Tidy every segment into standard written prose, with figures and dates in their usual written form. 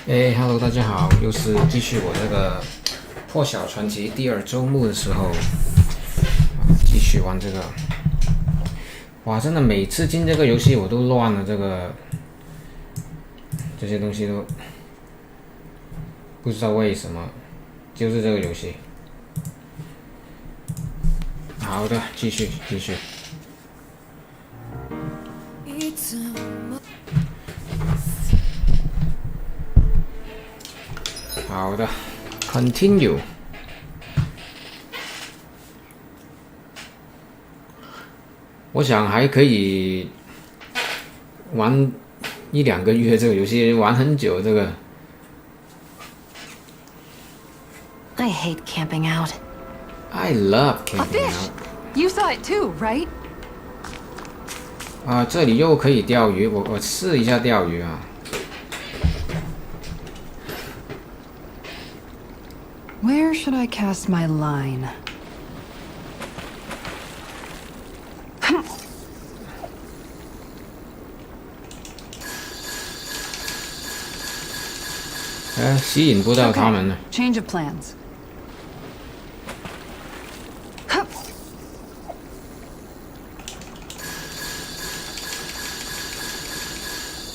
Hello， 大家好，又是继续我这个破晓传奇第二周目的时候，继续玩这个。哇，真的每次进这个游戏我都乱了，这些东西都不知道为什么，就是这个游戏。好的，继续。好的 ，Continue。我想还可以玩1-2个月这个游戏，玩很久这个。I hate camping out. I love camping A fish! out. You saw it too, right? 这里又可以钓鱼，我试一下钓鱼啊。Where should I cast my line? 吸引不到他们了。Change of plans.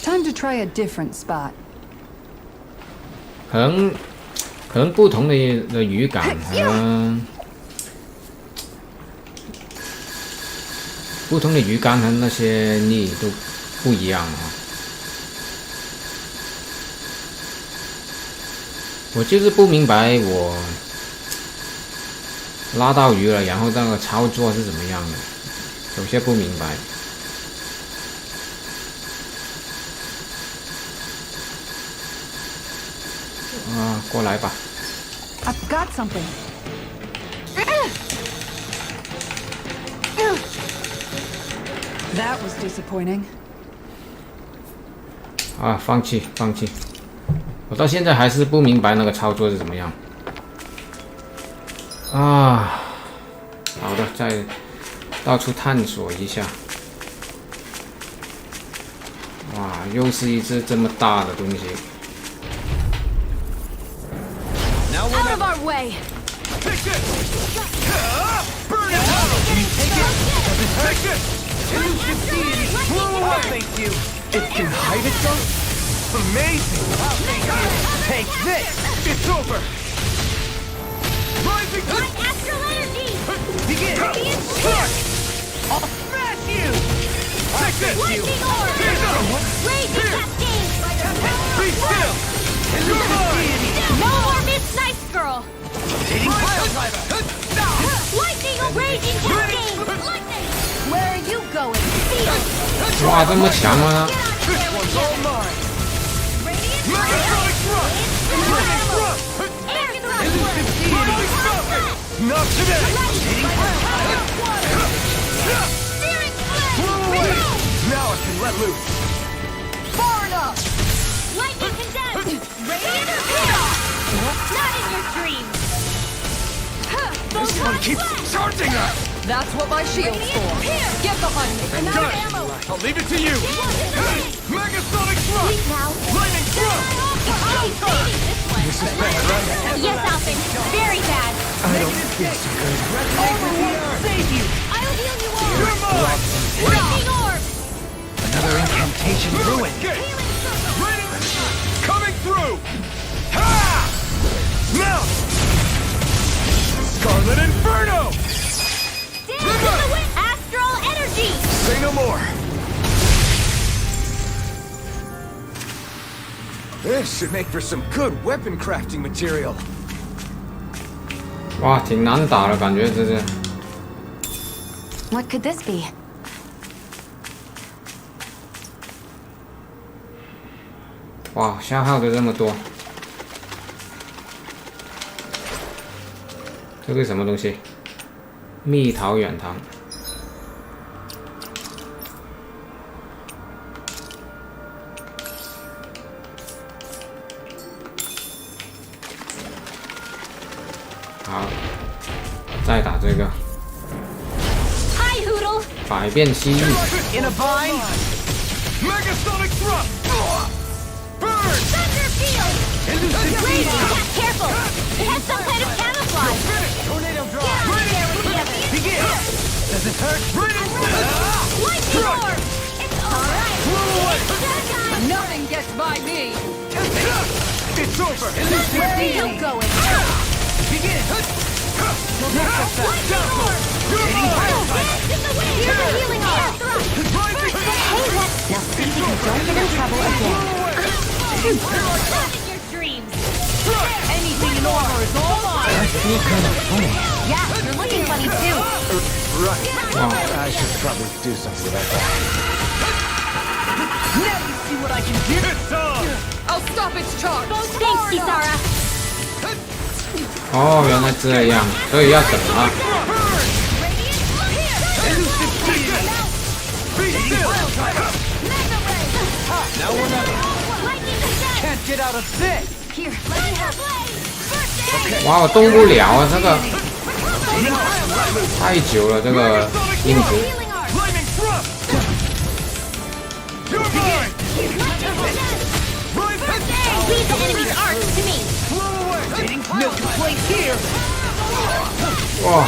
Time to try a different spot. 可能不同的语感和不同的鱼竿和那些力都不一样啊。我就是不明白我拉到鱼了，然后那个操作是怎么样的，有些不明白。过来吧。I've got something. That was disappointing. 放弃。我到现在还是不明白那个操作是怎么样。好的，再到处探索一下。哇，又是一只这么大的东西。Out of our way! Take it! Burn it! Can you take it? Does it hurt? You should see it! I'll thank you! It can hide itself? Amazing! I'll thank you! Take this! It's over! Rising! Like astral energy! Begin! Push! I'll smash you! Take this! Lightning orb! Raging cascade! Be still! You're mine! No more Miss Nice Girl! Hitting pile driver! Lightning or raging cascade! Lightning! Where are you going? Feel! 哇，这么强吗？ This one's all mine! Radiant Megasonic thrust! Lightning thrust! Air thrust! Not today! Hitting pile driver! Searing flame! Blow away! Now I can let loose! Far enough! Lightning condemned! Radiant chaos! Not in your dreams! This one keeps charging us! That's what my shield's for. Get behind me. Got it! I'll leave it to you! Megasonic thrust! Now. Lightning thrust! This is bad, right? Yes, Alvin. Very bad. I don't feel so good. Won't save you! I'll heal you all. You're mine! Lightning orb. Another incantation ruined! Raining coming through! Ha! Now! Scarlet Inferno! Dance in the wind. Astral energy. Say no more! This should make for some good weapon crafting material. 哇，挺难打的感觉，这是。 What could this be? 哇，消耗的这么多。这个是什么东西？蜜桃软糖。好，再打这个。Hi, Hoodle. 百变蜥蜴。 In a bind! Megasonic thrust! Burn! Thunder field. It has some kind of camouflage. Tornado Get drop. out of there with the others. Begin. Does this hurt? Lightning orb. It's all right. Nothing gets by me. It's over. Where are you going? Begin. Lightning orb. Dance in the wind. Here's a healing orb. Hey, what? Now see if you don't get in trouble again. Not in your dreams. Anything in armor is all mine. Yeah, you're looking funny too. Right. I should probably do something about that. Now you see what I can do. It's on. I'll stop its charge. Thanks, Kisara. 哦，原来这样，所以要等啊。 Be still. Now we're not. Can't get out of this. Here, let me help. 哇，我动不了啊，这个太久了，这个印子。 Lightning thrust. You're mine. Leave the enemy's arcs to me. Blow away. No place here. 哇，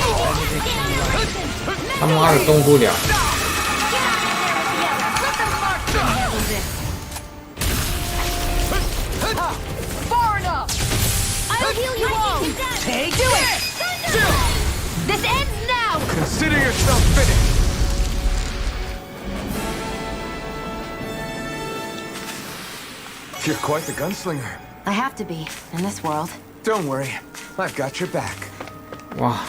他妈的动不了。 Far enough. I'll heal you all. Take it. This ends now. Consider yourself finished. You're quite the gunslinger. I have to be in this world. Don't worry, I've got your back. 哇，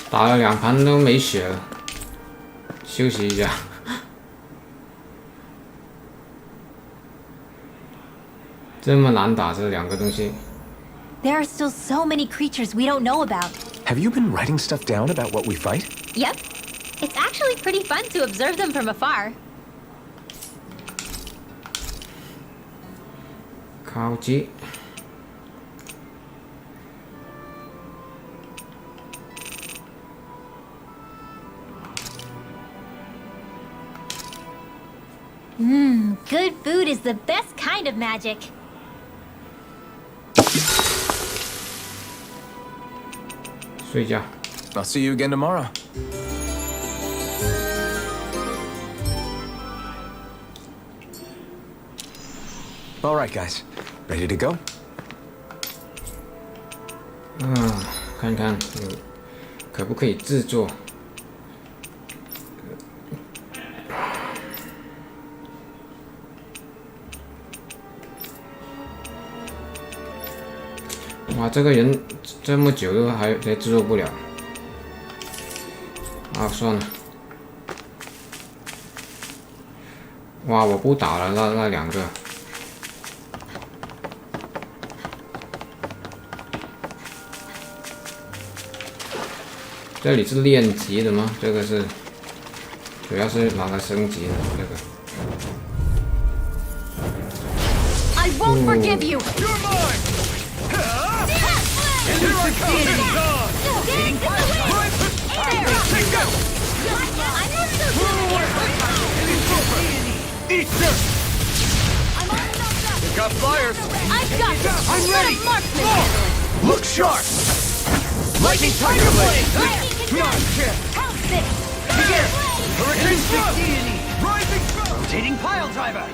打了2盘都没血了，休息一下。这么难打这2个东西。 There are still so many creatures we don't know about. Have you been writing stuff down about what we fight? Yep. It's actually pretty fun to observe them from afar. 烤鸡。Good food is the best kind of magic. 睡觉。 I'll see you again tomorrow. All right, guys. Ready to go? 看看可不可以制作。哇，这个人这么久都还制作不了。啊，算了。哇，我不打了，那2个。 这里是练级的吗？这个是，主要是拿来升级的这个。 I won't forgive you. You're mine! Here I come! Eat this! You got flyers! I've got this. I'm ready. Marksman. Look sharp! Lightning Tiger Blade! House this. Begin! Hurricane Thrust! Rising Thrust! Rotating Pile Driver!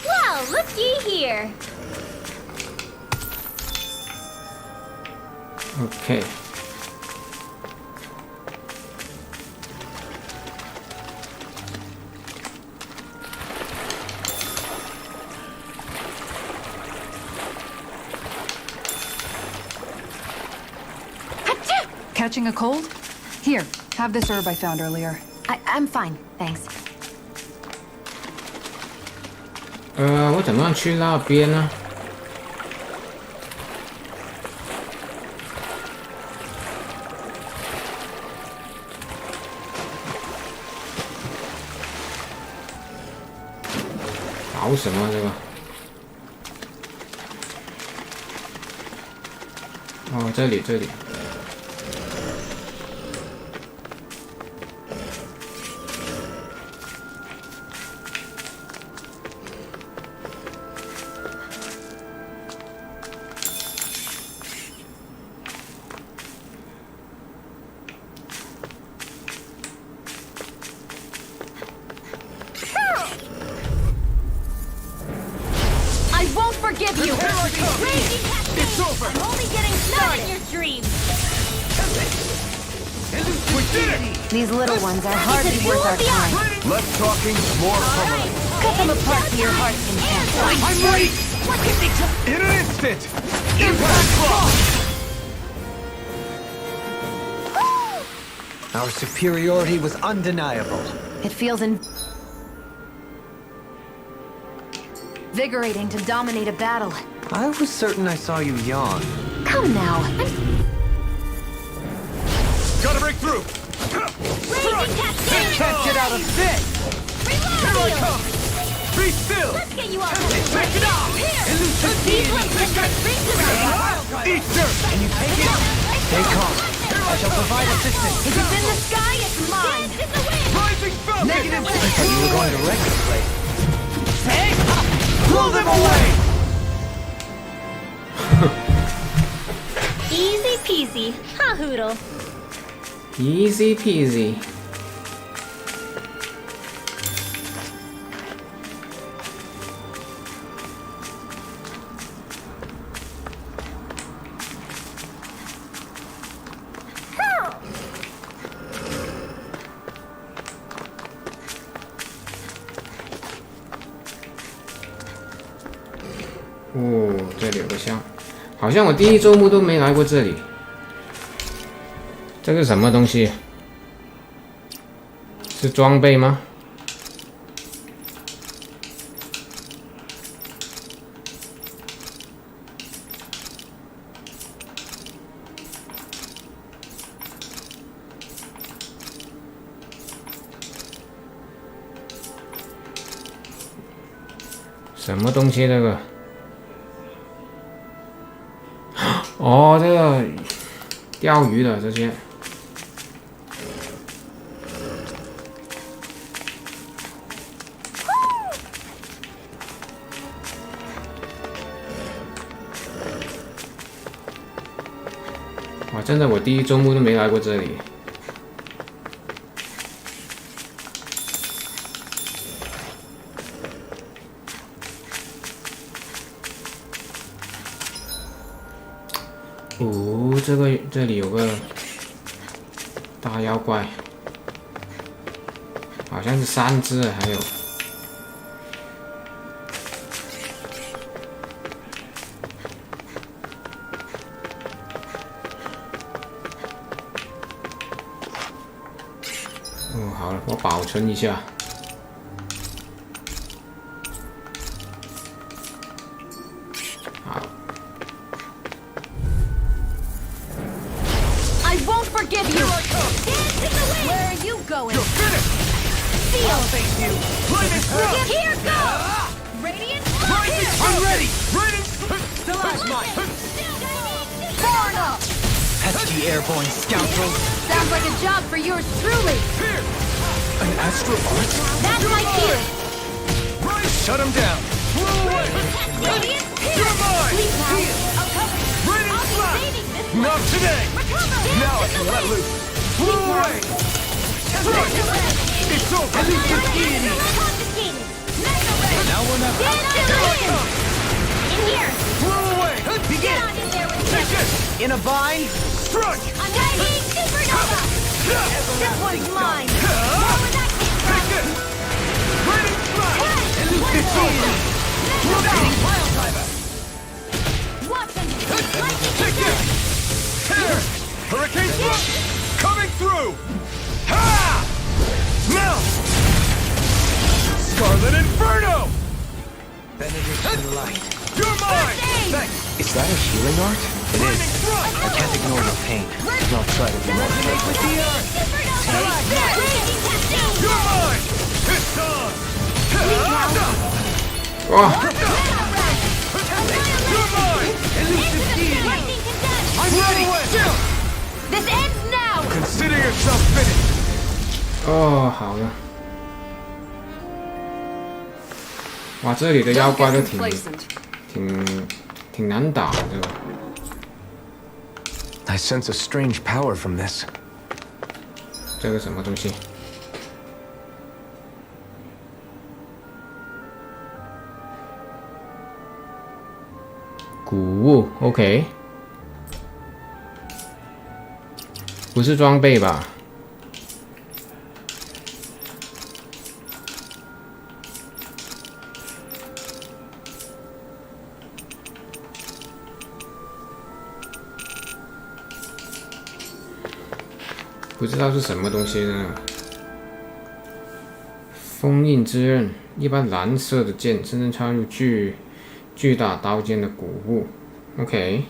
Well, looky here. OK。Catching a cold? Here, have this herb I found earlier. I'm fine, thanks. 我怎么样去那边呢？搞什么这个？哦，这里这里。forgive you! Raging cascade! It's over. I'm only getting started! Not in your dreams! We did it! These little ones are hardly worth our time. Less talking, more pummeling. Cut them apart to your heart's content. I'm ready! In an instant! Impact block! Our superiority was undeniable. It feels invigorating to dominate a battle. I was certain I saw you yawn. Come now. Gotta break through! Raging cascade! Can't get out of this! Reload Here I you! come! Be still! Let's get you off! Check it out! Here! These ones will get free to Eat dirt! Can you take it? Stay calm. I shall provide assistance. If it's in the sky, it's mine! Dance in the wind! Rising falcon! Negative! I thought you were going to wreck the place. Blow them away! Easy peasy, huh, Hoodle? Easy peasy。哦，这里有个箱，好像我第一周目都没来过这里。这个什么东西？是装备吗？什么东西？这个？哦，这个钓鱼的这些。哇，真的，我第一周目都没来过这里。哦，这里有个大妖怪，好像是3只，还有。哦，好了，我保存一下。好。I won't forgive you! Dance in the wind! Where are you going? You're finished! Feel! Thank you! Lightning strike! Here goes! Radiant Rising! here! I'm ready! Raining! Stalagmite! Far enough! Pesky airborne scoundrels! Sounds like a job for yours truly! Here! An astral art? That's my cue! Right! Shut him down! Blow away! Radiant here! You're mine! Please now! I'll cover you! Raining I'll be slap! saving this Not one! today! Recover! Now I Dance can in the let wind! loose! Blow away! Strike! It's over! Confiscated! Mega red! Now we're not... Dance in the wind! In here! Blow away! Get Begin! on in there with Take him! it! In a bind! Strike! I'm taking supernova! This one's mine! More where that came from! Take it! Raining slap! It's over! Mega red! Pile driver! Watch him! Lightning Take it! attack! Here! Hurricane slap! Coming through! Ha! Now! Scarlet Inferno! Benediction light. You're mine! Thanks! Is that a healing art? It is. I can't ignore your pain. I'll try to do my best. With the earth! Raging cascade! You're mine! It's on!哇， You're mine! Elusive deity! Lightning condensed! I'm ready! Still! This ends now! Consider yourself finished! 哦，好了。哇，这里的妖怪都挺难打的，这个。 I sense a strange power from this. 这个什么东西？谷物 ，OK， 不是装备吧？不知道是什么东西呢？封印之刃，一般蓝色的剑，真正插入巨大刀尖的谷物。OK。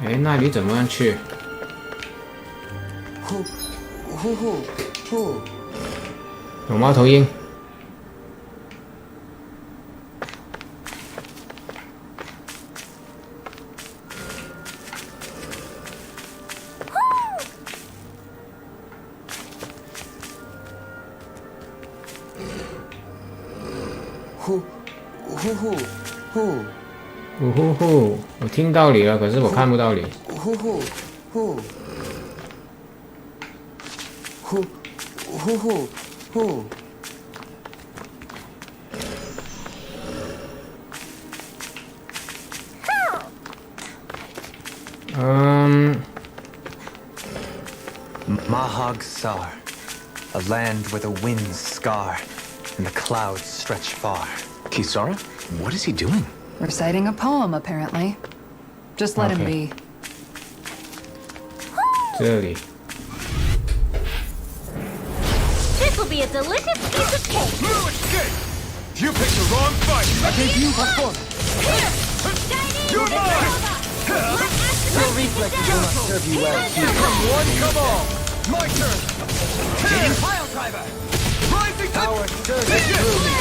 哎，那里怎么样去？有猫头鹰。呼呼呼！我听到你了，可是我看不到你。呼呼呼呼呼呼呼。Mahag Sar, a land where the winds scar and the clouds stretch far. Kisara, what is he doing? Reciting a poem, apparently. Just let him be. 这里。This will be a delicious piece of cake. No escape! You picked the wrong fight! I gave you performance! You're mine! Your reflexes will not serve you well. Come one, come all! My turn! Hitting pile driver! Rising Power surges through me.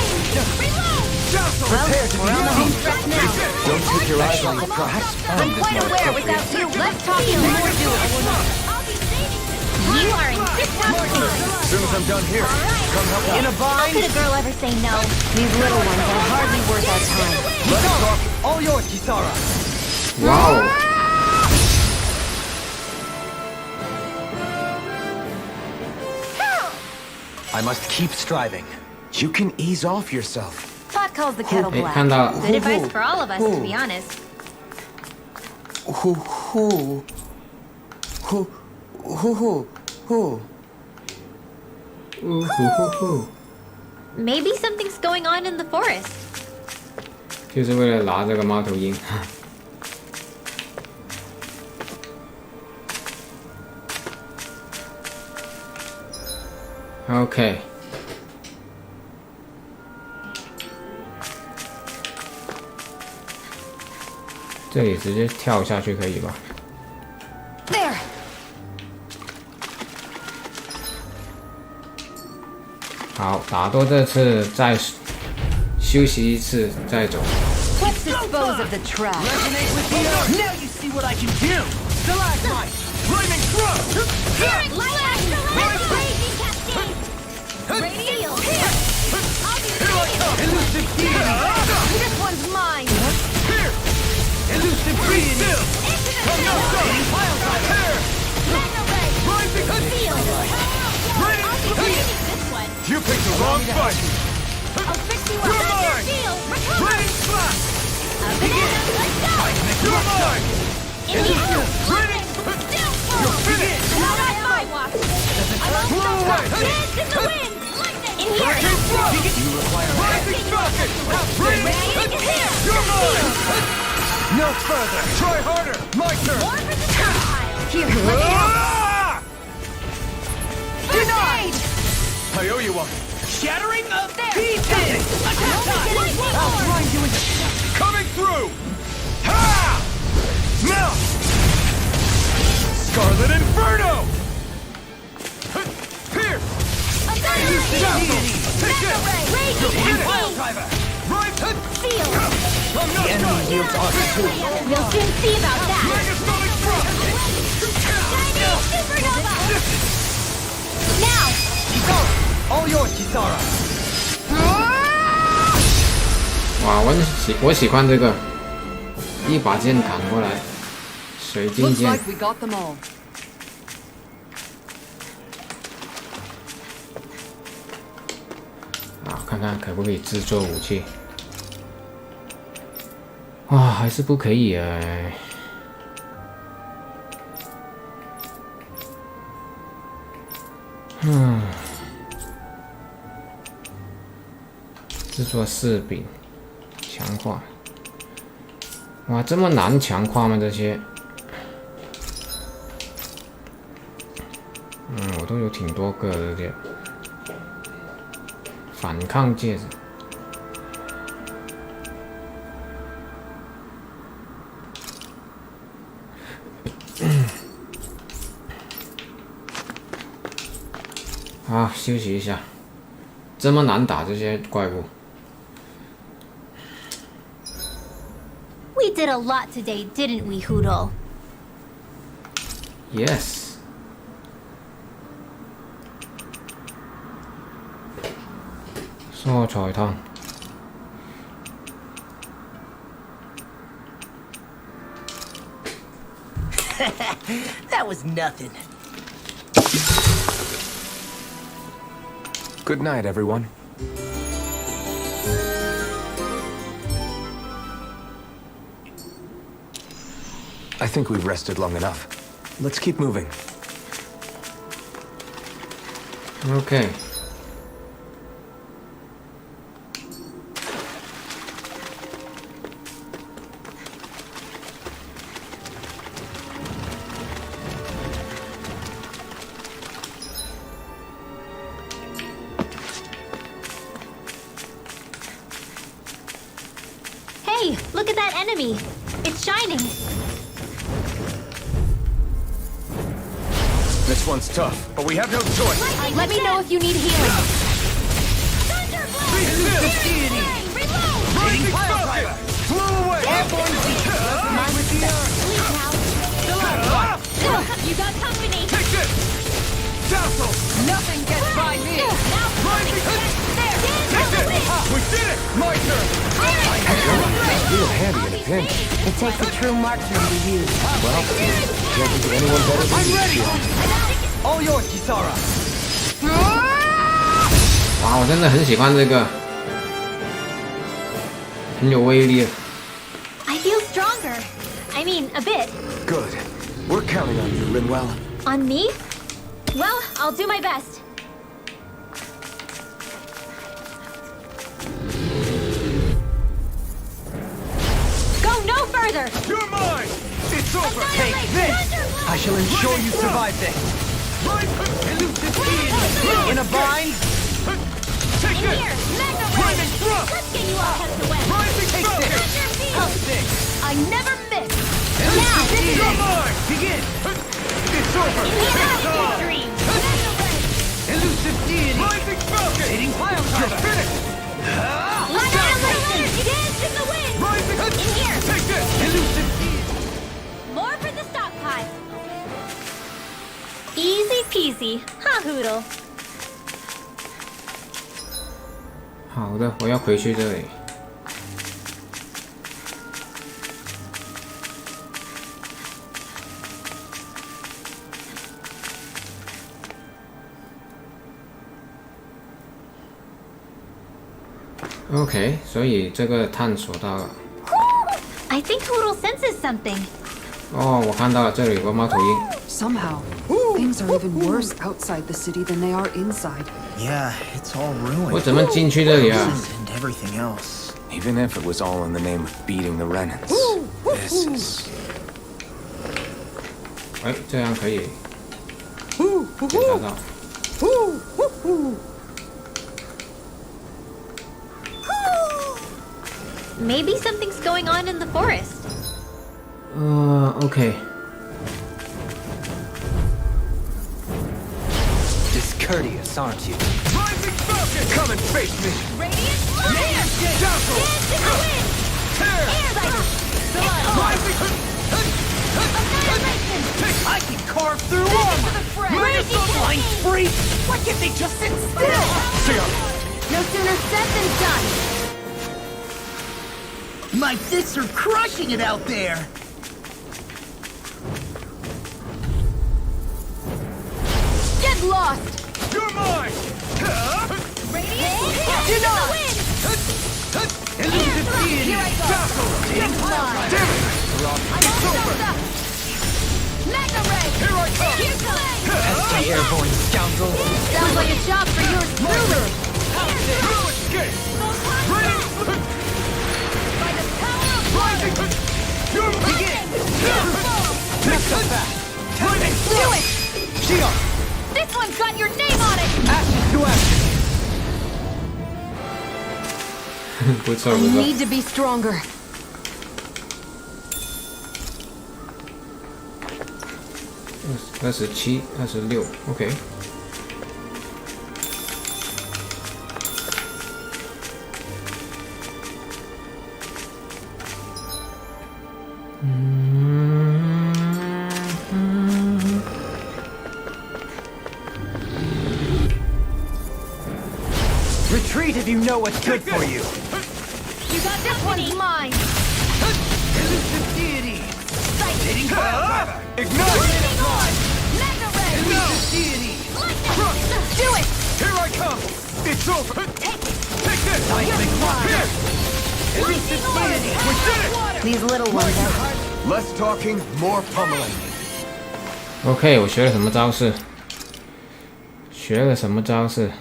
Prepare to We're on the home stretch now. Don't take your eyes on the prize. I'm quite aware without you. Let's talk in more doable. You are in tip-top shape. As soon as I'm done here, come help out. In a How bind? could a girl ever say no? These little ones are hardly worth our time. Let's talk. All yours, Kisara. 哇哦！ I must keep striving. You can ease off yourself. Pot calls the kettle 哎， black. 看到 Good advice for all of us, to be honest. Hoo hoo hoo hoo hoo hoo. 呼呼呼， Maybe something's going on in the forest. 就是为了拿这个猫头鹰。OK。 这里直接跳下去可以吧？ There! 好，打多这次再休息一次再走。 Let's dispose of the trash. Resonate with the earth. Now you see what I can do. Stalagmite. Flaming throw. Here, blazing cascade. Radial. Here. I'll be Here I come. Elusive deity. This one's mine. Here. Elusive deity. Come now, hitting pile driver. Here. Rising Seal. Ready. I'll be reading this one. You picked the wrong fight. I'll fix you up. You're mine. Seal. Recover. Ready. Slap. Let's go. You're mine. In the air. Ready. You're finished. Not on my watch. I won't Blow stop. away. Dance in the wind. In here. Hurricane throw. Rising rocket. Ready. Here. You're mine. No further. Try harder. My turn. More for the time. Here, let me out. Ah! Denied! I owe you one. Shattering of pieces. Attack time. I'll grind you into coming through. Ha! Melt. Scarlet Inferno. Here. Take it. You're pile driver. Right. Seal. The enemy wields armor too. We'll soon see about that. Megasonic thrust. Supernova. This Kisara. 哇，我喜欢这个，一把剑砍过来，水晶 Looks 剑。 like we got them all. 啊，看看可不可以制作武器。哇，还是不可以哎。制作饰品，强化。哇，这么难强化吗？这些？我都有挺多个的这些。反抗戒指。啊，休息一下。这么难打这些怪物。 We did a lot today, didn't we, Hoodle? Yes. So 菜湯。That was nothing. Good night, everyone. I think we've rested long enough. Let's keep moving. Okay. Hey, look at that enemy. It's shining. This one's tough, but we have no choice. Let me know if you need healing. Rising Falcon! Flew away! You got company. Take this! Dazzle! Nothing gets by me. Rising Take this! We did it! My turn! Real handy in a pinch. It takes a true marksman to use. Well, can't think of anyone better than you. Ready! All yours, Kisara! 哇，我真的很喜欢这个，很有威力。 I feel stronger. I mean, a bit. Good. We're counting on you, Rinwell. On me? Well, I'll do my best. Go no further! You're mine! It's over! Take this! I shall ensure you survive this! In a bind? Take In here! Magna Ray! Let's get you all tucked away! Take this! How's this? I never miss! Now, this is mine! Begin! It's over! In here! Dream! Magna Ray! Elusive deity! Rising Falcon! Hitting pile driver! You're finished! Annihilation! Dance in the wind! Rising! In here! Take this! Elusive deity! More for the stockpile! Easy peasy, huh, Hoodle? 好的，我要回去这里。OK， 所以这个探索到了。 I think Hoodle senses something. 哦，我看到了，这里有个猫头鹰。 Somehow, things are even worse outside the city than they are inside. Yeah, it's all ruined. 我怎么进去这里啊？ And everything else. Even if it was all in the name of beating the Renans, this is... 哎，这样可以检查到。 Maybe something's going on in the forest. OK。 Discourteous, aren't you? Rising Falcon! Come and face me! Radiant Fire! Dazzle! Dance in the wind! Tear! Air Bite! Rising... Annihilation! I can carve through all to the fray! Blind spree! Why can't they just sit still? No sooner said than done! My fists are crushing it out there! Get lost! You're mine! Radiant! You're not! Elusive deity! Here I go! Damn I'm all shows up! Mega Ray! Here I come! Here comes! Pesky airborne scoundrel! Sounds like a job for yours truly! No escape! By the power of Rising! You're Lightning! Not so fast! Do it! Shion! This one's got your name on it! Ashes to ashes! 不错 I 不错。 need to be stronger. 27、26 ，OK。Retreat if you know what's good for you! You got this one's mine! Elusive deity! Lightning! Ignite! Lightning on! Mega Ray! Elusive deity! Lightning! Do it! Here I come! It's over! Take this! Seismic blast! Here! Elusive deity! We did it! These little ones are... Less talking, more pummeling. OK， 我学了什么招式？学了什么招式？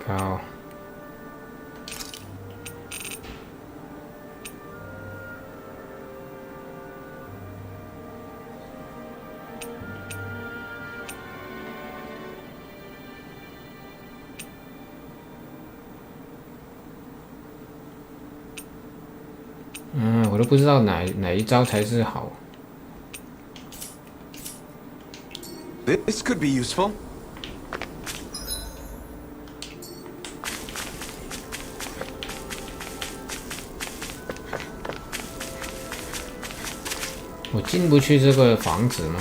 靠！我都不知道哪一招才是好。 This could be useful. 我进不去这个房子吗？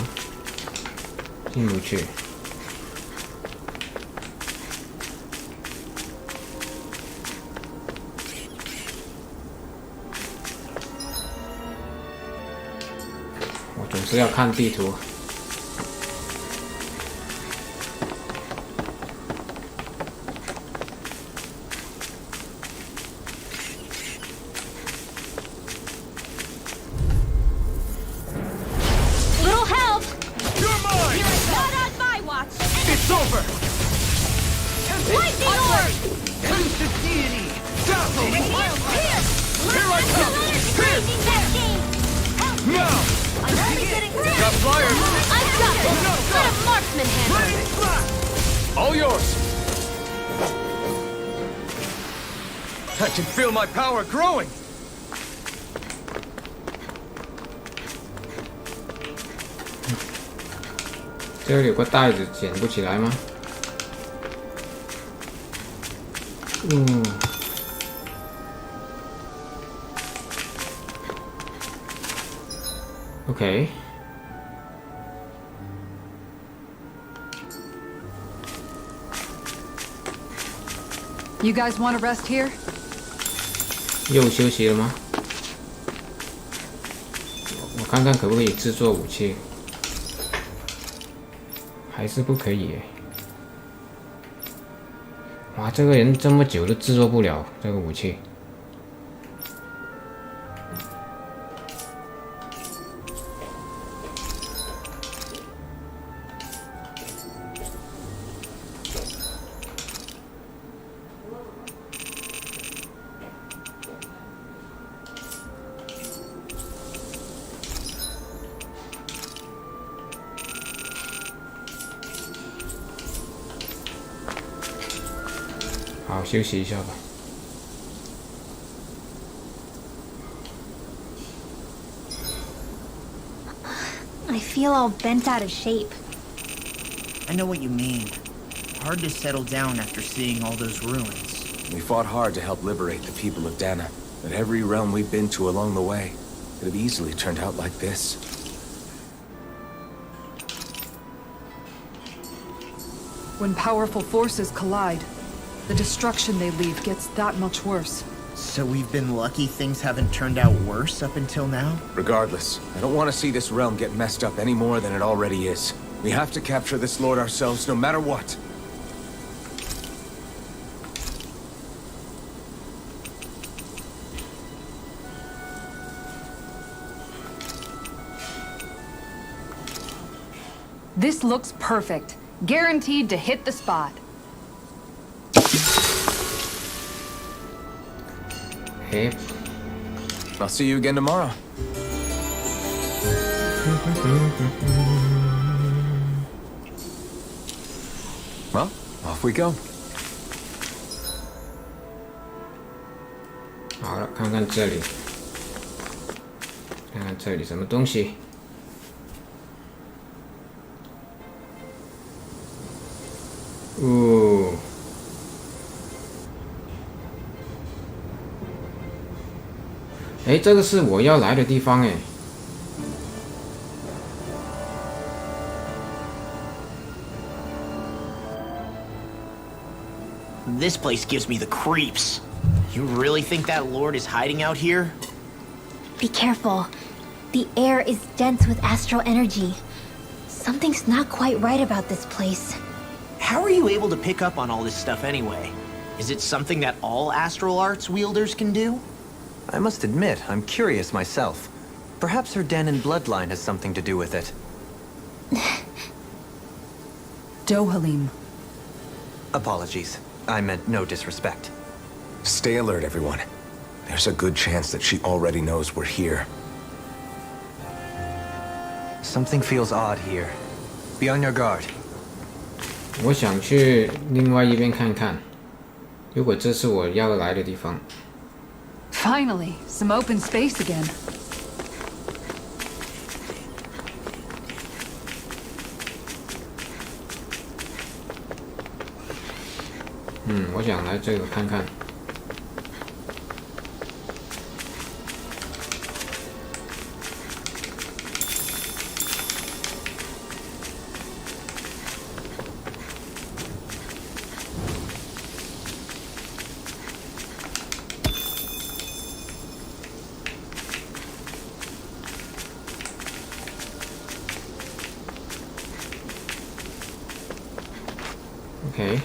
进不去。我总是要看地图。 Little help! You're mine! Not on my watch! It's over! Lightning orb! Elusive deity! Dazzle! Here! Here I come! Here! Now! I'm only getting Got flyers! I've got this! Let a marksman handle Ready! it! Blast! All yours! I can feel my power growing! 这里有个袋子，捡不起来吗？OK。 You guys want to rest here? 又休息了吗？我看看可不可以制作武器，还是不可以耶。哇，这个人这么久都制作不了这个武器。好，休息一下吧。 I feel all bent out of shape. I know what you mean. Hard to settle down after seeing all those ruins. We fought hard to help liberate the people of Dana, but every realm we've been to along the way, Could have easily turned out like this. When powerful forces collide, the destruction they leave gets that much worse. So we've been lucky things haven't turned out worse up until now? Regardless, I don't want to see this realm get messed up any more than it already is. We have to capture this lord ourselves no matter what. This looks perfect. Guaranteed to hit the spot. Hey. I'll see you again tomorrow. Well, off we go. 好了，看看这里，看看这里什么东西。哦，哎，这个是我要来的地方哎。This place gives me the creeps. You really think that lord is hiding out here? Be careful. The air is dense with astral energy. Something's not quite right about this place. How are you able to pick up on all this stuff anyway? Is it something that all astral arts wielders can do? I must admit, I'm curious myself. Perhaps her den and bloodline has something to do with it. Dohalim. Apologies. I meant no disrespect. Stay alert, everyone. There's a good chance that she already knows we're here. Something feels odd here. Be on your guard. 我想去另外一边看看，如果这是我要来的地方。Finally, some open space again. 我想来这个看看。OK。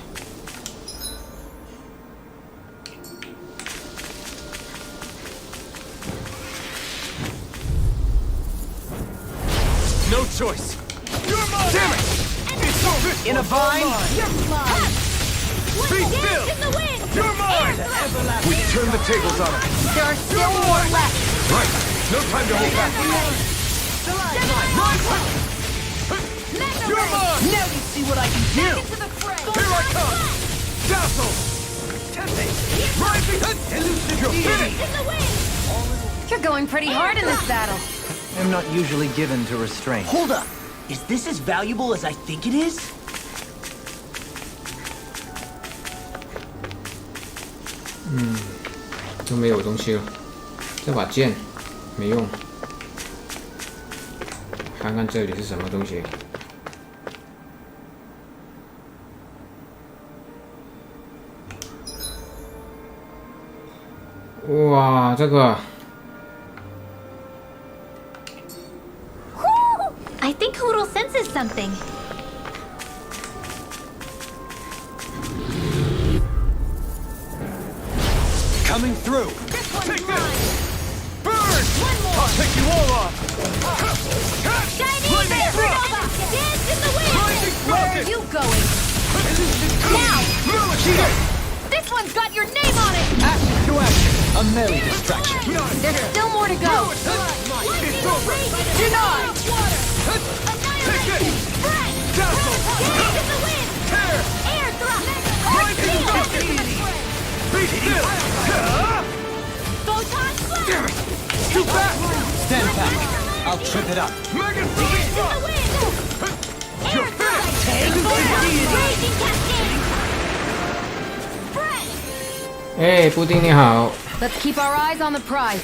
No choice. You're mine. Damn it! It's over. In a vine? Be still. In the wind! You're mine. We turned the tables on him. There are still more left. Right. No time to hold back. You're mine. Now you see what I can do! To the fray. Here I come. Dazzle. Rising. You're finished. In the wind! You're going pretty hard in this battle. I'm not usually given to restraint. Hold up! Is this as valuable as I think it is? 都没有东西了，这把剑没用。看看这里是什么东西。哇，这个。 I think Hoodle senses something. Coming through. Take this. Burn. I'll take you all off. Chinese supernova! Dance in the wind! Where are you going? Now! This one's got your name on it! Action to action. A merry distraction. There's still more to go. It's over. Denied! Take it. Fresh! Dazzle. Dance in the wind! Tear. Air thrust! Rising rocket. Be still. Photon blast! Too fast. Stand back. I'll trip it up. Megan Dance in the Thrust. wind! You're Air thrust! finished. Raging cascade! Fresh! 哎，布丁你好。 Let's keep our eyes on the prize.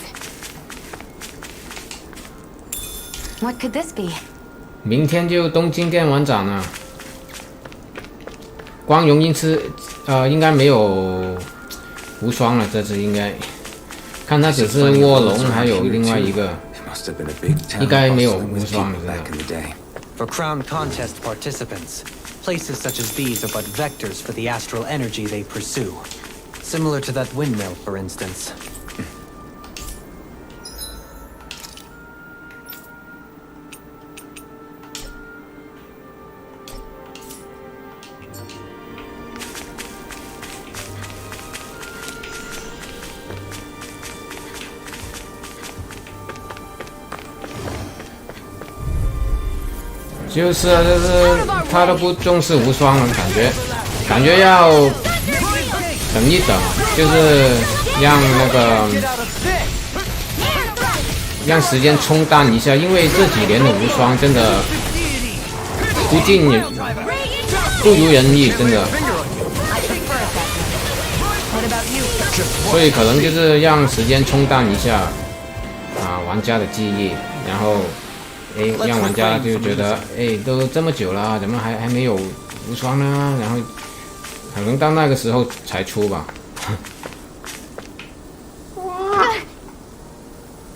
What could this be? 明天就东京电玩展了，光荣应该没有无双了，这次应该看它只是卧龙，还有另外一个，应该没有无双了，真的。For crown contest participants, places such as these are but vectors for the astral energy they pursue. Similar to that windmill, for instance. 就是他都不重视无双了，感觉要等一等，就是让时间冲淡一下，因为这几年的无双真的不如人意，真的。所以可能就是让时间冲淡一下玩家的记忆，然后。让玩家就觉得，都这么久了，怎么还没有无双呢？然后可能到那个时候才出吧。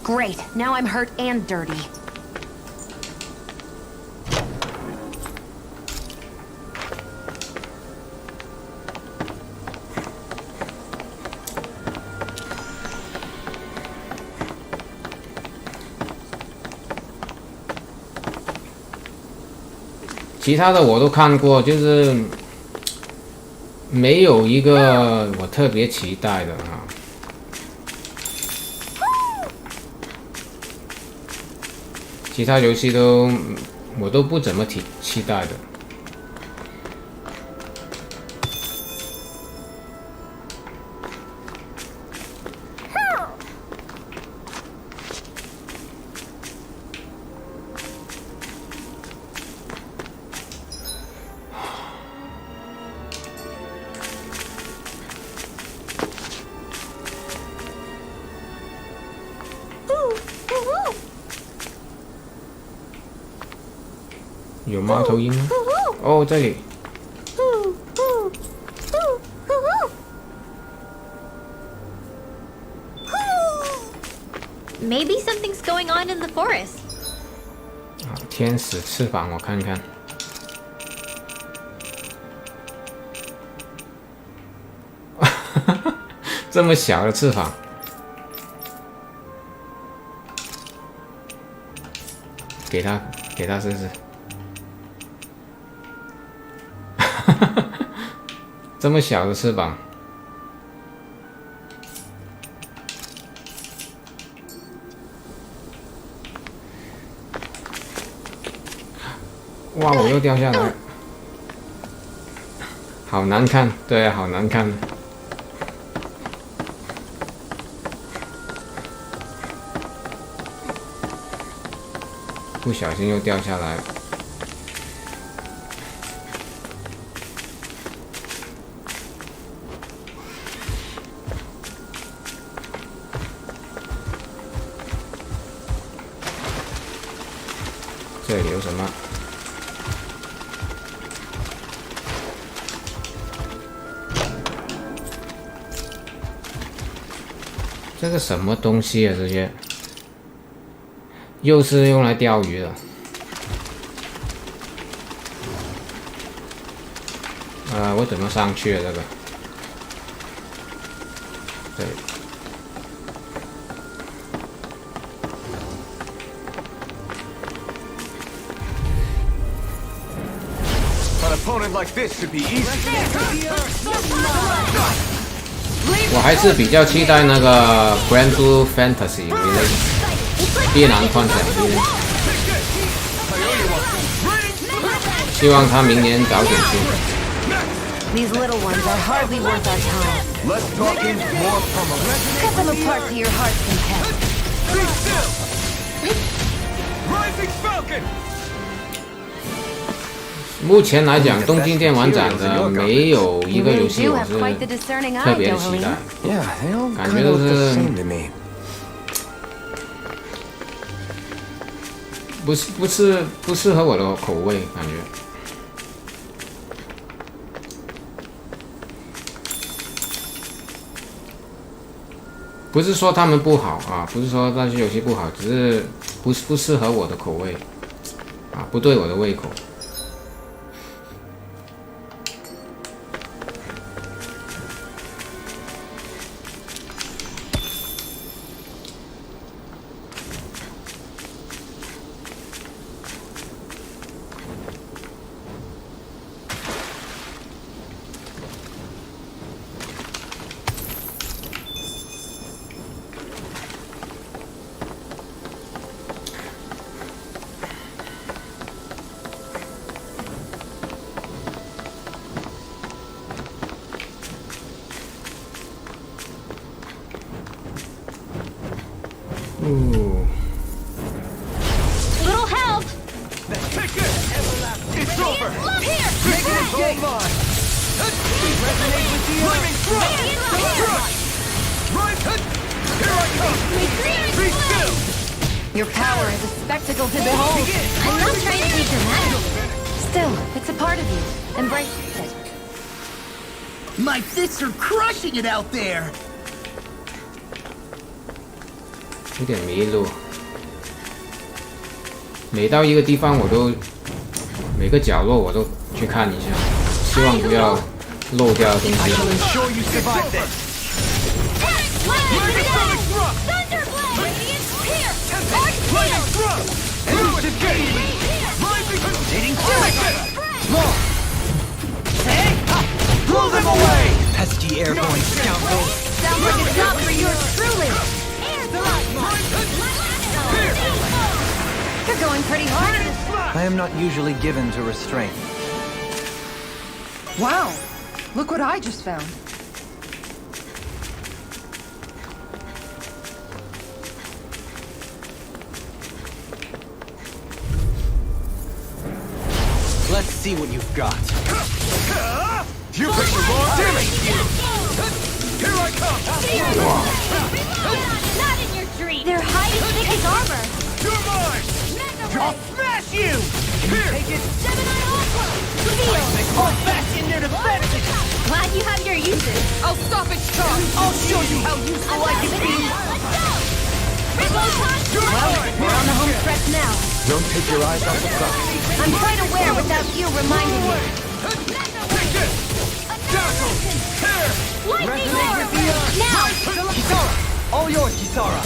Great. Now I'm hurt and dirty. 其他的我都看过，就是没有一个我特别期待的其他游戏我都不怎么期待的。有猫头鹰吗？哦，这里。Maybe something's going on in the forest. 天使翅膀，我看看。这么小的翅膀。给他试试。这么小的翅膀，哇！我又掉下来，好难看，对啊，好难看。不小心又掉下来。这里有什么？这个什么东西啊？这些又是用来钓鱼的。我怎么上去啊？这个，对。我还是比较期待那个 Grand Blue Fantasy 越南幻想希望他明年早点出。These little ones are hardly worth our time. Let's talk in more from a Cut them apart to your heart's content. Be still! Rising Falcon! 目前来讲，东京电玩展的没有一个游戏我是特别的期待，感觉都是不适合我的口味，感觉。不是说他们不好啊，不是说那些游戏不好，只是不适合我的口味啊，不对我的胃口。Ooh. Little help! Take it! It's over! Here! Making it so mine! Resonate with you! Flaming thrust! Right! Here I come! Be still! Your power is a spectacle to behold. I'm not trying to be dramatic. Still, it's a part of you. Embrace it. My fists are crushing it out there! 有点迷路，每到一个地方我都每个角落我都去看一下，希望不要漏掉东西。Ensure you survive this! Thunderblade! Radiant here! Flaming thrust! Elusive gate! Rising! Hitting Long! Hey! Blow them away! Pesky airborne scoundrels! Sounds like it's not for yours truly. You're going pretty hard in this. I am not usually given to restraint. Wow! Look what I just found. Let's see what you've got. You picked the wrong damage! Here I come! Not in your dream! They're hiding thick as armor. You're mine! I'll smash you! Here! Take it! Gemini Ultra! Hold fast in their defenses! Glad you have your uses. I'll stop its charge. I'll show you how useful I can be! We're on the home stretch now. Don't take your eyes off the sun. I'm quite aware without you reminding me. Take it! Dazzle! Tear! Lightning Orb! Now! Kisara! All yours, Kisara!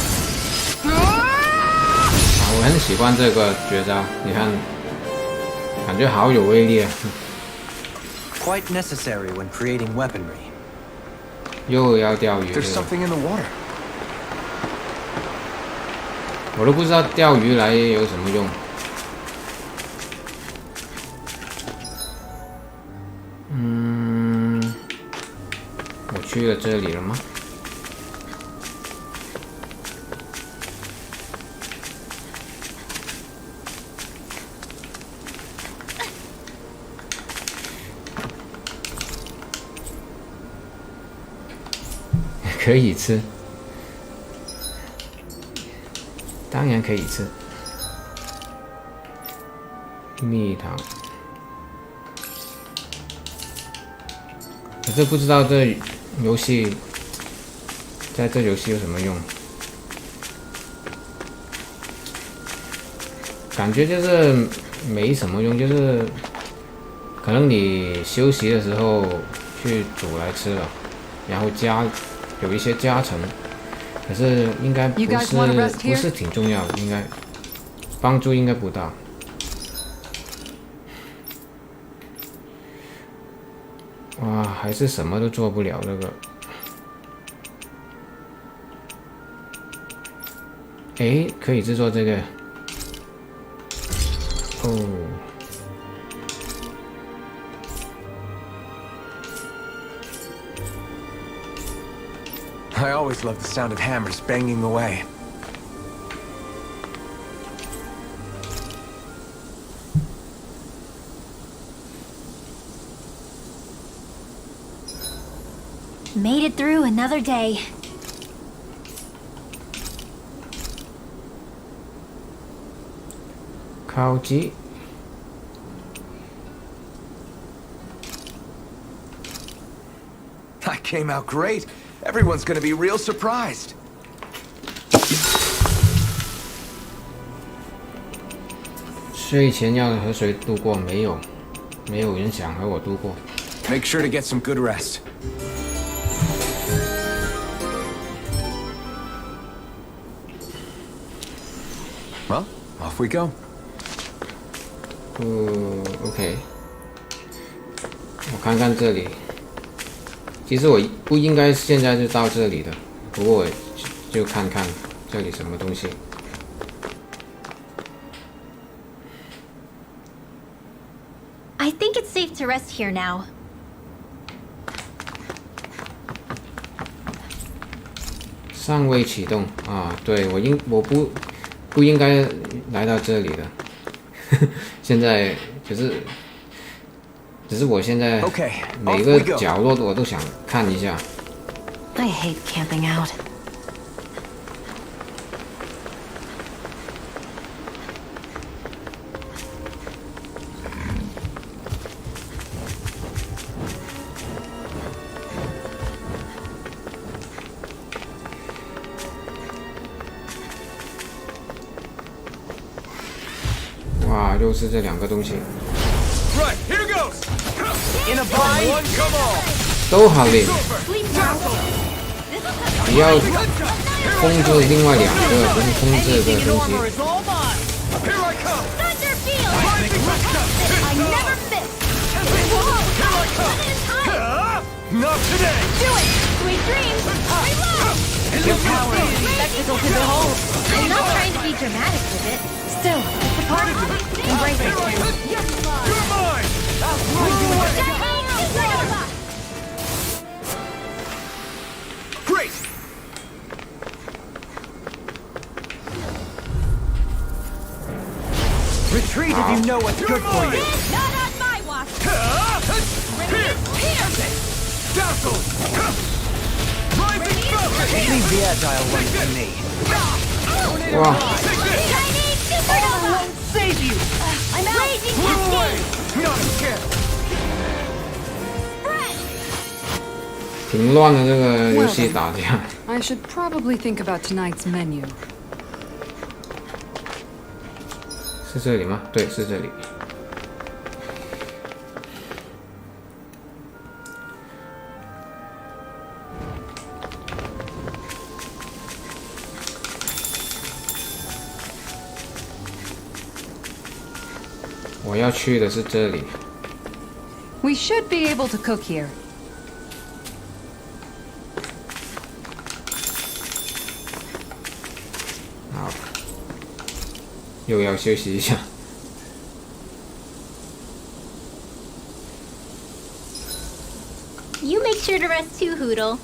我很喜欢这个绝招，你看，感觉好有威力啊！ Quite necessary when creating weaponry. 又要钓鱼， There's something in the water. 我都不知道钓鱼来有什么用。我去了这里了吗？可以吃，当然可以吃。蜜糖，可是不知道这游戏，在这游戏有什么用？感觉就是没什么用，就是可能你休息的时候去煮来吃了，然后有一些加成，可是应该不是挺重要的，应该帮助应该不大。哇，还是什么都做不了这个。诶，可以制作这个。哦。I always love the sound of hammers banging away. Made it through another day. 烤鸡。That came out great. Everyone's gonna be real surprised. 睡前要和谁度过？没有人想和我度过。Make sure to get some good rest. Well, off we go. OK。我看看这里。其实我不应该现在就到这里的，不过我就看看这里什么东西。I think it's safe to rest here now. 尚未启动啊，对我不应该来到这里的，现在只是我现在每个角落我都想看一下。I hate camping out. 哇，又是这两个东西。Right, here goes. In a bind. One, come on. 都好嘞，不要控制另外两个，不是控制这个东西。Here I come. Thunder field! I never miss! Not today. Do it! Sweet dreams! Reload! Spectacle to behold! I'm not trying to be dramatic with it. Still, it's a part of you. Embrace it. You're mine. Great. Retreat if you know what's good for you. Not on my watch! Dazzle. Rising Falcon. Leave the agile ones to me. 哇， Chinese supernova! Save you! I'm out! Raging cascade! Not again. 挺乱的这个游戏打架。 I should probably think about tonight's menu. 是这里吗？对，是这里。我要去的是这里。 We should be able to cook here. 好，又要休息一下。 You make sure to rest too, Hoodle.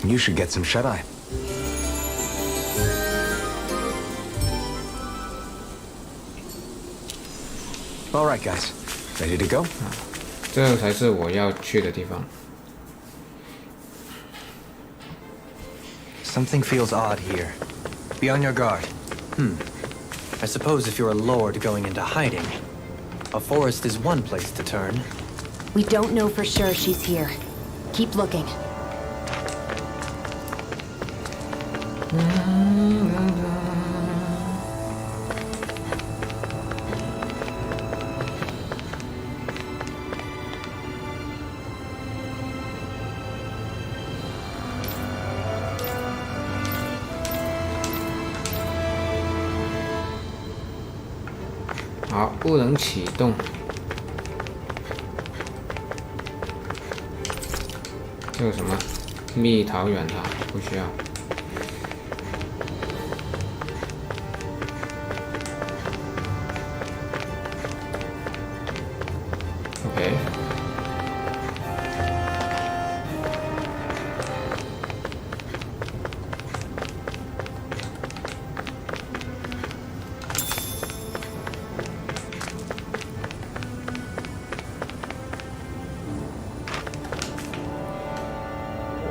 You should get some shut-eye. All right, guys. Ready to go? 这才是我要去的地方。 Something feels odd here. Be on your guard. I suppose if you're a lord going into hiding, a forest is one place to turn. We don't know for sure she's here. Keep looking. 好，不能启动。这个什么蜜桃软糖不需要。OK。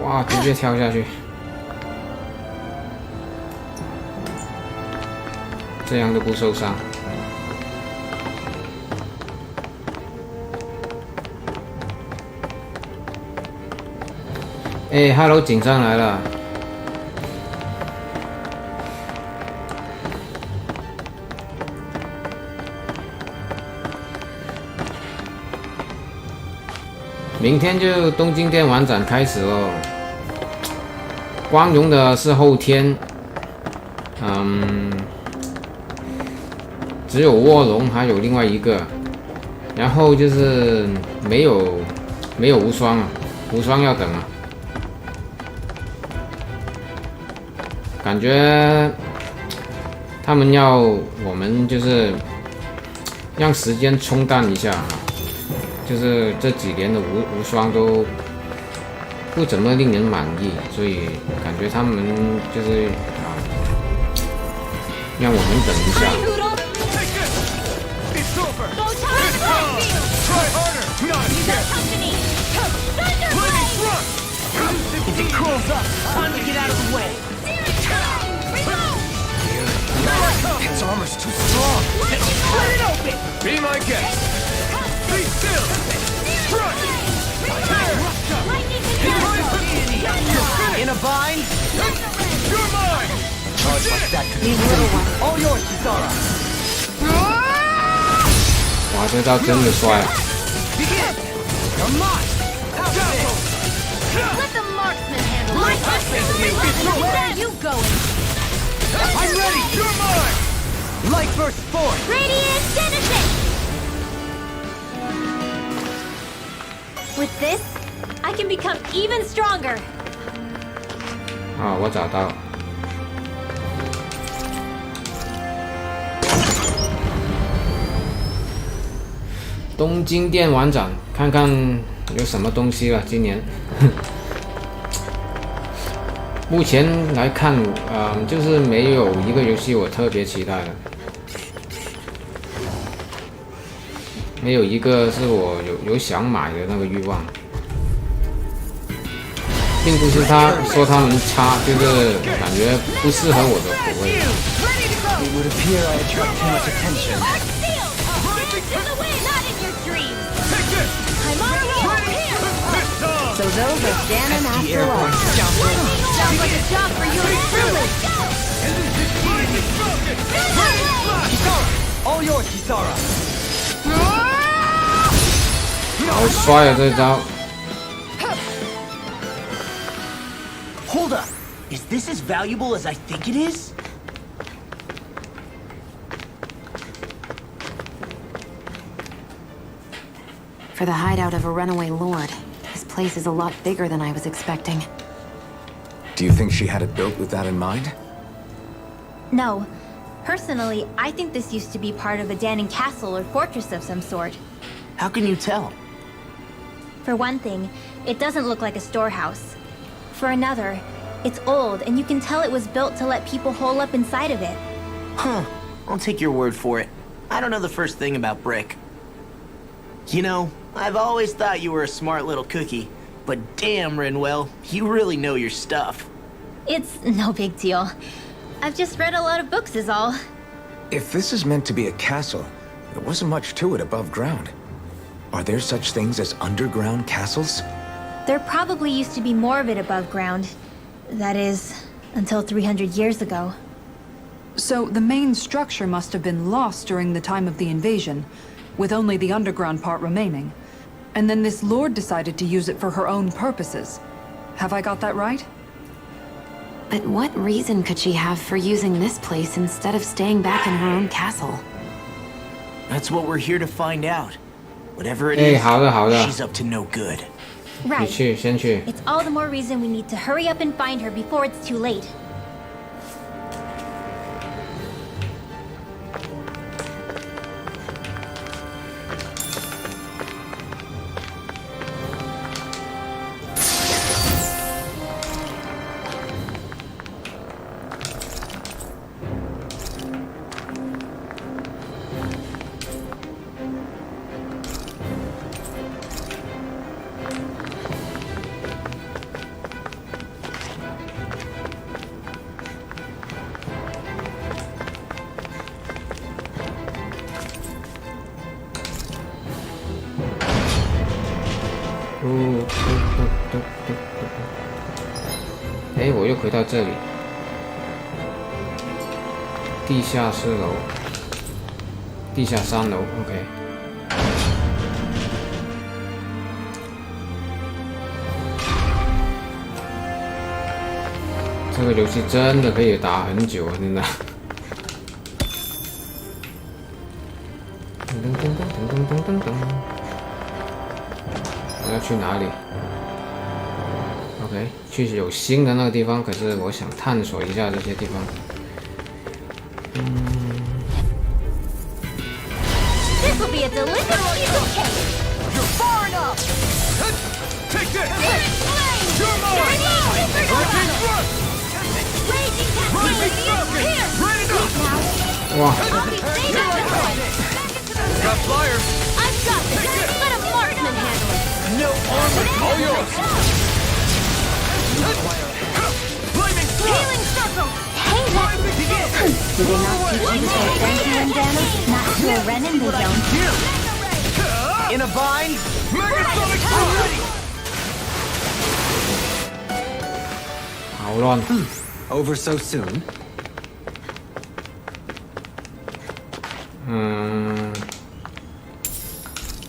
哇！直接跳下去。这样都不受伤。哎 ，Hello， 警上来了。明天就东京电玩展开始哦。光荣的是后天，只有卧龙还有另外一个，然后就是没有无双啊，无双要等啊。感觉他们要我们就是让时间冲淡一下啊，就是这几年的无双都不怎么令人满意，所以感觉他们就是让我们等一下。Its armor's too strong. Cut it open. Be my guest. Be still. Strike. In a bind. You're mine. Charge like that could be all yours, Kisara. 哇，这招真的帅啊！ You're mine. Let the marksman handle it. Where are you going? I'm ready. You're mine. Light burst forth. Radiant Genesis! With this, I can become even stronger. 啊，我找到。东京电玩展，看看有什么东西了。今年，目前来看，就是没有一个游戏我特别期待的，没有一个是我有想买的那个欲望，并不是他说他们差，就是感觉不适合我的口味。It would appear I attract too much attention. So those are Ganon after all. Sounds like a job for you and Truly. All yours, Kisara. 好帅啊！这一招。 Hold up. Is this as valuable as I think it is? For the hideout of a runaway lord, this place is a lot bigger than I was expecting. Do you think she had it built with that in mind? No. Personally, I think this used to be part of a Danon castle or fortress of some sort. How can you tell? For one thing, it doesn't look like a storehouse. For another, it's old, and you can tell it was built to let people hole up inside of it. Huh. I'll take your word for it. I don't know the first thing about brick. You know, I've always thought you were a smart little cookie, but damn, Rinwell, you really know your stuff. It's no big deal. I've just read a lot of books is all. If this is meant to be a castle, there wasn't much to it above ground. Are there such things as underground castles? There probably used to be more of it above ground. That is, until 300 years ago. So the main structure must have been lost during the time of the invasion, with only the underground part remaining. And then this lord decided to use it for her own purposes. Have I got that right? But what reason could she have for using this place instead of staying back in her own castle? That's what we're here to find out. Whatever it 哎， is, 好的好的， she's up to no good. 你 Right. 去先去。 It's all the more reason we need to hurry up and find her before it's too late. 回到这里，地下4楼，地下3楼 ，OK。这个游戏真的可以打很久啊，真的。噔噔噔噔噔噔噔。我要去哪里 ？OK， 去有新的那个地方，可是我想探索一下这些地方。This will be a delicious piece of cake. You're far enough! Take this! You're mine! Raging cascade. Here. Ready to go! 哇！ I'll be saving this one. Got flyers! I've got this. Let a marksman handle it. No armor! All yours! Flaming thrust! Healing circle. Hey, what? Do they not teach you to say thank you and damage? Not to a Renin, they don't. In a bind! Megasonic thrust! 好乱。 Over so soon?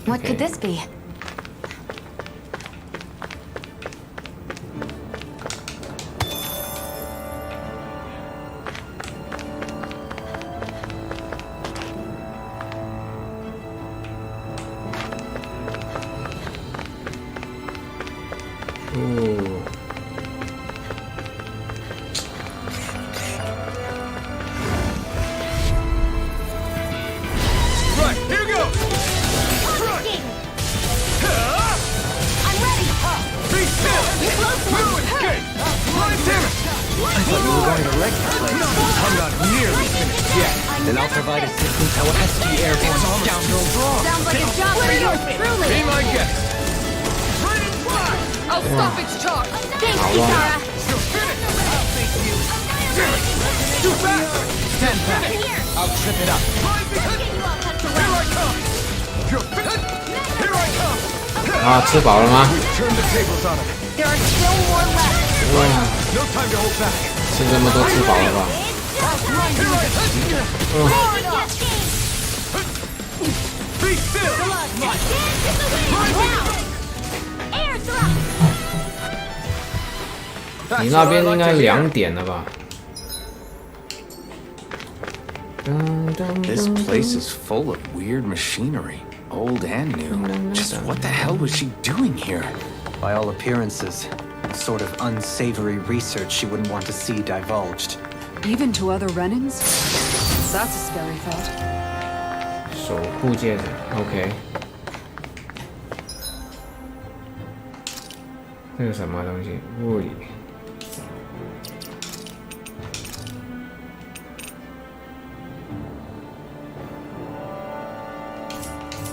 What could this be? Right, here goes! I'm ready. Be still! No escape! Damn it! I thought you were going to wreck the place. I'm not nearly finished yet. Then I'll provide assistance however the airborne scoundrels wrong. Sounds like a job for yours Be truly. my guest! Raining fire! I'll stop its charge. Thanks, Kitara. You're finished! I'll face you! Damn it! Too fast! Stand back. I'll trip it up. Here I come! You're finished! Here I come! 啊，吃饱了吗？ Turn the tables on him. There are still more left. 哇， No time to hold back. 吃这么多吃饱了吧？ Be still! Air thrust. 你那边应该2点了吧？ This place is full of weird machinery, old and new. Just what the hell was she doing here? By all appearances, sort of unsavory research she wouldn't want to see divulged. Even to other Renins? That's a scary thought. 手部戒指 ，OK。这是什么东西？物理。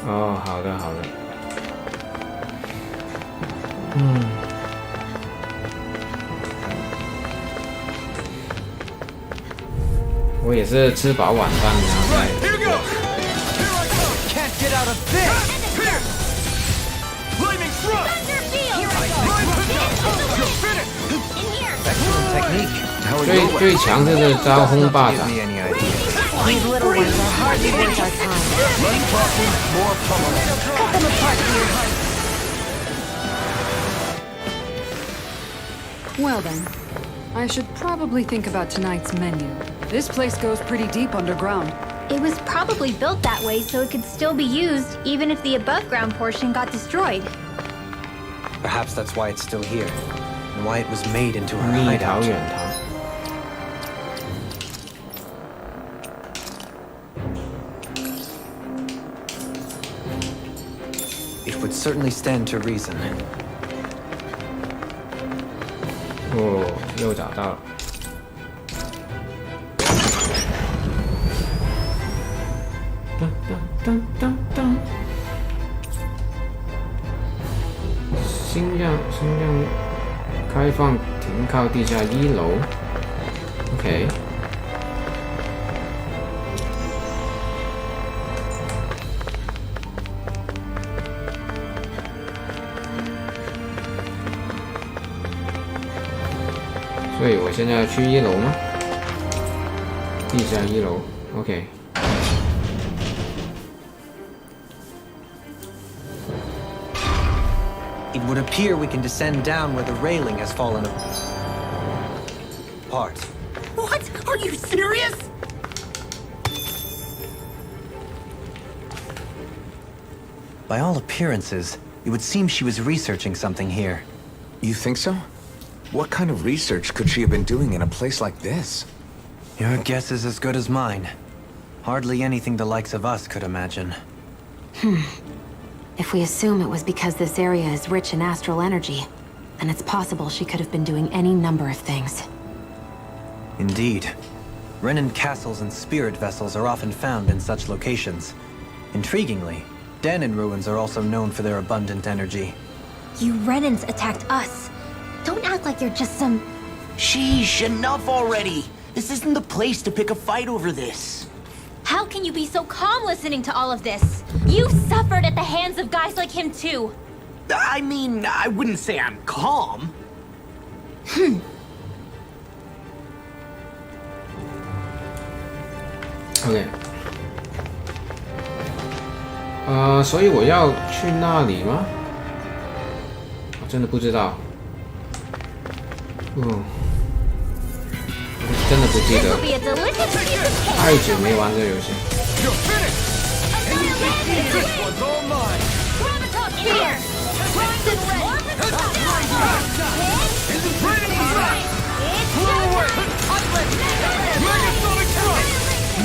哦，好的，好的。我也是吃饱晚饭然后 Here 再 goes! Here I come! Can't get out of this! Here! Flaming thrust! You're finished! Excellent technique. How are 最强就是招轰霸 Give 掌。 me any idea. These little ones are hardly worth our time. Less talking, more pummeling. Cut them apart, dear. Well then, I should probably think about tonight's menu. This place goes pretty deep underground. It was probably built that way so it could still be used, even if the above-ground portion got destroyed. Perhaps that's why it's still here, and why it was made into her 蜜桃 hideout. 远堂。 It would certainly stand to reason. 哦，又找到了。噔噔噔噔噔。星亮开放停靠地下1楼。OK。所对，我现在要去1楼吗？地下1楼 ，OK。It would appear we can descend down where the railing has fallen apart. What? Are you serious? By all appearances, it would seem she was researching something here. You think so? What kind of research could she have been doing in a place like this? Your guess is as good as mine. Hardly anything the likes of us could imagine. If we assume it was because this area is rich in astral energy, then it's possible she could have been doing any number of things. Indeed. Renan castles and spirit vessels are often found in such locations. Intriguingly, Danon ruins are also known for their abundant energy. You Renans attacked us. Don't act like you're just some... Sheesh, enough already. This isn't the place to pick a fight over this. How can you be so calm listening to all of this? You've suffered at the hands of guys like him too. I mean, I wouldn't say I'm calm. OK。所以我要去那里吗？我真的不知道。我真的不记 This 得 will，be a delicious piece of cake. 太久没玩这个游戏。 You're finished! This one's all mine! Here.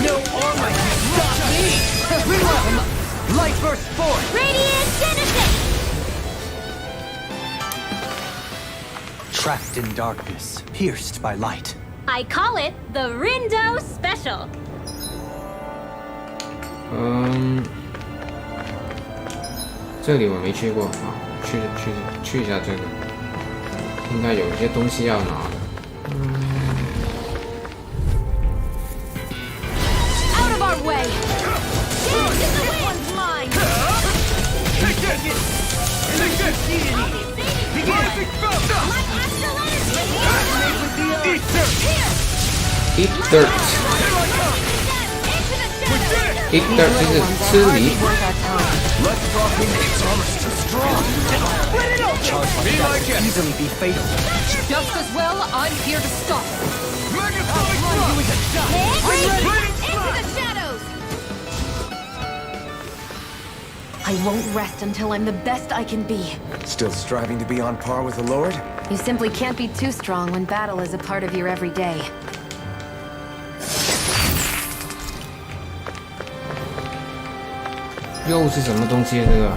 No armor can stop me! Light burst forth! Radiant Genesis. Trapped in darkness, pierced by light. I call it the Rindo Special. 这里我没去过啊，去一下这个，应该有一些东西要拿的。 Out of our way. This one's mine. Take it! Take it! Begin! Eat dirt! Eat dirt， eat dirt 就是吃泥。 Let's talk it's almost too strong. Be my guest. Easily be fatal. Just as well, I'm here to stop it. Megasonic Into the shadows. I won't rest until I'm the best I can be. Still striving to be on par with the Lord? You simply can't be too strong when battle is a part of your everyday. 又是什么东西？这个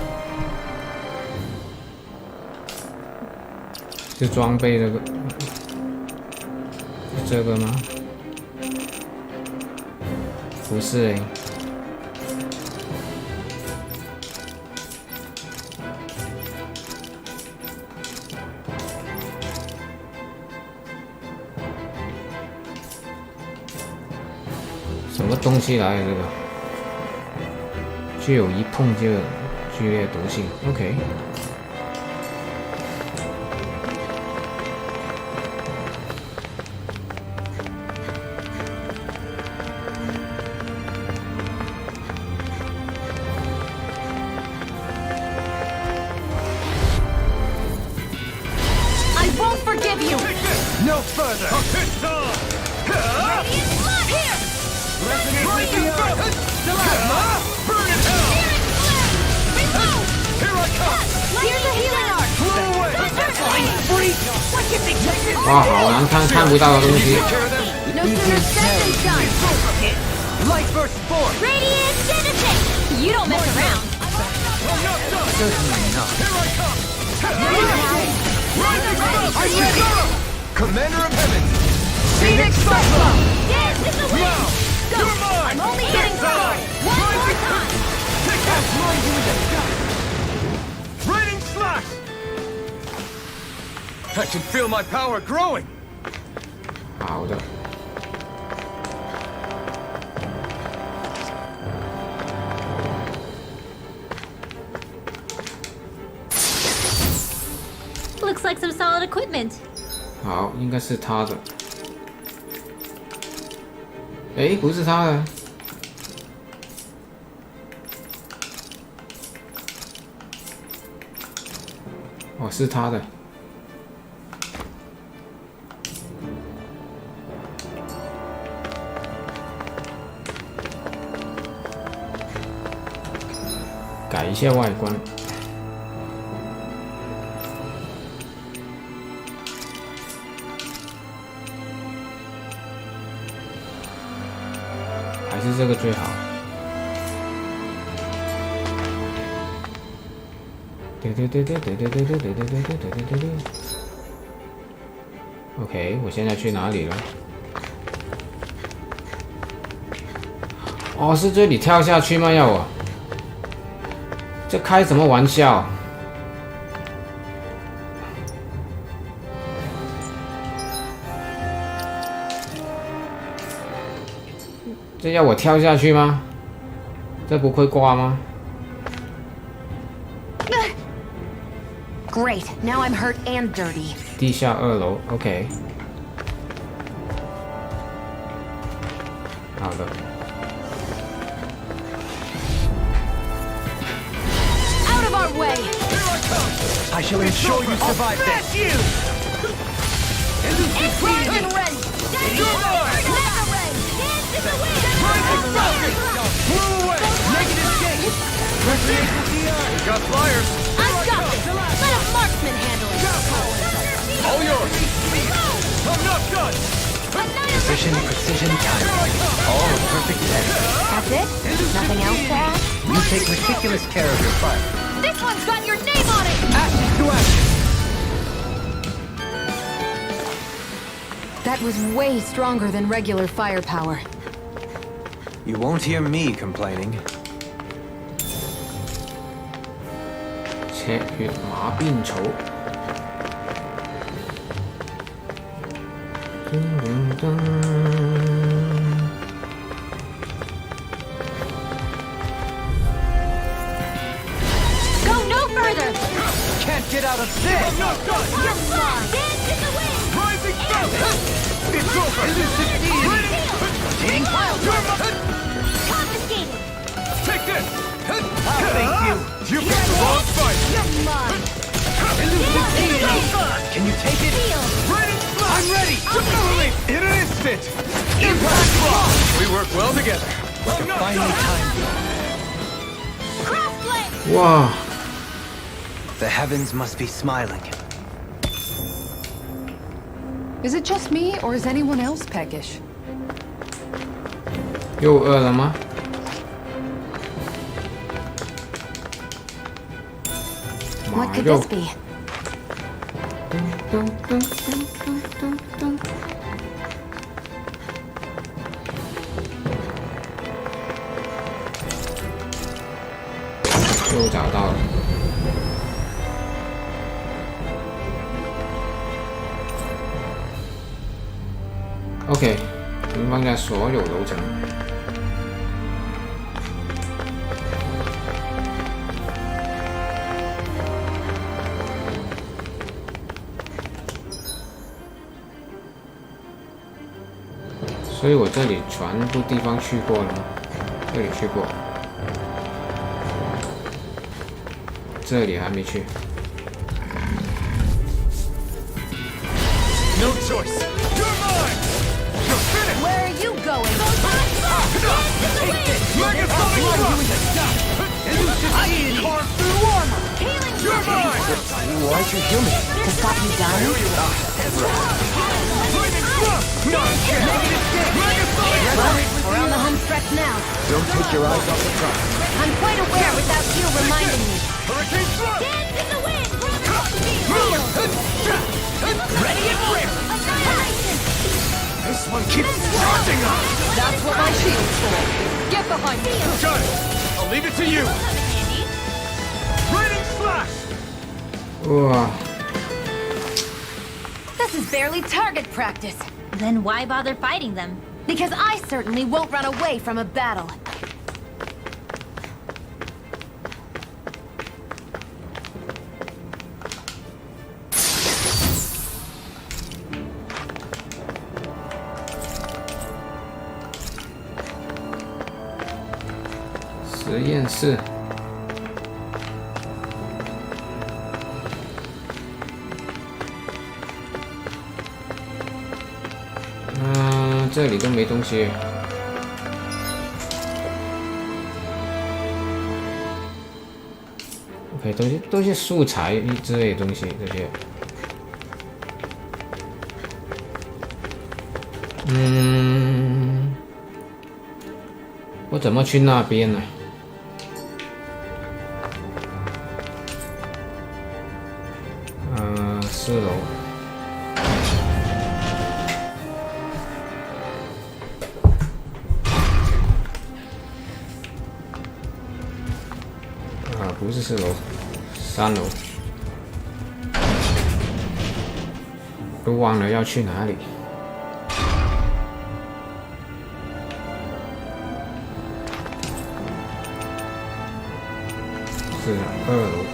是装备这个，是这个吗？不是哎。什么东西来？这个具有一碰就剧烈毒性。OK。I won't forgive you. No further! It's on! Radiant Slot here. Resonate with the earth! Burn it hell! Reload. Here I come! Here's a healing arc. Blow away! Freeze. 哇，好难看，看不到的东西。 Take care of them! No sooner said than done. Light burst forth! Radiant Genesis. You don't mess around. I'm not done! Certainly not. Here I come! I'm ready! Commander of Heaven! Phoenix Cyclone! Dance in the wind. Now! Go. You're mine! I'm only getting started. One more time. Take that! Raining slash! I can feel my power growing! 好的。 Looks like some solid equipment. 好，应该是他的。哎，不是他的。哦，是他的。改一下外观。还是这个最好。对。OK， 我现在去哪里了？哦，是这里跳下去吗？要我？这开什么玩笑？这要我跳下去吗？这不会挂吗？ Great, now I'm hurt and dirty. 地下2楼 ，OK。好的。Out of our way! I shall ensure you survive this. Explosion Ren! Mega Ren! Dance in the wind! Blew away. Negative gate. Recreational DR. We got flyers. I've got this! Let a marksman handle it! All yours. I'm not done. Precision, precision, time. All in perfect setting. That's it? Nothing else to add? You take meticulous care of your fire. This one's got your name on it! Action to action. That was way stronger than regular firepower. You won't hear me complaining. 赤血馬鞭草。Go no further! Can't get out of this. I'm not done. You're fine! Dance in the wind! Rising sun. It's over. Elusive deity. Taking pile Confiscated. Take this. I'll thank you. You picked the wrong fight. You're mine! Elusive deity. Can you take it? I'm ready. In an instant. Impact block. We work well together. Like a finely timed. Crossblade! 哇！ The heavens must be smiling. Is it just me, or is anyone else peckish? 又饿了吗？ What could this be? 又找到了。OK， 停放下所有楼层。所以我这里全部地方去过了吗？这里去过，这里还没去。 No choice. You're mine. You're finished. Where are you going? Take this. Mega Elusive deity. Carved through armor. You're mine. Why'd you heal me? To stop you dying? Lightning thrust. Negative gate. Mega Well, we're on the home stretch now. Don't take your eyes off the prize. I'm quite aware without you reminding me. Hurricane thrust. Dance in the wind! Ready and rip. Annihilation! This one keeps charging us. That's what my shield's for. Get behind me. Got it. I'll leave it to you. Raining slash. 哇！ This is barely target practice. Then why bother fighting them? Because I certainly won't run away from a battle. 实验室。这里都没东西。OK， 都是素材之类的东西，这些。我怎么去那边呢？4楼。不是4楼，3楼。都忘了要去哪里。是啊，2楼。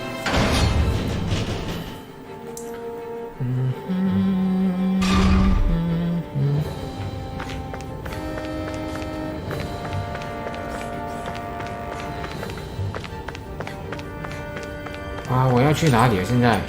啊！我要去哪里啊？现在？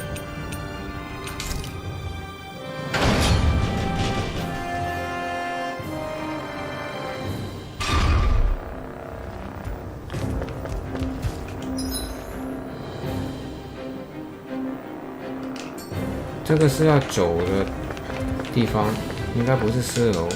这个是要走的地方，应该不是4楼。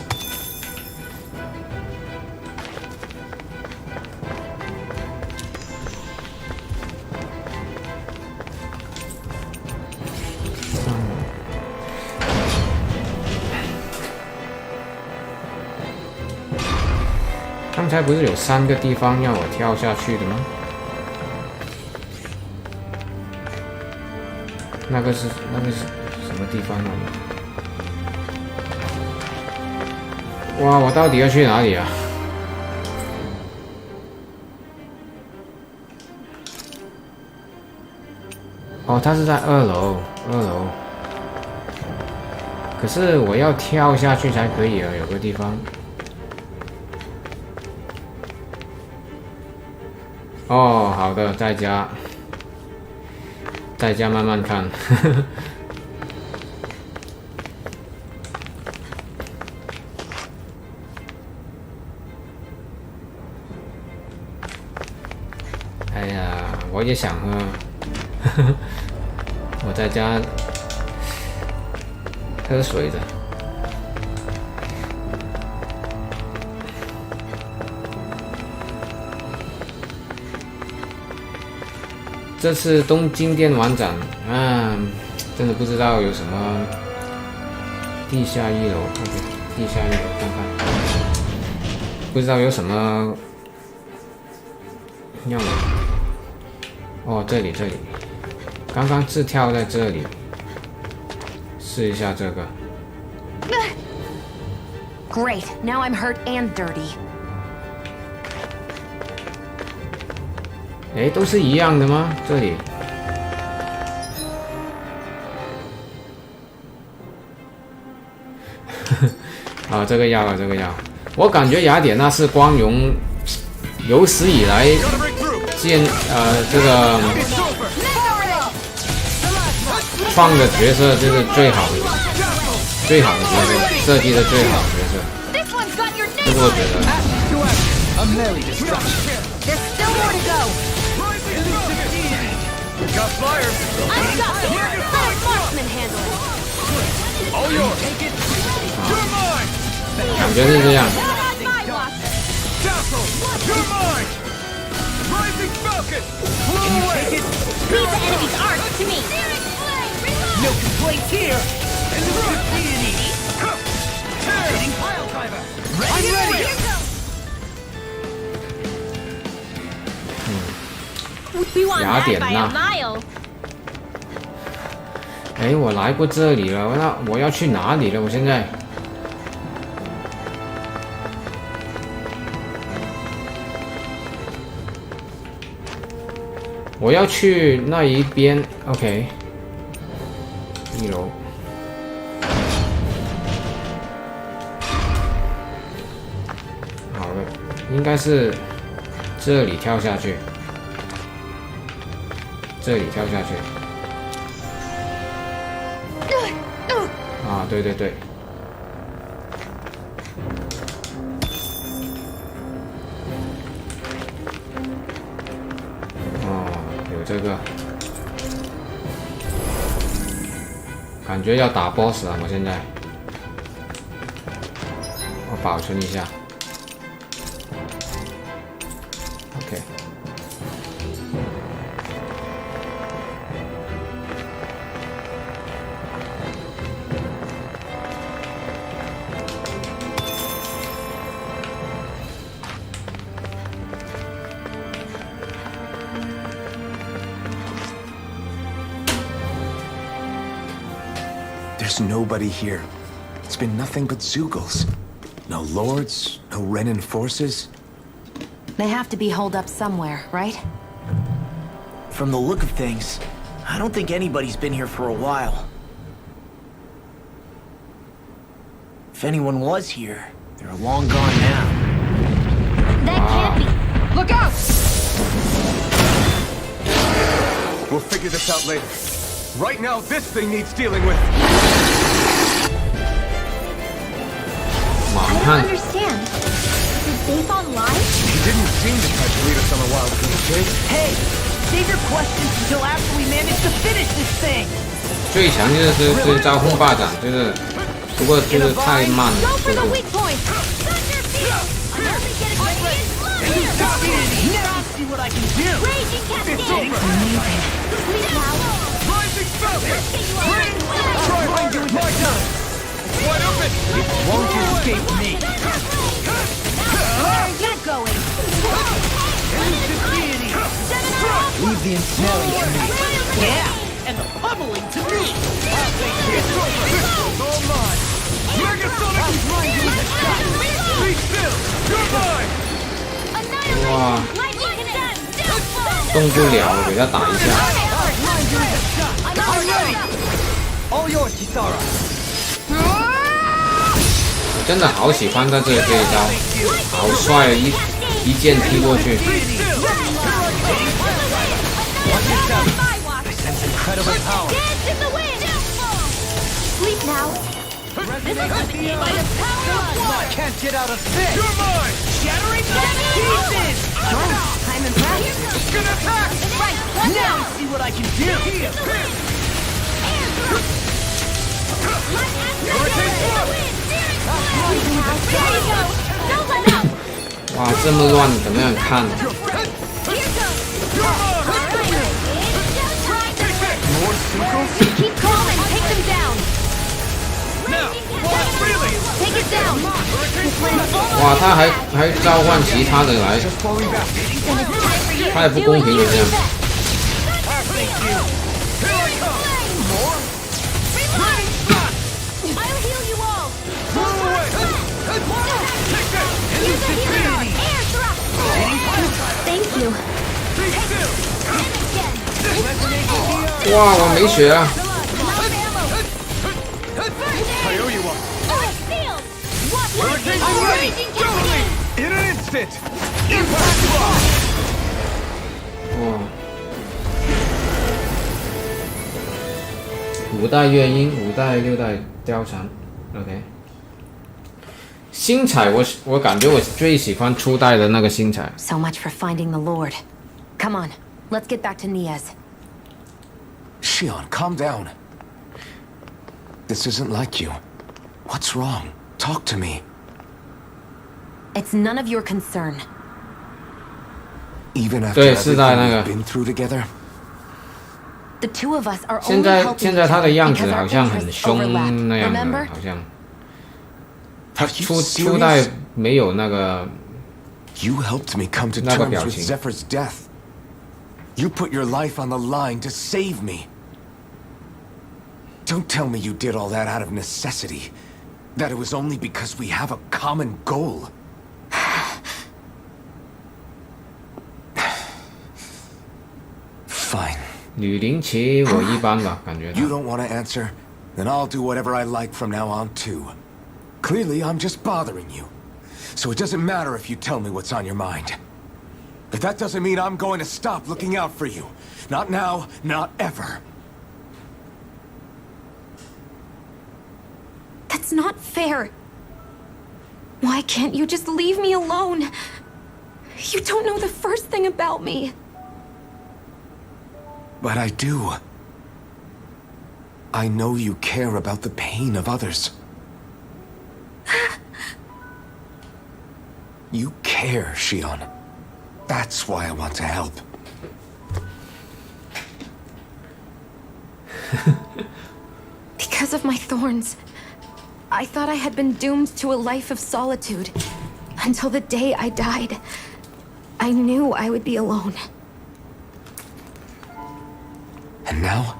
刚才不是有3个地方让我跳下去的吗？那个是什么地方呢？哇，我到底要去哪里啊？哦，它是在2楼，可是我要跳下去才可以啊，有个地方。哦，好的，在家慢慢看。哎呀，我也想喝。我在家喝水的。这次东京电玩展，真的不知道有什么。地下1楼 ，OK， 地下1楼看看，不知道有什么让我。哦，这里，刚刚是跳在这里，试一下这个。Great, now I'm hurt and dirty. 哎，都是一样的吗？这里。啊，这个要了，我感觉雅典娜是光荣有史以来这个创的角色，就是最好的角色，设计的最好的角色。这个我觉得。There's still more to go. Got fire! Unstoppable. Let a marksman handle it. All yours! You're mine! 感觉是这样。Castle! You're mine! Rising Falcon! Blow away! Leave the enemy's arc to me. No complaints here! And the root deity! Hitting pile driver! I'm ready! We won 雅 that 典 by 娜 a mile. 哎，我来过这里了，那我要去哪里了？我现在。我要去那一边 ，OK， 1楼。好了，应该是这里跳下去，这里跳下去。啊，对对对。哦，有这个。感觉要打 BOSS 了，我现在。我保存一下。OK。There's nobody here. It's been nothing but Zeugles. No lords, no Renan forces. They have to be holed up somewhere, right? From the look of things, I don't think anybody's been here for a while. If anyone was here, they're long gone now. That can't be. Look out! We'll figure this out later. Right now, this thing needs dealing with. I don't understand. Did they fall live? He didn't seem to try to lead us on a wild goose chase. Hey, save your questions until after we manage to finish this thing. 最强就是招风霸掌，不过就是太慢了。 Go for the weak point. I'm only getting ready. Now see what I can do. Raging cascade. Sleep now. Rising spell! Bring Try and do it my time! It's wide open! It won't escape me. Where are you going? Leave the ensnaring to me. Yeah, and the pummeling to me. It's all mine! Megasonic! Be still! You're mine! 哇， Lightning condensed. 动不了，我给他打一下。 I'm ready. All yours, Kisara. 我真的好喜欢他这一招，好帅啊！一剑踢过去。 I sense incredible power. Dance in the wind. Sleep now. Can't get out of this. You're mine! Shattering the pieces. I'm impressed. It's gonna attack! Now see what I can do.哇，这么乱，怎么样看？ More sequels? Keep calm and take them down. Now! Really? Take it down. 哇，他还召唤其他的来， Falling back. 太不公平了这样。 Here I come! More? Raining blast! I'll heal you all. Blow away! Take this! Use the healing art. Air thrust. Thank you. Be still!哇，我没血啊！ I owe you one. Sealed. Watch Hurricane it. ready! Raging cascade. In an instant! Impact block! 哇，五代乐音，五代六代貂蝉 ，OK。星彩我感觉我最喜欢初代的那个星彩。 So much for finding the Lord. Come on, let's get back to Niaz. Shion, calm down. This isn't like you. What's wrong? Talk to me. It's none of your concern. Even after 对， everything 四代那个。 we've been through together? The two of us are 现 only 在 helping 现 each 在他的 other 样子 because 好 our 像很 interests 凶 overlap. 那样的， Remember? 好像。 Are you 初代 serious? 没有那个 You helped me come to 那个 terms 表 with 情。 Zephyr's death. You put your life on the line to save me. Don't tell me you did all that out of necessity. That it was only because we have a common goal. Fine. 吕林奇我一般吧，感觉他 You don't want to answer? Then I'll do whatever I like from now on, too. Clearly, I'm just bothering you. So it doesn't matter if you tell me what's on your mind. But that doesn't mean I'm going to stop looking out for you. Not now, not ever. That's not fair. Why can't you just leave me alone? You don't know the first thing about me. But I do. I know you care about the pain of others. You care, Shion. That's why I want to help. Because of my thorns, I thought I had been doomed to a life of solitude. Until the day I died, I knew I would be alone. And now?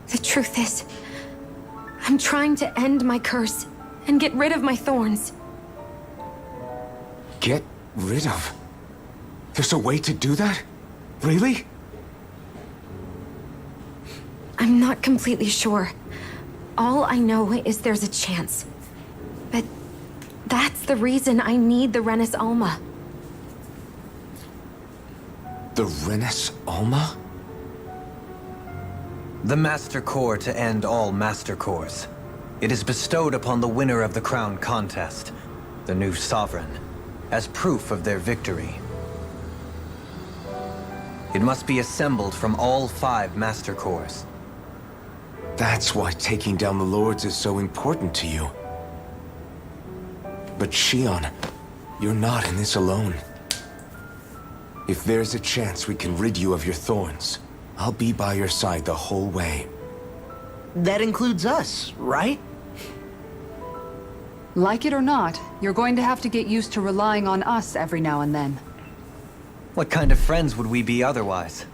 The truth is, I'm trying to end my curse and get rid of my thorns. Get rid of? There's a way to do that? Really? I'm not completely sure. All I know is there's a chance. But that's the reason I need the Renis Alma. The Renis Alma? The Master Core to end all Master Cores. It is bestowed upon the winner of the Crown Contest, the new Sovereign, as proof of their victory. It must be assembled from all 5 Master Cores. That's why taking down the Lords is so important to you. But Shion, you're not in this alone. If there's a chance we can rid you of your thorns, I'll be by your side the whole way. That includes us, right? Like it or not, you're going to have to get used to relying on us every now and then. What kind of friends would we be otherwise?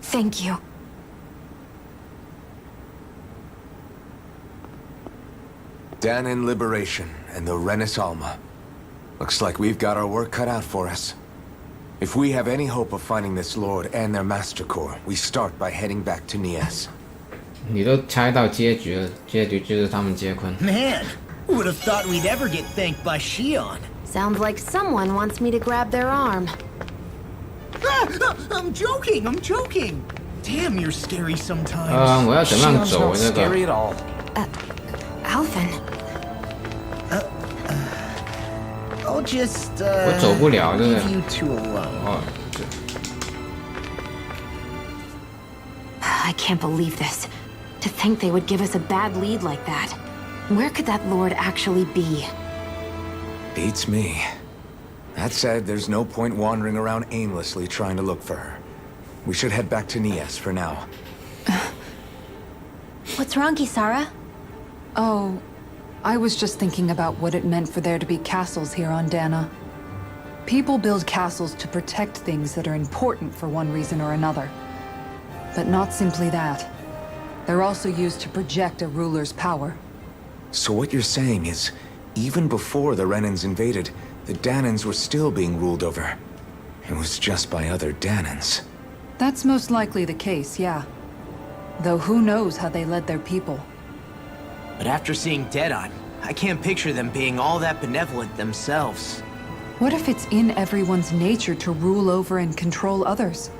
Thank you. Danon Liberation and the Renis Alma. Looks like we've got our work cut out for us. If we have any hope of finding this Lord and their Master Core, we start by heading back to Nias. 你都猜到结局了，结局就是他们结婚。 Man, who would have thought we'd ever get thanked by Shion? Sounds like someone wants me to grab their arm. I'm joking. Damn, you're scary sometimes. 我要怎么样 Shion's 走 not 那 scary 个？ at all. Alvin. I'll just 我走不了，对不 leave 对？ you two alone. 哦， I can't believe this. To think they would give us a bad lead like that. Where could that Lord actually be? Beats me. That said, there's no point wandering around aimlessly trying to look for her. We should head back to Nias for now. What's wrong, Kisara? Oh, I was just thinking about what it meant for there to be castles here on Dana. People build castles to protect things that are important for one reason or another. But not simply that. They're also used to project a ruler's power. So what you're saying is, even before the Renans invaded, the Danans were still being ruled over. It was just by other Danans. That's most likely the case, yeah. Though who knows how they led their people. But after seeing Deadeye, I can't picture them being all that benevolent themselves. What if it's in everyone's nature to rule over and control others?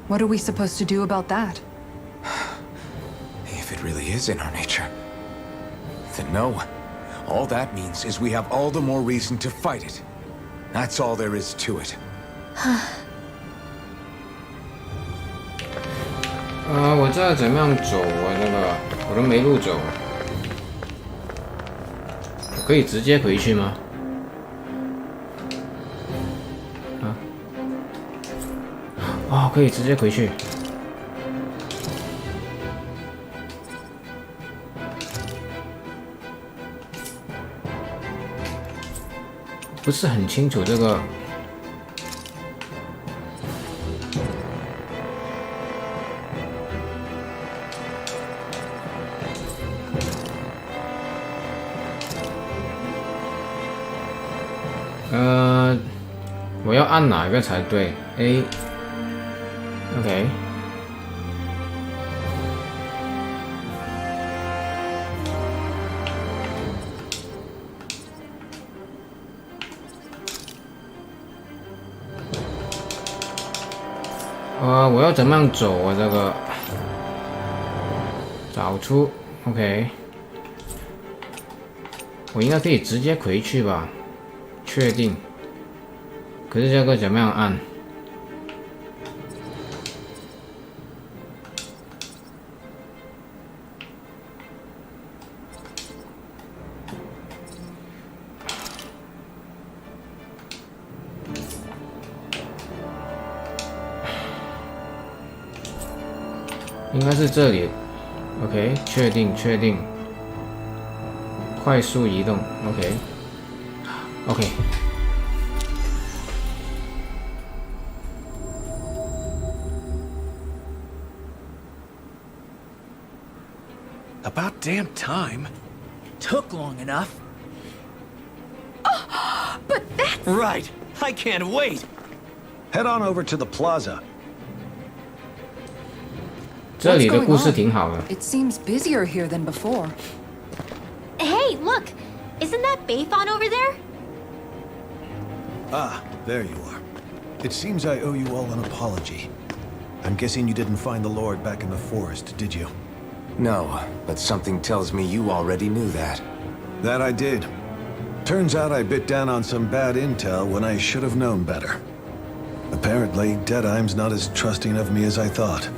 What are we supposed to do about that? If it really is in our nature, then no. All that means is we have all the more reason to fight it. That's all there is to it. 我这怎么样走啊？那个我都没路走。可以直接回去吗？哦，可以直接回去。不是很清楚这个。按哪个才对 ？A。OK。我要怎么样走啊？这个找出 OK， 我应该可以直接回去吧？确定。可是这个怎么样按？应该是这里 ，OK， 确定，快速移动 ，OK。 About damn time. Took long enough. But that's... Right. I can't wait. Head on over to the plaza. 这里的故事挺好的。 It seems busier here than before. Hey, look! Isn't that Bayfon over there? Ah, there you are. It seems I owe you all an apology. I'm guessing you didn't find the Lord back in the forest, did you? No, but something tells me you already knew that. That I did. Turns out I bit down on some bad intel when I should have known better. Apparently, Deadeye's not as trusting of me as I thought.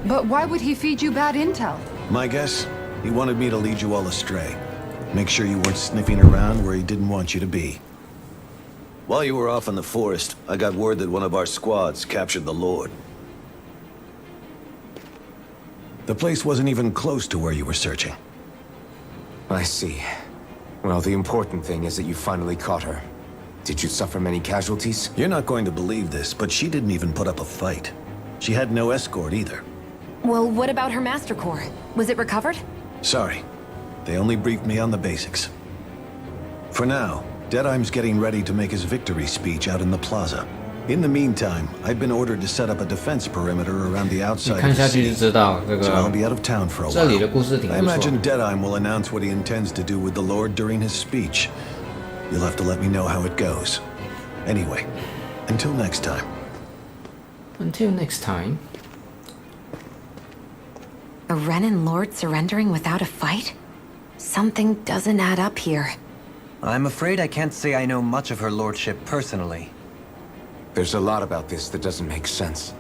But why would he feed you bad intel? My guess? He wanted me to lead you all astray. Make sure you weren't sniffing around where he didn't want you to be. While you were off in the forest, I got word that one of our squads captured the Lord. The place wasn't even close to where you were searching. I see. Well, the important thing is that you finally caught her. Did you suffer many casualties? You're not going to believe this, but she didn't even put up a fight. She had no escort either. Well, what about her Master Core? Was it recovered? Sorry. They only briefed me on the basics. For now, Deadeye's getting ready to make his victory speech out in the plaza. In the meantime, I've been ordered to set up a defense perimeter around the outside of the city, so I'll be out of town for a while. I imagine Deadeye will announce what he intends to do with the Lord during his speech. You'll have to let me know how it goes. Anyway, until next time. Until next time. A Renan Lord surrendering without a fight? Something doesn't add up here. I'm afraid I can't say I know much of her lordship personally. There's a lot about this that doesn't make sense.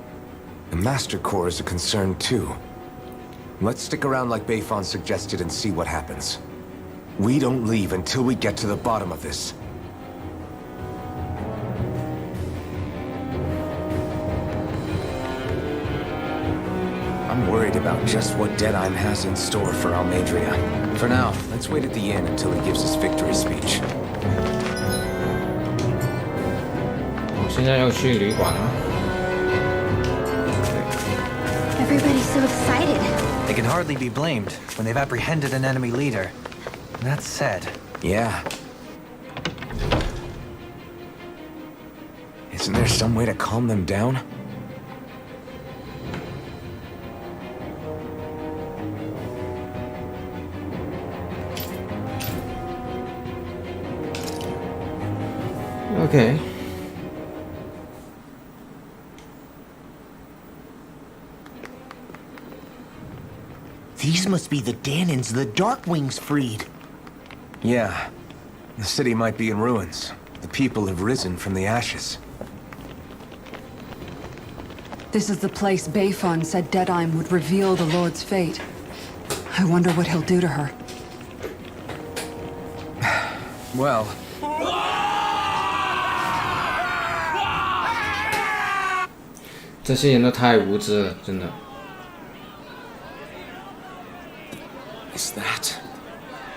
The Master Core is a concern too. Let's stick around like Bayfon suggested and see what happens. We don't leave until we get to the bottom of this. I'm worried about just what Deadeye has in store for Almadria. For now, let's wait at the inn until he gives his victory speech. 现在要去旅馆了。 Everybody's so excited. They can hardly be blamed when they've apprehended an enemy leader. That said... Yeah. Isn't there some way to calm them down? Okay. These must be the Danins the Darkwings freed. Yeah. The city might be in ruins. The people have risen from the ashes. This is the place Bayfon said Deadeye would reveal the Lord's fate. I wonder what he'll do to her. Well...这些人都太无知了，真的。 Is that...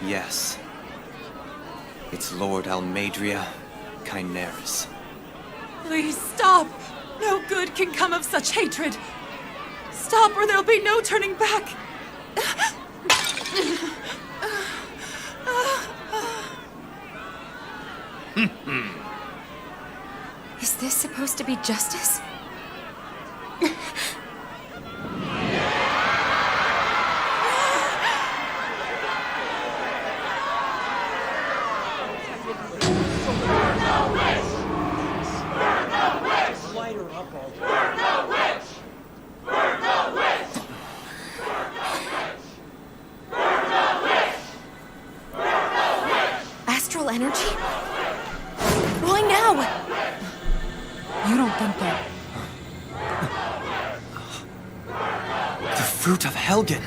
Yes. It's Lord Almadria Chineris. Please stop! No good can come of such hatred. Stop or there'll be no turning back. this supposed to be justice? Astral energy? Why now? You don't think that... The fruit of Helgen.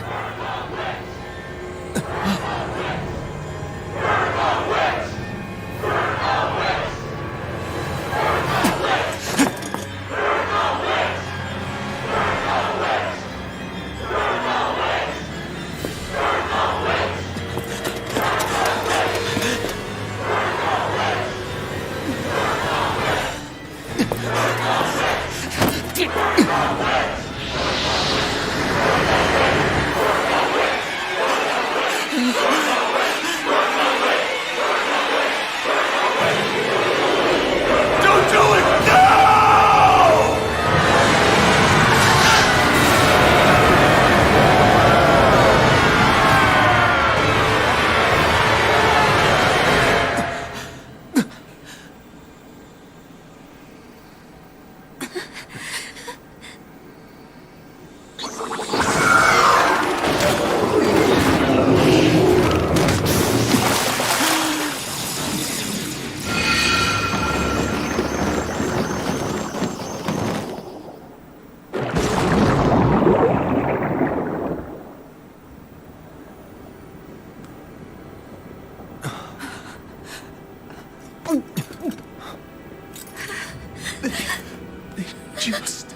Just...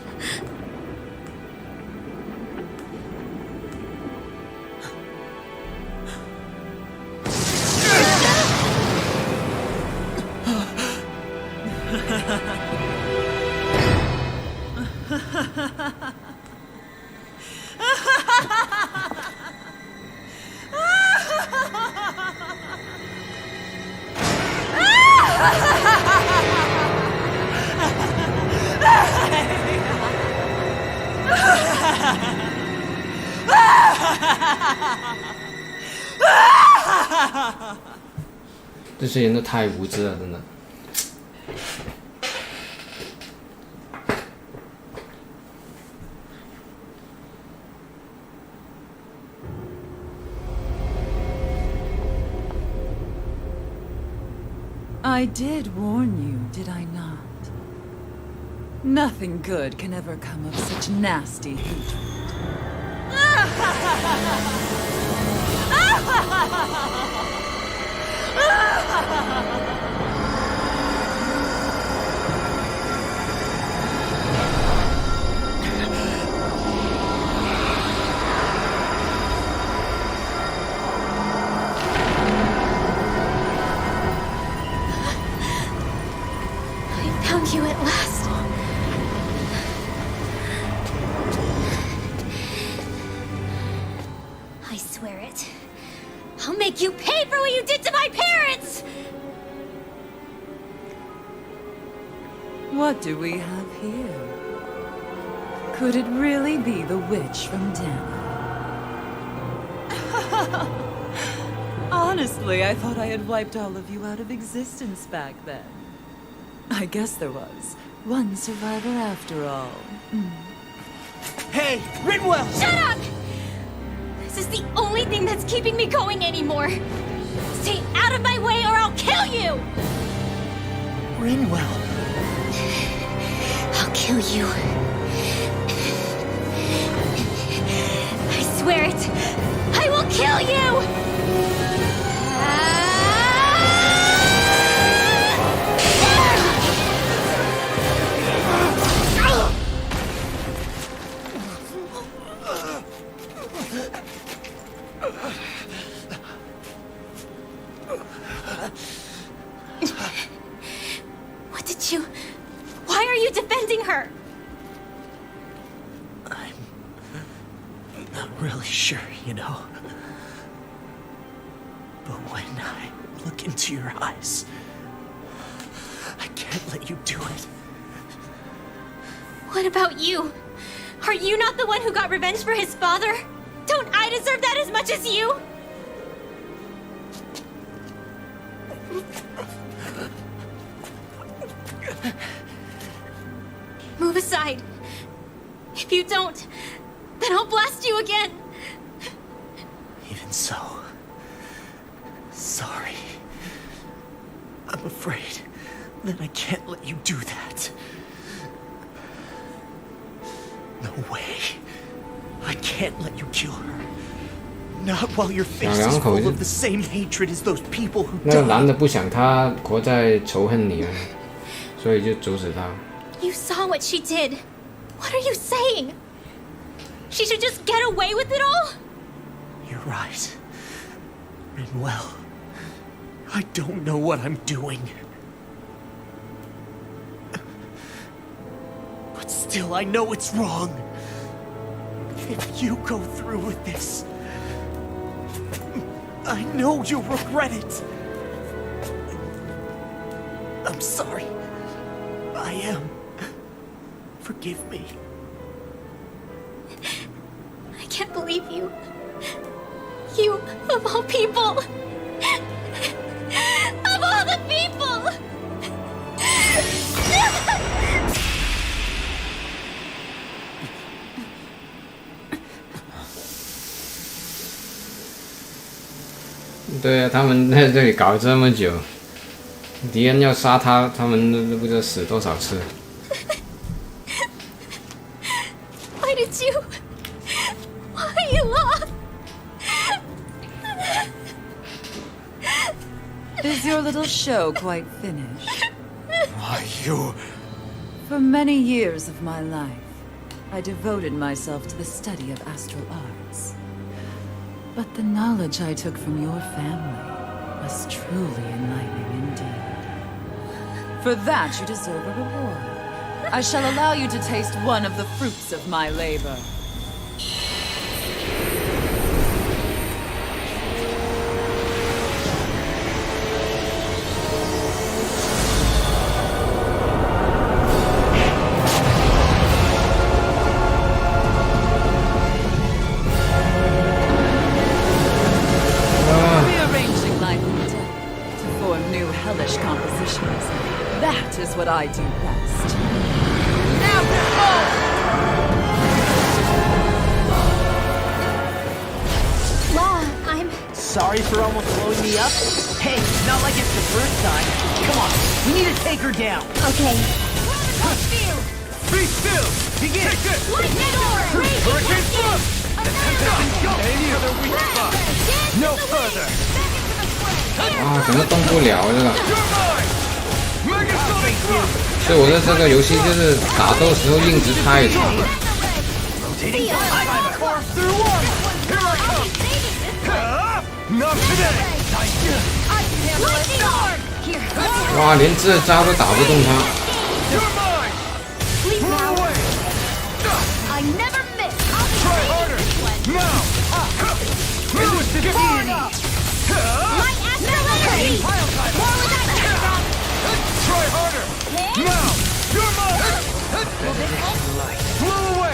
这些人都太无知了，真的。I did warn you, did I not? Nothing good can ever come of such nasty hatred. I found you at last. I swear it. I'll make you pay for what you did to my parents! What do we have here? Could it really be the witch from Dana? Honestly, I thought I had wiped all of you out of existence back then. I guess there was one survivor after all. Hey, Rinwell! Shut up! This is the only thing that's keeping me going anymore. Stay out of my way or I'll kill you! Rinwell. I'll kill you. I swear it. I will kill you! What did you... Why are you defending her? I'm not really sure, you know. But when I look into your eyes, I can't let you do it. What about you? Are you not the one who got revenge for his father? Don't I deserve that as much as you? Move aside. If you don't, then I'll blast you again. Even so, sorry. I'm afraid that I can't let you do that. No way. I can't let you kill her. Not while your face is full of the same hatred as those people who 那个男的不想他活在仇恨里，所以就阻止他。You saw what she did. What are you saying? She should just get away with it all? You're right. Manuel, I don't know what I'm doing. But still, I know it's wrong. If you go through with this, I know you'll regret it. I'm sorry. I am. Forgive me. I can't believe you. You, of all people. Of all the people! 对啊，他们在这里搞这么久，敌人要杀他，他们都不知道死多少次。Why did you? Why you lost? Is your little show quite finished? Why, you... For many years of my life, I devoted myself to the study of astral arts. But the knowledge I took from your family was truly enlightening indeed. For that, you deserve a reward. I shall allow you to taste one of the fruits of my labor. Rearranging life and death to form new hellish compositions. That is what I do best. Now behold! Law, I'm... Sorry for almost blowing me up. Hey, not like it's the first time. Come on, we need to take her down. Okay. Be still! Begin! Take this! Lightning door! Hurricane thrust! Any other weak spot? No further! 啊，怎么动不了这个？ You're mine! Megasonic thrust! 所以我在这个游戏就是打斗的时候硬直太长。 Force through one! Here I come! Not today! Lightning door! 哇，连这招都打不动他。 You're mine! Throw away! I never miss! Try harder! Now! Elusive deity! My astral energy! More with that backdrop! Try harder! Now! You're mine! Blow away!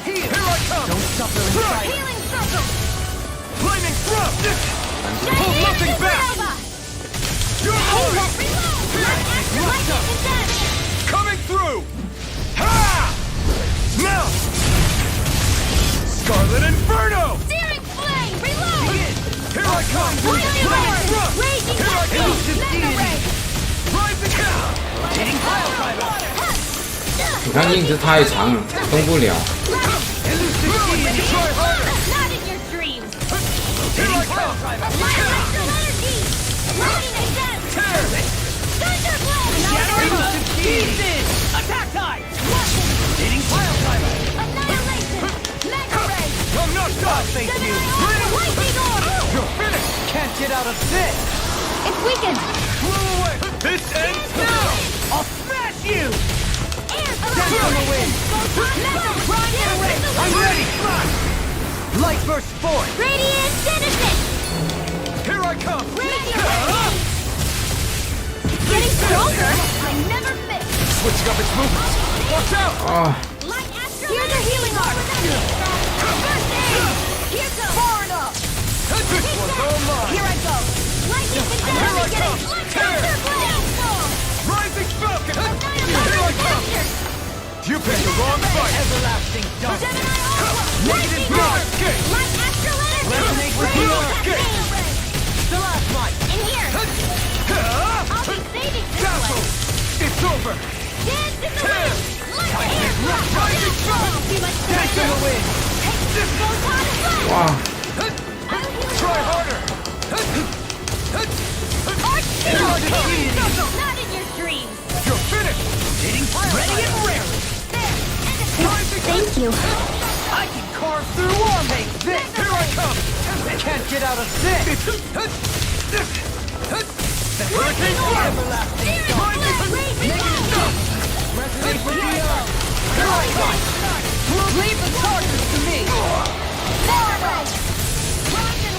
Here I come! Don't suffer inside! Healing circle! Lightning thrust! Hold nothing back! You're mine! My astral lightning condensed! Coming through! Ha! Now! Scarlet Inferno! Searing flame! Reload! Here I come! Lightning Lightning lord! thrust! Raging Here I come! Mega ray! Rising down! Hitting pile driver! 你看硬直太长了，动不了。 Try harder! Not in your dreams! Here I come! My astral energy! Lightning condensed! Thunder blade! Attack time! Hitting pile driver! Annihilation! Mega ray! I'm not done! Thank you! Lightning orb! You're finished! Can't get out of this! It's weakened! Blow away! This ends now! I'll smash you! Dance on the wind! I'm ready! Light burst forth! Radiant citizen! Here I come! Getting stronger! I never miss! Switching up its movements! Watch out! 啊， picked the wrong fight! Everlasting dunk! Negative guard! Like astral energy! Resonate with the arc! The last might! In here! I'll be saving this Castle! one! It's over! Dance in the wind! Rising Too much Dance in the wind! Wow. Try harder! Not in your dreams! You're finished! Hitting ready and rare! Thank you. I can carve through arm. Take this! Here I come! Can't get out of this! The hurricane everlasting dunk! Negative dunk! Resonate with the arm! Here I come! Leave the charges to me!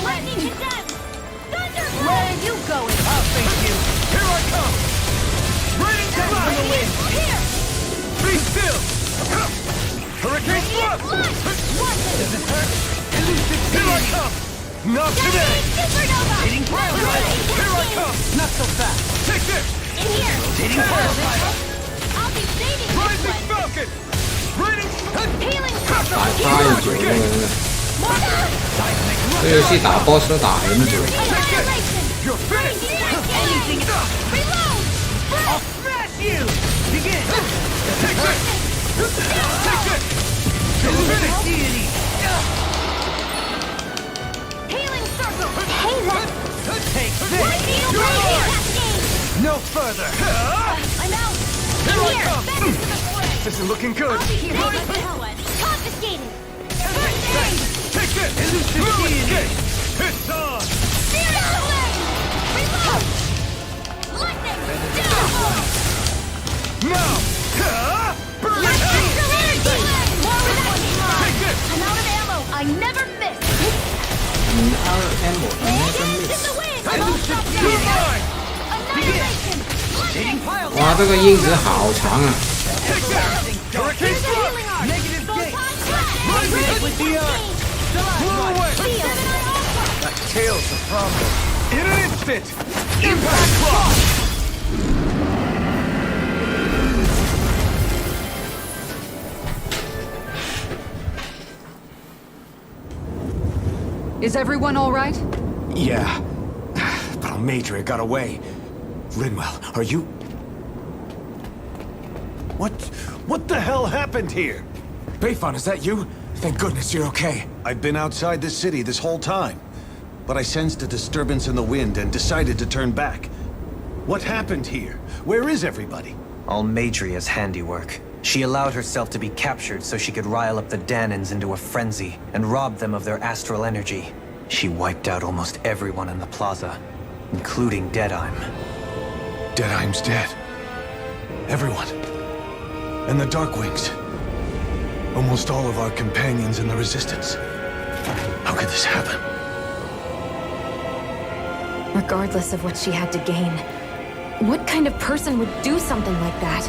Lightning condemned! Where are you going? I'll face you! Here I come! Raining down from the wind! Here! Be still! Hurricane thrust! Does it hurt? Elusive Here I come! Not today! Supernova! Hitting Paralyzer! Here I come! Not so fast! Take this! In here! Hitting Paralyzer! I'll be saving this Rising one! Falcon! Raining... Healing 打太久了，真的。这游戏打 boss 都打很久。 Annihilation! You're finished! Anything! Reload! I'll smash you! Begin! Take this! Take this! Elusive deity! Healing circle! Hey, look! Take What this! needle You're right here! on! Cascade! No further! I'm out! Here I In here! come! Back into the fray! This is looking good! I'll be here by this one! Confiscated! First aid! Take this! Elusive deity! It's on! Spirit away! Reload! Lightning! Down! Now! Burn it Astral out! energy! More with that slide! Take this! I'm out of ammo! I never miss! Dance in the wind! I'm all shot You're down! mine! Annihilation! Hitting pile! 哇，这个音质好长啊！ Take that! Hurricane Here's a thrust! healing arc! Negative Photon gate! crash! Rising with the arc! Blow away! Feel! That tail's the problem. In an instant! Impact clock! Is everyone all right? Yeah. But Almadria got away. Rinwell, are you... What the hell happened here? Bayfon, is that you? Thank goodness you're okay. I've been outside the city this whole time, but I sensed a disturbance in the wind and decided to turn back. What happened here? Where is everybody? Almadria's handiwork. She allowed herself to be captured so she could rile up the Danans into a frenzy and rob them of their astral energy. She wiped out almost everyone in the plaza, including Deadheim. Deadheim's dead. Everyone. And the Darkwings. Almost all of our companions in the Resistance. How could this happen? Regardless of what she had to gain, what kind of person would do something like that?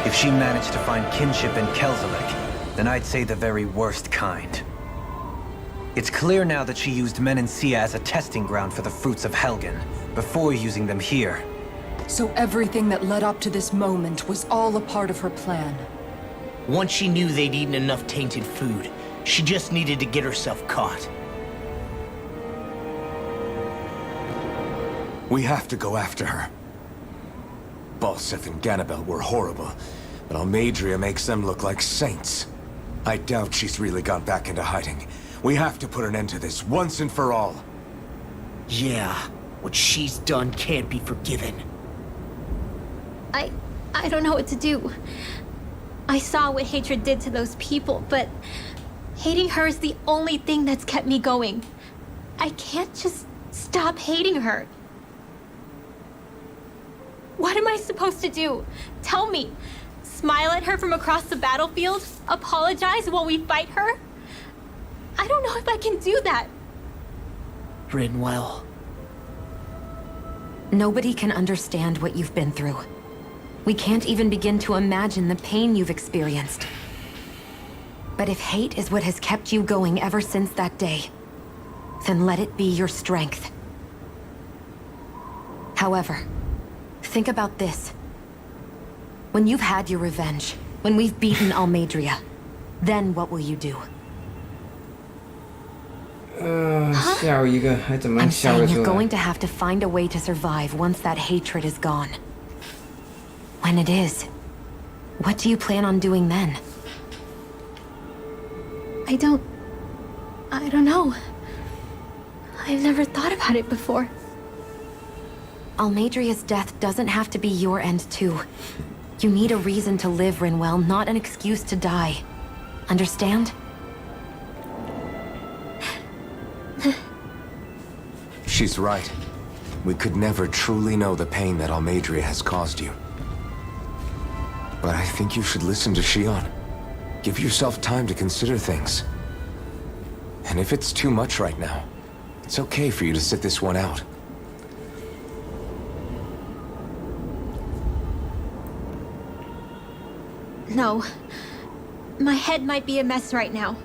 If she managed to find kinship in Kelzelik, then I'd say the very worst kind. It's clear now that she used Menancia as a testing ground for the fruits of Helgen, before using them here. So everything that led up to this moment was all a part of her plan. Once she knew they'd eaten enough tainted food, she just needed to get herself caught. We have to go after her. Balseth and Ganabel were horrible, but Almadria makes them look like saints. I doubt she's really gone back into hiding. We have to put an end to this once and for all. Yeah, what she's done can't be forgiven. I don't know what to do. I saw what hatred did to those people, but hating her is the only thing that's kept me going. I can't just stop hating her. What am I supposed to do? Tell me. Smile at her from across the battlefield? Apologize while we fight her? I don't know if I can do that. Rinwell. Nobody can understand what you've been through. We can't even begin to imagine the pain you've experienced. But if hate is what has kept you going ever since that day, then let it be your strength. However, think about this. When you've had your revenge, when we've beaten Almeidrea, then what will you do? 笑一个还怎么 I'm 笑得 saying 出 you're 来 going to have to find a way to survive once that hatred is gone. When it is, what do you plan on doing then? I don't know. I've never thought about it before. Almeidrea's death doesn't have to be your end too. You need a reason to live, Rinwell, not an excuse to die. Understand? She's right. We could never truly know the pain that Almeidrea has caused you. But I think you should listen to Shion. Give yourself time to consider things. And if it's too much right now, it's okay for you to sit this one out. No. My head might be a mess right now,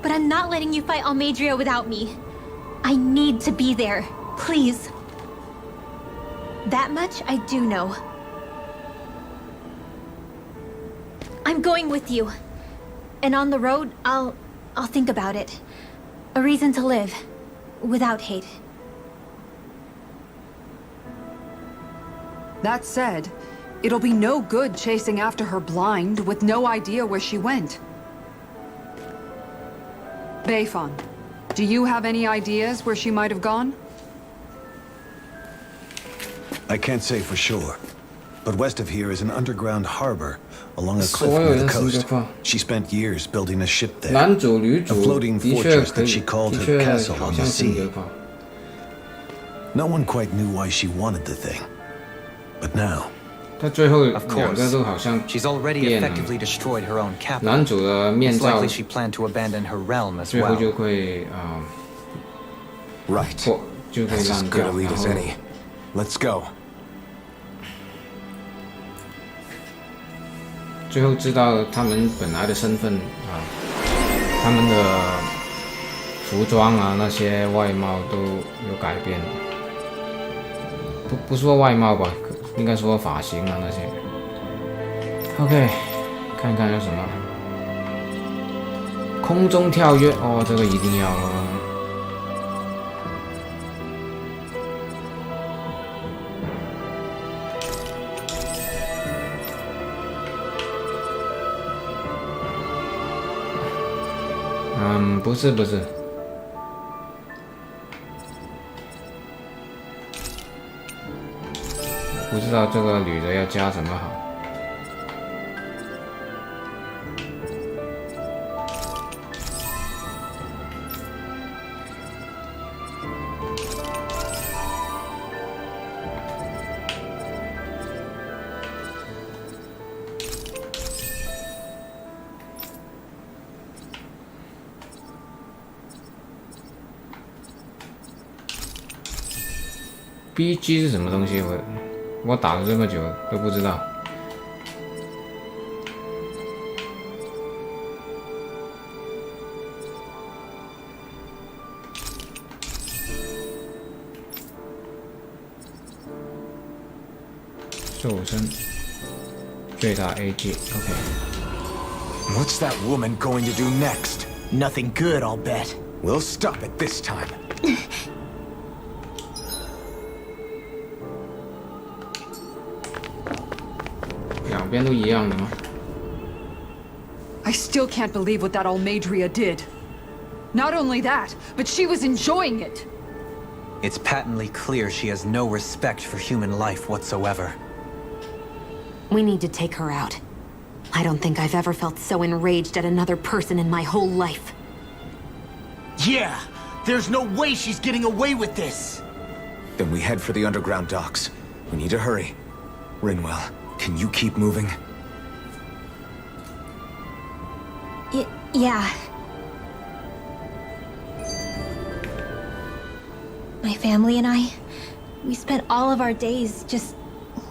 but I'm not letting you fight Almeidrea without me. I need to be there. Please. That much I do know. I'm going with you. And on the road, I'll think about it. A reason to live. Without hate. That said, it'll be no good chasing after her blind with no idea where she went. Beifan, do you have any ideas where she might have gone? I can't say for sure, but west of here is an underground harbor along a cliff near the coast. She spent years building a ship there, a floating fortress that she called her castle on the sea. No one quite knew why she wanted the thing, but now... 他最后 Of 两个都好像 course, she's already 变了 effectively destroyed her own 男 capital. 主的面 It's 罩 likely she planned to abandon her realm as 最后 well. 就会 Right. 破就会 That's as 烂 good 掉， a lead 然 as 后 any. Let's go. 最后知道他们本来的身份啊，他们的服装啊那些外貌都有改变，不说外貌吧，应该说发型啊那些。OK， 看看有什么。空中跳跃哦，这个一定要哦。不是，不知道这个女的要加什么好。BG 是什么东西？我打了这么久都不知道。瘦身，最大 AG，OK。What's that woman going to do next? Nothing good, I'll bet. We'll stop it this time. 两边都一样的吗？ I still can't believe what that Almeidrea did. Not only that, but she was enjoying it. It's patently clear she has no respect for human life whatsoever. We need to take her out. I don't think I've ever felt so enraged at another person in my whole life. Yeah! There's no way she's getting away with this! Then we head for the underground docks. We need to hurry. Rinwell, can you keep moving? Yeah. My family and I, we spent all of our days just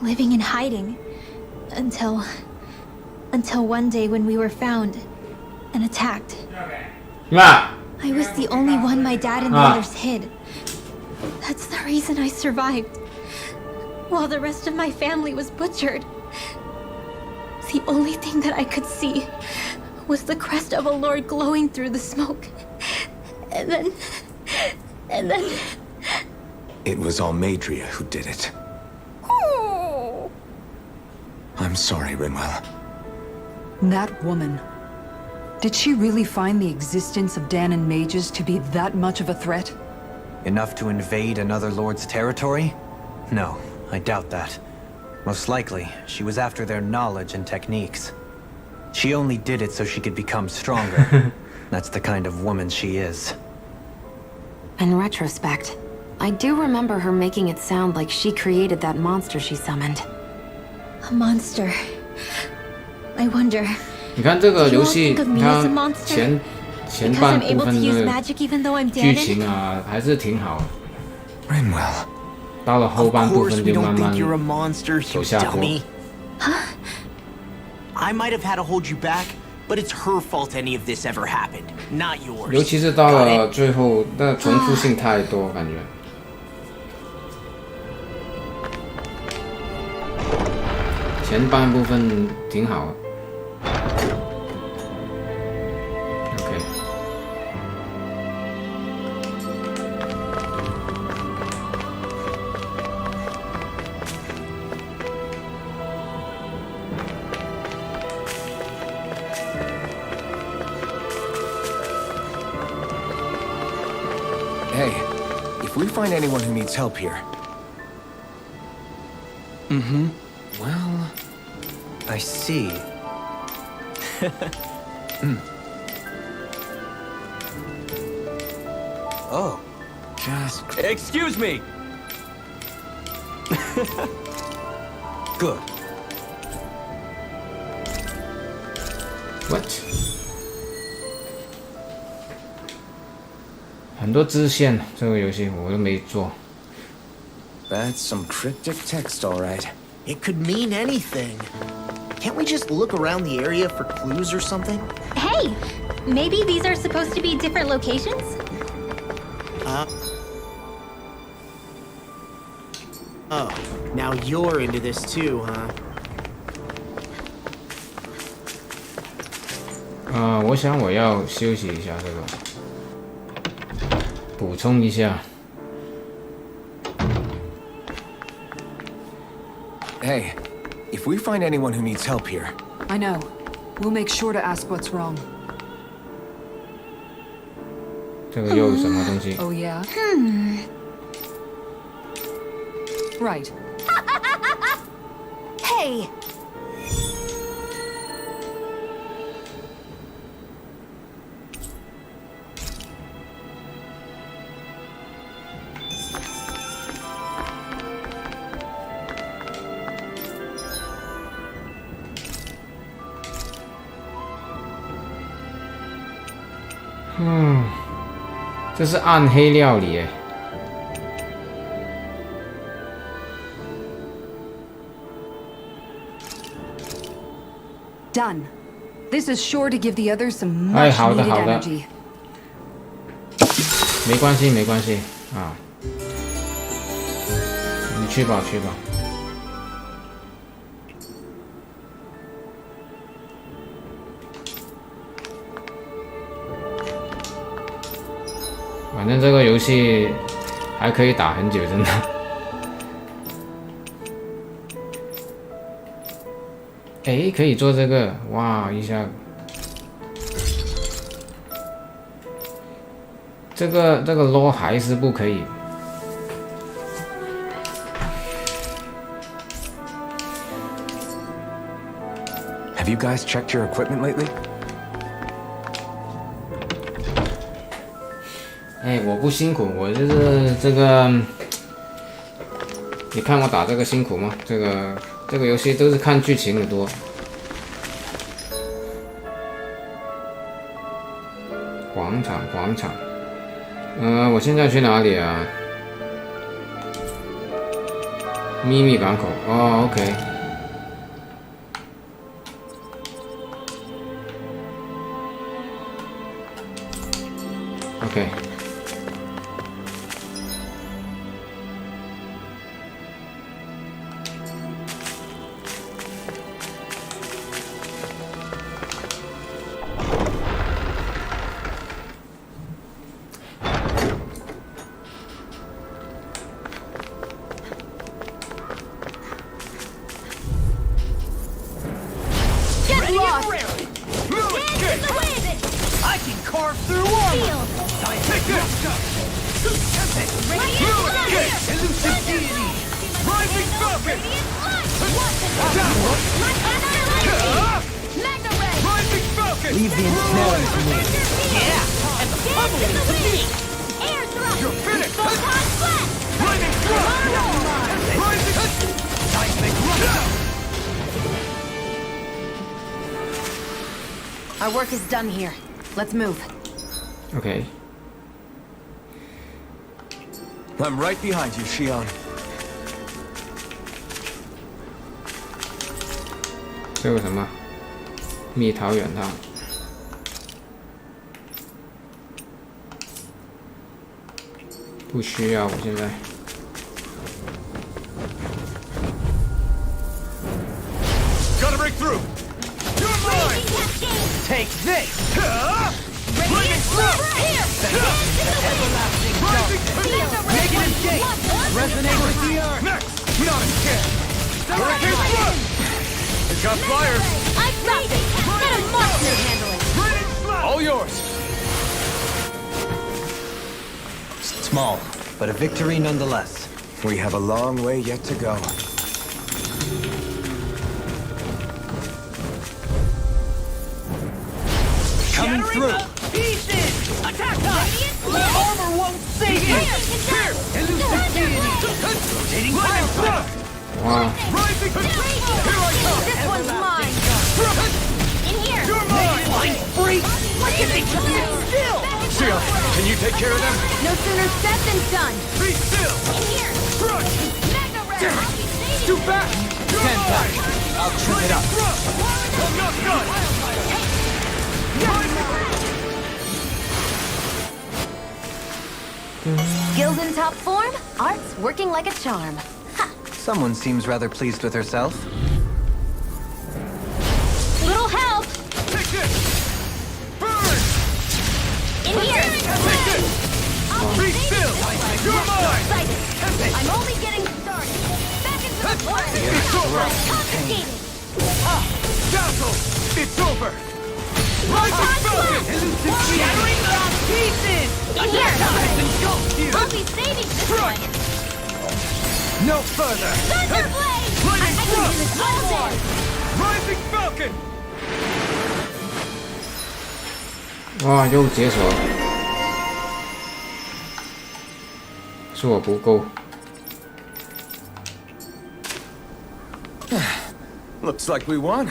living in hiding. Until one day when we were found and attacked. I was the only one my dad and the others hid. That's the reason I survived. While the rest of my family was butchered. The only thing that I could see was the crest of a lord glowing through the smoke. And then... It was Almadria who did it. Oh. I'm sorry, Rinwell. That woman. Did she really find the existence of Danon mages to be that much of a threat? Enough to invade another lord's territory? No, I doubt that. Most likely, she was after their knowledge and techniques. She only did it so she could become stronger. That's the kind of woman she is. In retrospect, I do remember her making it sound like she created that monster she summoned. A monster. I wonder. 你看这个游戏，它前半部分的剧情啊，还是挺好的。Rinwell. 到了后半部分就慢慢 走下坡。I might have had to hold you back, but it's her fault any of this ever happened, not yours. 尤其是到了最后，那重复性太多，感觉。前半部分挺好的。OK。Hey, if we find anyone who needs help here... Well, I see. Oh. Just... Excuse me! Good. What? 很多支线，这个游戏我都没做。That's some cryptic text, all right. It could mean anything. Can't we just look around the area for clues or something? Hey! Maybe these are supposed to be different locations? Oh, now you're into this too, huh? 我想我要休息一下，这个补充一下。Hey, if we find anyone who needs help here... I know. We'll make sure to ask what's wrong. 这个又是什么东西？ Oh, yeah? Right. Hey! 这是暗黑料理耶。Done. This is sure to give the others some much needed energy. 没关系，没关系啊，你去吧，去吧。反正这个游戏还可以打很久，真的。哎，可以做这个，哇，一下。这个 law 还是不可以。Have you guys checked your equipment lately? 哎，我不辛苦，我就是这个。你看我打这个辛苦吗？这个游戏都是看剧情的多。广场。我现在去哪里啊？秘密港口。哦 ，OK。OK。carve through armor! Take this! Elusive deity! Rising falcon! Rising falcon! Leave the ensnaring to me. Yeah! And the pummeling to me! Air thrust! You're finished! Photon blast! Lightning thrust! Rising... Seismic rush! Our work is done here. Let's move. OK， I'm right behind you, Shion. 这个什么蜜桃软糖，不需要，我现在。Gotta break through! You're mine! Take this! Lightning thrust! Everlasting dark! Negative gate! Resonate with the earth! Next! Not a chance! Hurricane thrust! It's got flyers! I got it! Let a monster handle it! Raining slap! All yours. Small, but a victory nonetheless. We have a long way yet to go. Coming through. Pieces! Attack us! Armor won't save you! Here! Elusive deity! Rotating fire thrust! 哇， Rising! Here I come! This one's mine! In here! You're mine! Line free! Why can't they just sit still? Shion, can you take care of them? No sooner said than done! Be still! In here! Crush! Mega Red! I'll be saving Too fast! Stand back. I'll trim it up. Thrust! I'm not done! Skills in top form, art's working like a charm. Someone seems rather pleased with herself. Little help! Take this! Burn! In here! Take this! Be still! You're mine! I'm only getting started! Back into the forest! It's over! Confiscated! Dazzle! It's over! Rising Falcon! Shattering around pieces! In here! Engulfed you! I'll be saving this one! Strike! No further! Thunderblade! Lightning I can do this thrust! all day! Rising Falcon! 哇，又解锁了，是我不够。 Looks like we won.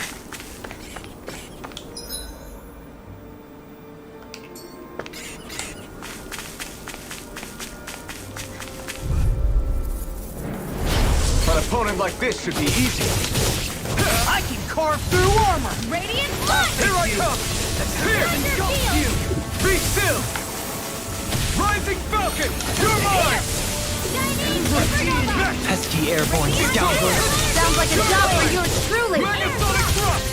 An opponent like this should be easy. I can carve through armor! Radiant light! Here I come! Here! Engulf you! Be still! Rising Falcon! You're mine! Pesky airborne scoundrel. Sounds like a job for yours truly! Megasonic thrust!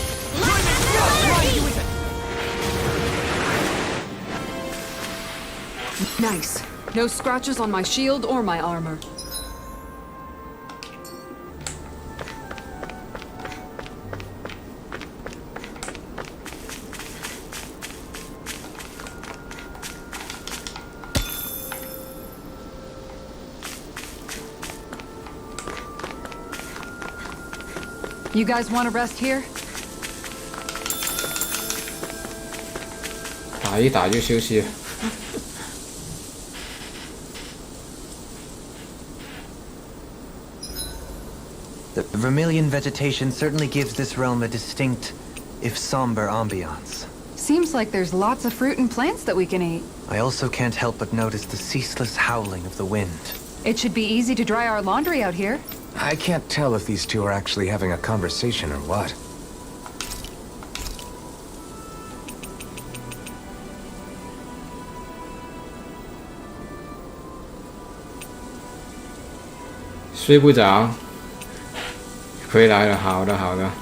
Nice. No scratches on my shield or my armor. You guys want to rest here? 打一打就休息。 The vermilion vegetation certainly gives this realm a distinct, if somber, ambiance. Seems like there's lots of fruit and plants that we can eat. I also can't help but notice the ceaseless howling of the wind. It should be easy to dry our laundry out here. I can't tell if these two are actually having a conversation or what. "睡不着，回来了，好的好的，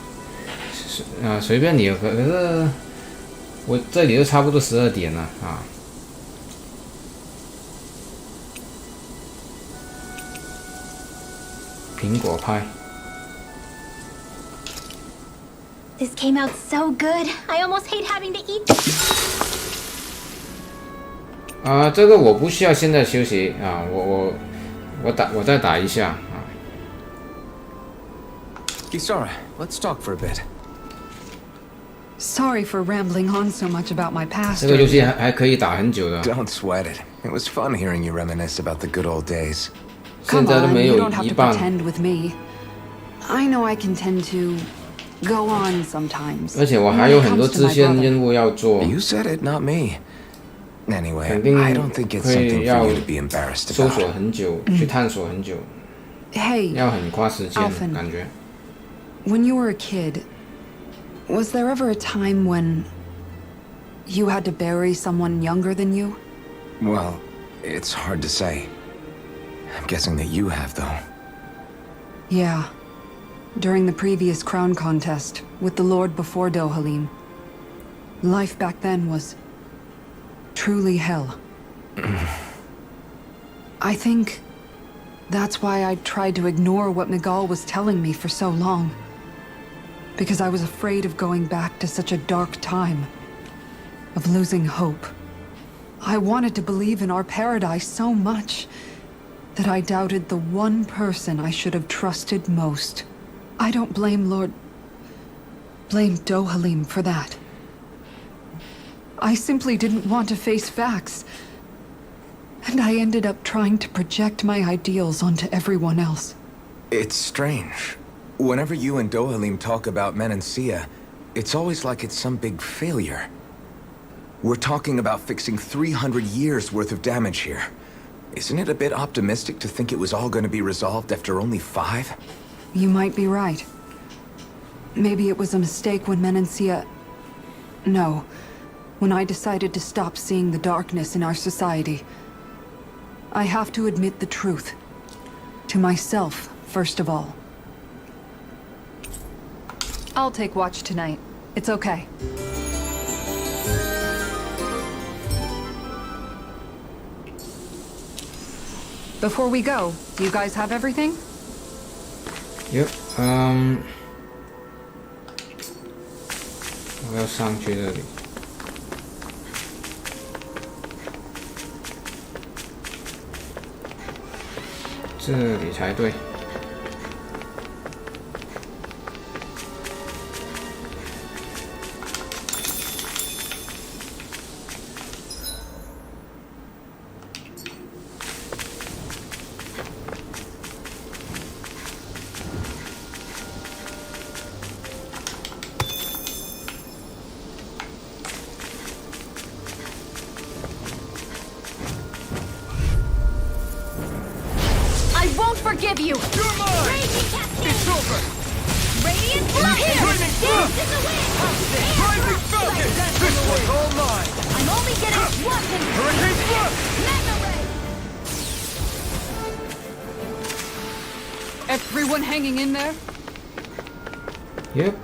随便你，可是我这里都差不多12点了啊。 苹果派。 This came out so good. I almost hate having to eat. 这个我不需要现在休息啊，我再打一下啊。Kisara, let's talk for a bit. Sorry for rambling on so much about my past. 这个游戏还可以打很久的。 Don't sweat it. It was fun hearing you reminisce about the good old days. 现在都没有一半。 Come on, you don't have to pretend with me. I know I can tend to go on sometimes. 而且我还有很多支线任务要做。 You said it, not me. Anyway, 肯定 I don't think it's something 会要 for you to be embarrassed 搜 about. 索很久，去探索很久， Hey, 要很花时间 Alphen. 感觉。 when you were a kid, was there ever a time when you had to bury someone younger than you? Well, it's hard to say. I'm guessing that you have, though. Yeah. During the previous crown contest, with the Lord before Dohalim. Life back then was truly hell. I think that's why I tried to ignore what Miguel was telling me for so long. Because I was afraid of going back to such a dark time. Of losing hope. I wanted to believe in our paradise so much that I doubted the one person I should have trusted most. I don't blame blame Dohalim for that. I simply didn't want to face facts. And I ended up trying to project my ideals onto everyone else. It's strange. Whenever you and Dohalim talk about Menancia, it's always like it's some big failure. We're talking about fixing 300 years worth of damage here. Isn't it a bit optimistic to think it was all going to be resolved after only 5? You might be right. Maybe it was a mistake when Menancia... No. When I decided to stop seeing the darkness in our society. I have to admit the truth. To myself, first of all. I'll take watch tonight. It's okay. Before we go, do you guys have everything? Yep. 我要上去这里。这里才对。Forgive you! You're mine! Raging Cascade! It's over! Radiant Blood! Here! Flaming Blood! Dance in the wind! Rising Falcon! This one's all mine! I'm only getting one! Hurricane Blood! Mega Ray! Everyone hanging in there? Yep.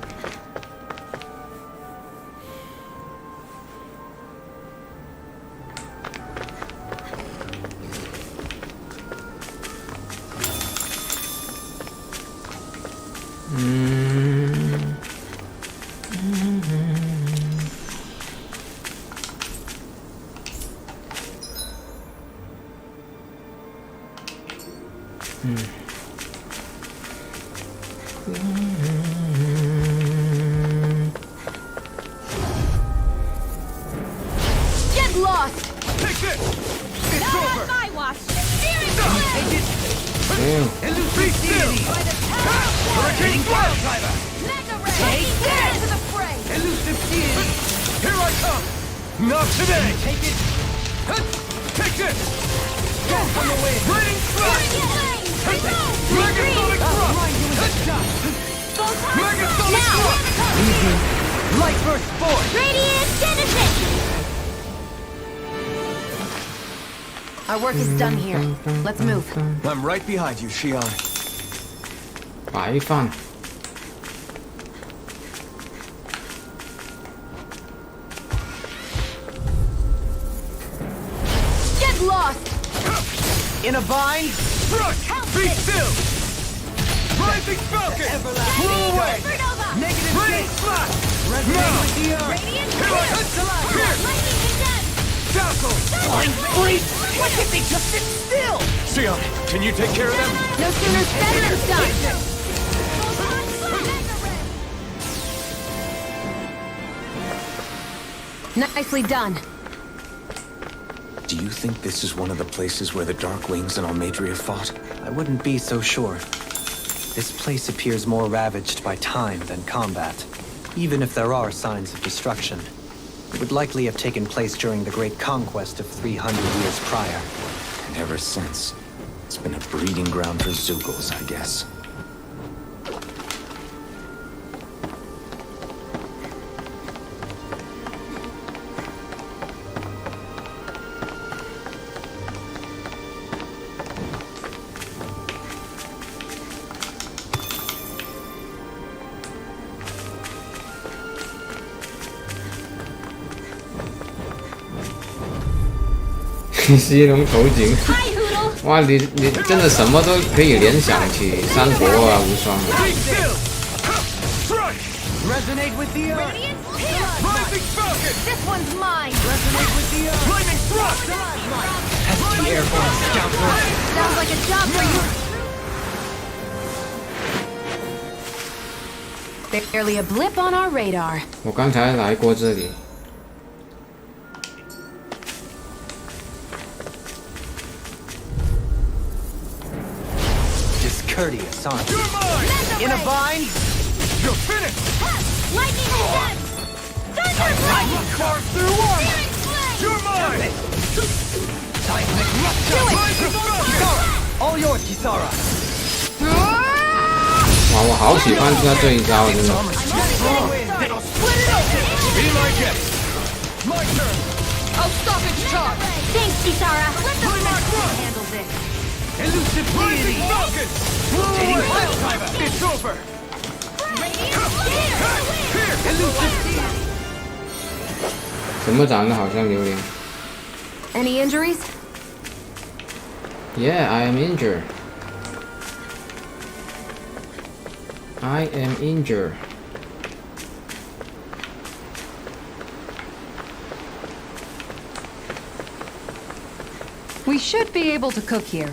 Get lost! Take this! It's Not over! on my watch! Steering clear! Damn. Be still! By the power of Hurricane Blood! Mega Ray! Taking care to the fray! Elusive shield! Here I come! Not today! Take it! Take this! Go from the wind! Raining Blood! Megasonic Thrust! Megasonic Thrust! Light Burst Force! Radiant Genesis! Our work is done here. Let's move. I'm right behind you, Shion. 白饭。 Get lost! In a bind? Rush! Be still! Rising Falcon! Blow away! Supernova! Negative Raining Slash! Now! Radiant Here I Blitz! come! Here! Lightning Condense! Down Flying freak! Why can't they just sit still? Sion, can you take care of them? No sooner said than done. Nicely done. Do you think this is one of the places where the Dark Wings and Almadria fought? I wouldn't be so sure. This place appears more ravaged by time than combat. Even if there are signs of destruction, it would likely have taken place during the Great Conquest of 300 years prior. And ever since, it's been a breeding ground for Zeugles, I guess.西龙头颈，哇，你真的什么都可以联想起三国啊，无双。 Resonate with the Rising Falcon! This one's mine. Resonate with the Flaming Thrust! Pesky airborne scoundrel! Sounds like a job for you. Barely a blip on our radar. 我刚才来过这里。 Discourteous, aren't you? You're mine! In a bind? You're finished! Lightning and Titan carve through armor! You're mine! Seismic rupture! Kisara! All yours, Kisara! 哇，我好喜欢他这一招，真的。 Be my guest! My turn! I'll stop its charge. Thanks, Kisara. Let the Flaming Thrust! handle this. Elusive Rising Falcon! Taking pile driver! It's over! Here! Elusive! 怎么长得好像榴莲 Any injuries?？Yeah, I am injured. I am injured. We should be able to cook here.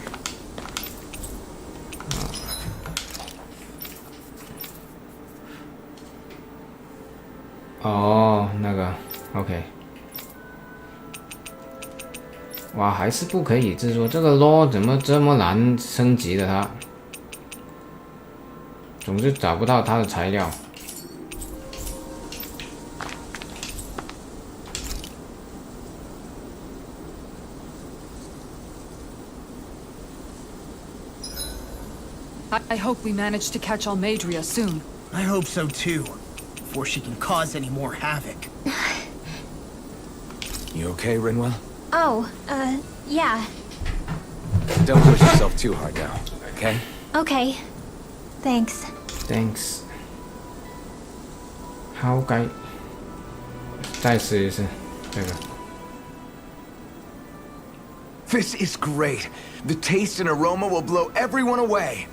哦，那个 ，OK。哇，还是不可以制作这个 LO 怎么这么难升级的它？总是找不到它的材料。 I hope we manage to catch Almadria soon. I hope so too, before she can cause any more havoc. You okay, Rinwell? Oh, yeah. Don't push yourself too hard now, okay? Okay. Thanks. Thanks。好该，再试一次这个。 This is great. The taste and aroma will blow everyone away.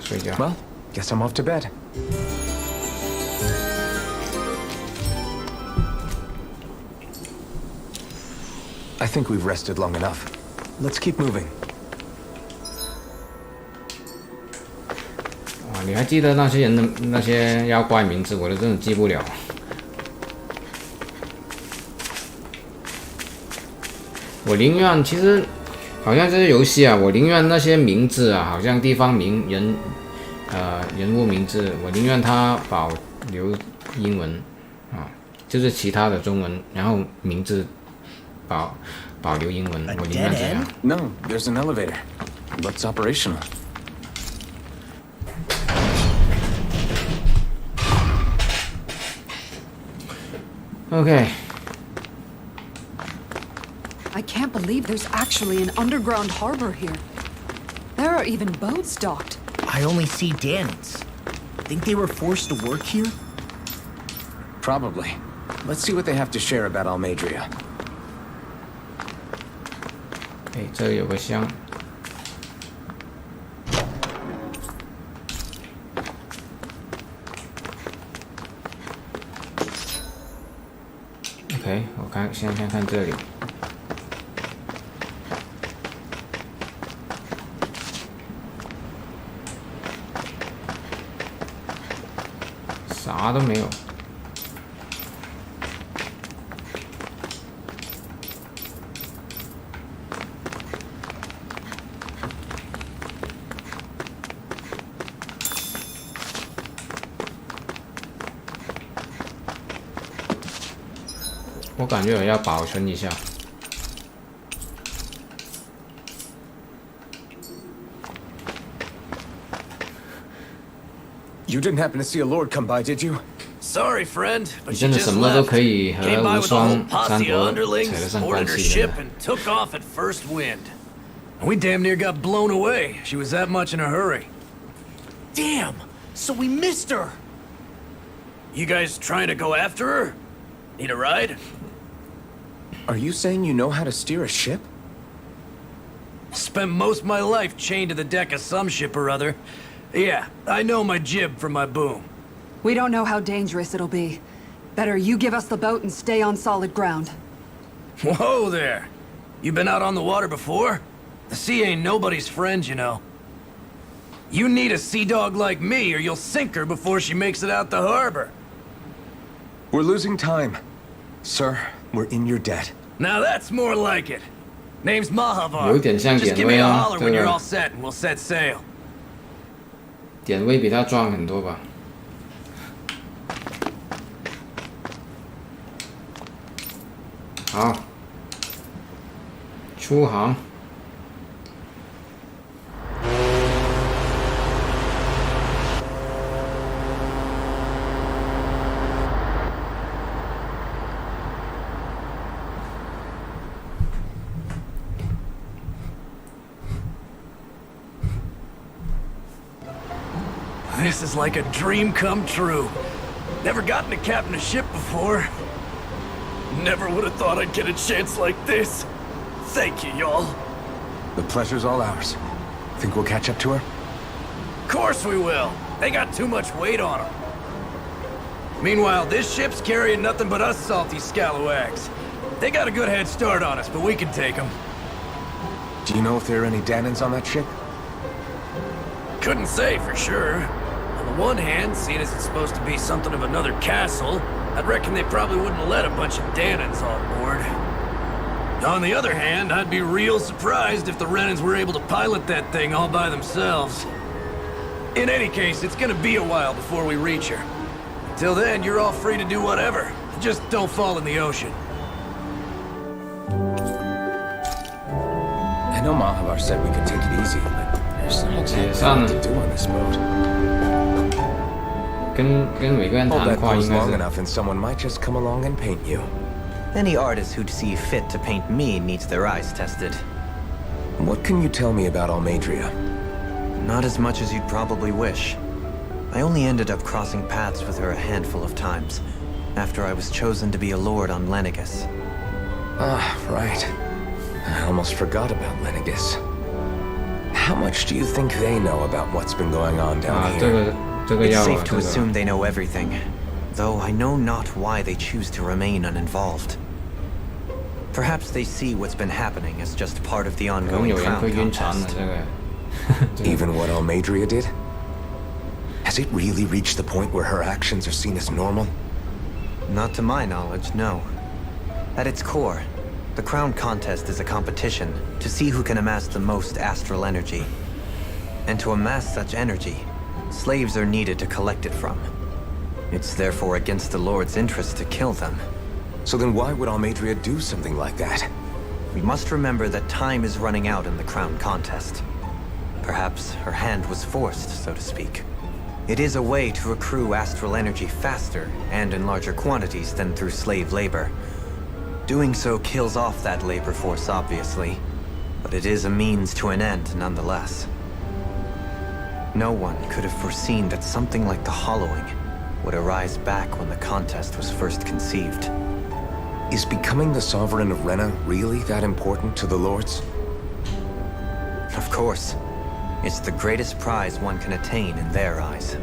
睡觉。 Well, guess I'm off to bed. I think we've rested long enough. Let's keep moving. 哇，你还记得那些人的那些妖怪名字？我都真的记不了。我宁愿，其实好像这些游戏啊，我宁愿那些名字啊，好像地方名人，人物名字，我宁愿它保留英文啊，就是其他的中文，然后名字保留英文，我宁愿这样。 No, there's an elevator. Looks operational. Okay. I can't believe there's actually an underground harbor here. There are even boats docked. I only see Danny's. Think they were forced to work here? Probably. Let's see what they have to share about Almadria. 哎，这里有个箱。OK， 我先看看这里。啥都没有。我感觉我要保存一下。You didn't happen to see a lord come by, did you? Sorry, friend, 你 but 真 she 的 just 什么都 left. 可以和 Came by 无 with a whole 双 posse 三 of 国扯 underlings, 得上 boarded 关 her 系 ship 的。 and took off at first wind. We damn near got blown away. She was that much in a hurry. Damn! So we missed her! You guys trying to go after her? Need a ride? Are you saying you know how to steer a ship? Spent most of my life chained to the deck of some ship or other. Yeah, I know my jib from my boom. We don't know how dangerous it'll be. Better you give us the boat and stay on solid ground. Whoa there! You been out on the water before? The sea ain't nobody's friend, you know. You need a sea dog like me, or you'll sink her before she makes it out the harbor. We're losing time. Sir, we're in your debt. Now that's more like it. Name's 有 Mahavar. 点像 Just 典 give me 威 a 啊， holler 这 when you're 个 all set, and we'll set sail. 典威比他壮很多吧？好，出航。This is like a dream come true. Never gotten to captain a ship before. Never would have thought I'd get a chance like this. Thank you, y'all. The pleasure's all ours. Think we'll catch up to her? Of course we will. They got too much weight on them. Meanwhile, this ship's carrying nothing but us salty scalawags. They got a good head start on us, but we can take them. Do you know if there are any Danans on that ship? Couldn't say for sure. On the one hand, seeing as it's supposed to be something of another castle, I'd reckon they probably wouldn't let a bunch of Danans on board. On the other hand, I'd be real surprised if the Renans were able to pilot that thing all by themselves. In any case, it's gonna be a while before we reach her. Till then, you're all free to do whatever. Just don't fall in the ocean. I know Mahavar said we could take it easy, but there's not exactly a lot to do on this boat. 跟每个人 Hold 谈 that 话应 pose 该 long 是 enough and someone might just come along and paint you. Any artist who'd see fit to paint me needs their eyes tested. What can you tell me about Almadria? Not as much as you'd probably wish. I only ended up crossing paths with her a handful of times, after I was chosen to be a lord on Lenegus. Ah, right. I almost forgot about Lenegus. How much do you think they know about what's been going on down 啊， here? 这个 It's 要 safe 这 to 个 assume they know everything, though I know not why they choose to remain uninvolved. Perhaps they see what's been happening as just part of the 可能 ongoing 有人 crown 会晕船的 contest. 这个。这个 Even what Almadria did? Has it really reached the point where her actions are seen as normal? Not to my knowledge, no. At its core, the crown contest is a competition to see who can amass the most astral energy. And to amass such energy, slaves are needed to collect it from. It's therefore against the Lord's interest to kill them. So then why would Almadria do something like that? We must remember that time is running out in the crown contest. Perhaps her hand was forced, so to speak. It is a way to accrue astral energy faster and in larger quantities than through slave labor. Doing so kills off that labor force, obviously, but it is a means to an end nonetheless. No one could have foreseen that something like the Hollowing would arise back when the contest was first conceived. Is becoming the Sovereign of Rena really that important to the Lords? Of course. It's the greatest prize one can attain in their eyes.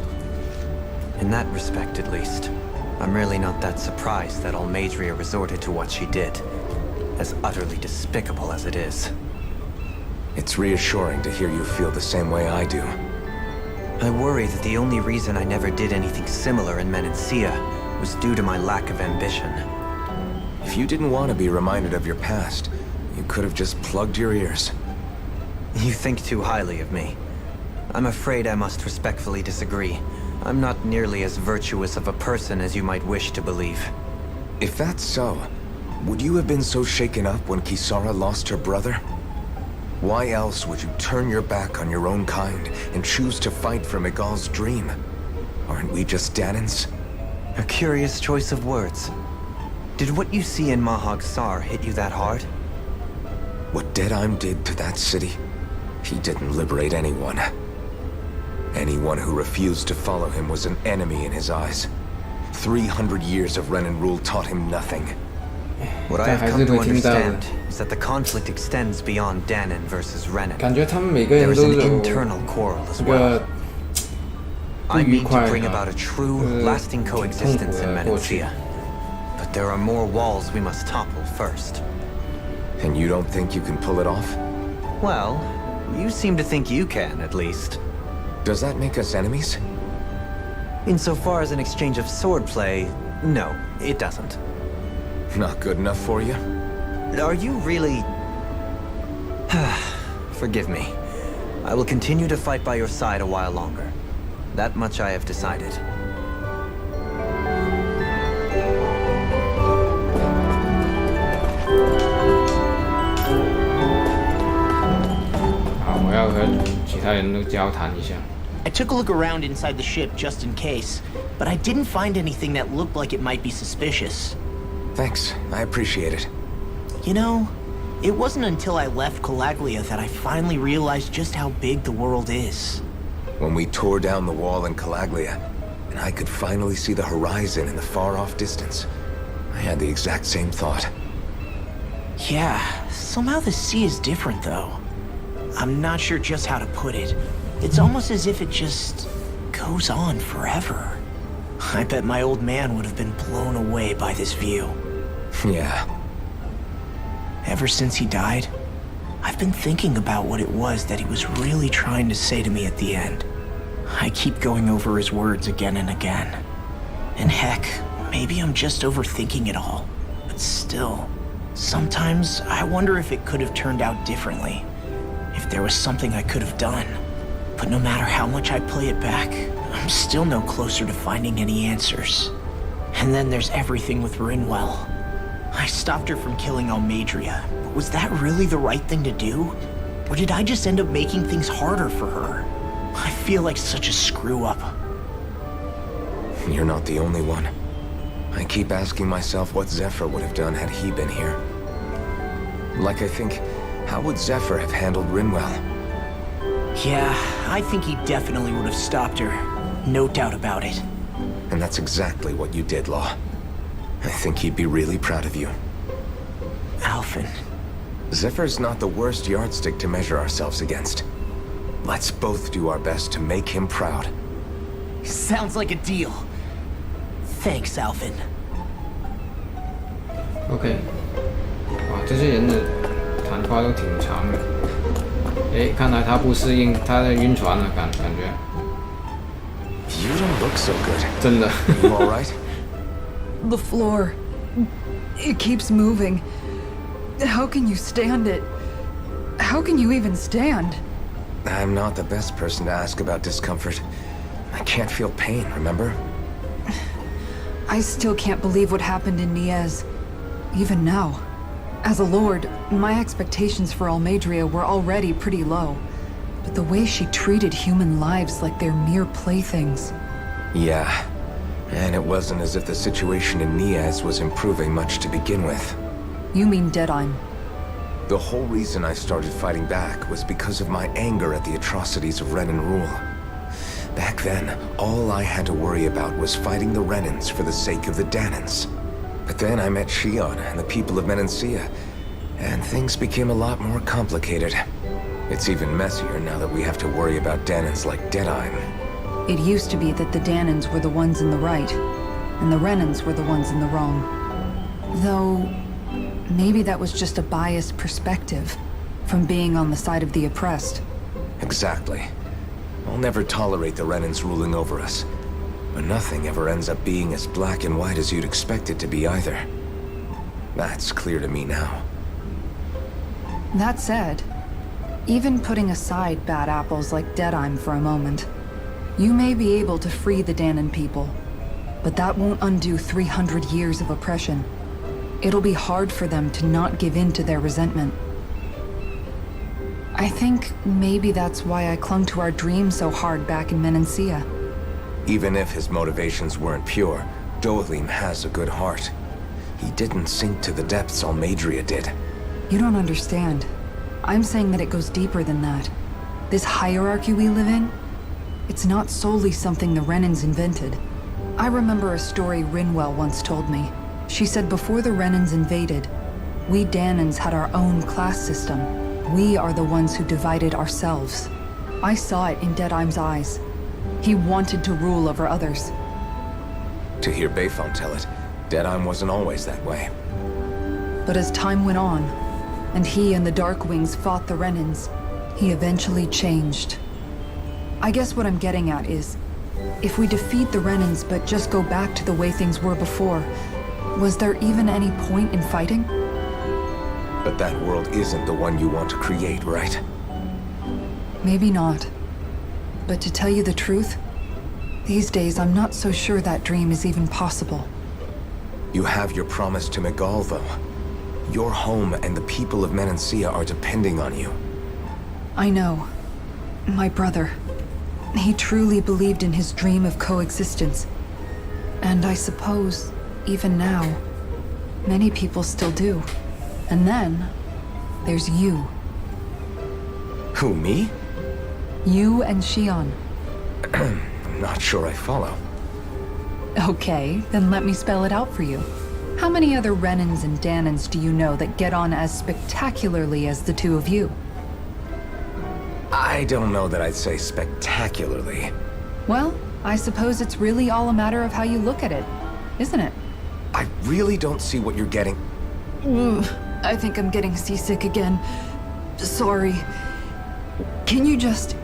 In that respect, at least. I'm really not that surprised that Almadria resorted to what she did, as utterly despicable as it is. It's reassuring to hear you feel the same way I do. I worry that the only reason I never did anything similar in Menancia was due to my lack of ambition. If you didn't want to be reminded of your past, you could have just plugged your ears. You think too highly of me. I'm afraid I must respectfully disagree. I'm not nearly as virtuous of a person as you might wish to believe. If that's so, would you have been so shaken up when Kisara lost her brother? Why else would you turn your back on your own kind and choose to fight for Miguel's dream? Aren't we just Danans? A curious choice of words. Did what you see in Mahag Sar hit you that hard? What Deadheim did to that city, he didn't liberate anyone. Anyone who refused to follow him was an enemy in his eyes. 300 years of Renan rule taught him nothing. What I have come to understand is that the conflict extends beyond Danan versus Renan. There is an internal quarrel as well. I mean to bring about a true, lasting coexistence in Menancia. But there are more walls we must topple first. And you don't think you can pull it off? Well, you seem to think you can, at least. Does that make us enemies? Insofar as an exchange of swordplay, no, it doesn't. Not good enough for you? Are you really... Forgive me. I will continue to fight by your side a while longer. That much I have decided. 我要和其他人都交谈一下。I took a look around inside the ship just in case, but I didn't find anything that looked like it might be suspicious. Thanks, I appreciate it. You know, it wasn't until I left Calaglia that I finally realized just how big the world is. When we tore down the wall in Calaglia, and I could finally see the horizon in the far-off distance, I had the exact same thought. Yeah, somehow the sea is different though. I'm not sure just how to put it. It's almost as if it just goes on forever. I bet my old man would have been blown away by this view. Yeah. Ever since he died, I've been thinking about what it was that he was really trying to say to me at the end. I keep going over his words again and again. And heck, maybe I'm just overthinking it all. But still, sometimes I wonder if it could have turned out differently. If there was something I could have done. But no matter how much I play it back, I'm still no closer to finding any answers. And then there's everything with Rinwell. I stopped her from killing Almadria, but was that really the right thing to do? Or did I just end up making things harder for her? I feel like such a screw-up. You're not the only one. I keep asking myself what Zephyr would have done had he been here. Like I think, how would Zephyr have handled Rinwell? Yeah, I think he definitely would have stopped her. No doubt about it. And that's exactly what you did, Law. I think he'd be really proud of you. Alphen. Zephyr's not the worst yardstick to measure ourselves against. Let's both do our best to make him proud. Sounds like a deal. Thanks, Alphen. OK， 哇，这些人的谈话都挺长的。诶，看来他不适应，他在晕船了，感觉。You don't look so good. 真的。You all right? The floor. It keeps moving. How can you stand it? How can you even stand? I'm not the best person to ask about discomfort. I can't feel pain, remember? I still can't believe what happened in Niez. Even now. As a lord, my expectations for Almadria were already pretty low. But the way she treated human lives like they're mere playthings. Yeah. And it wasn't as if the situation in Niez was improving much to begin with. You mean Deadheim? The whole reason I started fighting back was because of my anger at the atrocities of Renan rule. Back then, all I had to worry about was fighting the Renans for the sake of the Danans. But then I met Shion and the people of Menancia, and things became a lot more complicated. It's even messier now that we have to worry about Danans like Deadheim. It used to be that the Danans were the ones in the right. and the Renans were the ones in the wrong. Though, maybe that was just a biased perspective from being on the side of the oppressed. Exactly. I'll never tolerate the Renans ruling over us. But nothing ever ends up being as black and white as you'd expect it to be either. That's clear to me now. That said, even putting aside bad apples like Deadheim for a moment, you may be able to free the Danon people, but that won't undo 300 years of oppression. It'll be hard for them to not give in to their resentment. I think maybe that's why I clung to our dream so hard back in Menancia. Even if his motivations weren't pure, Dohalim has a good heart. He didn't sink to the depths Almadria did. You don't understand. I'm saying that it goes deeper than that. This hierarchy we live in, it's not solely something the Renans invented. I remember a story Rinwell once told me. She said before the Renans invaded, we Danons had our own class system. We are the ones who divided ourselves. I saw it in Deadheim's eyes. He wanted to rule over others. To hear Bayfon tell it, Deadheim wasn't always that way. But as time went on, and he and the Darkwings fought the Renans, he eventually changed. I guess what I'm getting at is, if we defeat the Renans but just go back to the way things were before, was there even any point in fighting? But that world isn't the one you want to create, right? Maybe not. But to tell you the truth, these days I'm not so sure that dream is even possible. You have your promise to Megal, though. Your home and the people of Menancia are depending on you. I know. My brother. He truly believed in his dream of coexistence. And I suppose, even now, many people still do. And then, there's you. Who, me? You and Shion. I'm not sure I follow. Okay, then let me spell it out for you. How many other Renans and Danons do you know that get on as spectacularly as the two of you? I don't know that I'd say spectacularly. Well, I suppose it's really all a matter of how you look at it, isn't it? I really don't see what you're getting. I think I'm getting seasick again. Sorry. Can you just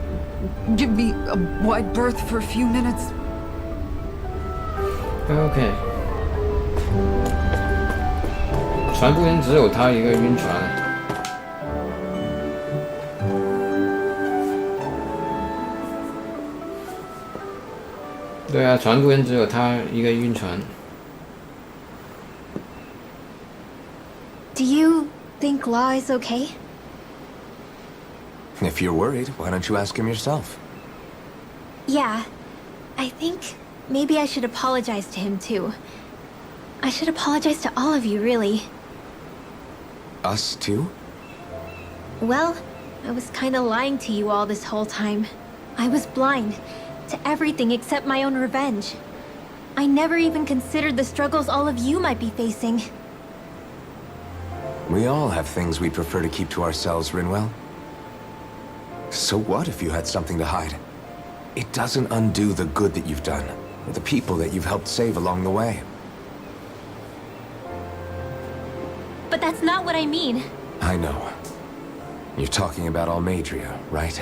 give me a wide berth for a few minutes? OK。船部员只有他一个晕船。对啊，船部员只有他一个晕船。Do you think Law is okay? If you're worried, why don't you ask him yourself? Yeah. I think maybe I should apologize to him too. I should apologize to all of you, really. Us too? Well, I was kinda lying to you all this whole time. I was blind to everything except my own revenge. I never even considered the struggles all of you might be facing. We all have things we'd prefer to keep to ourselves, Rinwell. So what if you had something to hide? It doesn't undo the good that you've done, or the people that you've helped save along the way. But that's not what I mean. I know. You're talking about Almadria, right?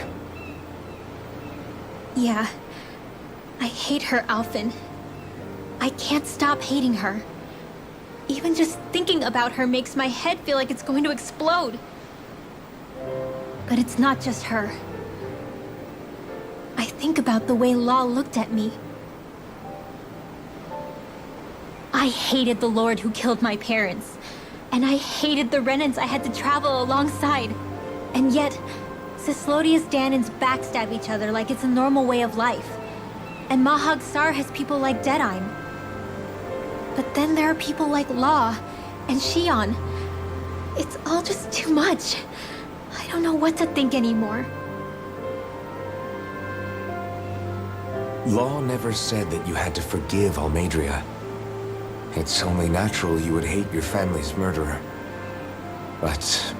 Yeah. I hate her, Alphen. I can't stop hating her. Even just thinking about her makes my head feel like it's going to explode. But it's not just her. I think about the way Law looked at me. I hated the Lord who killed my parents. And I hated the Renans I had to travel alongside. And yet, Cislodia's Danons backstab each other like it's a normal way of life. And Mahag Sar has people like Deadheim. But then there are people like Law and Shion. It's all just too much. I don't know what to think anymore. Law never said that you had to forgive Almadria. It's only natural you would hate your family's murderer. But...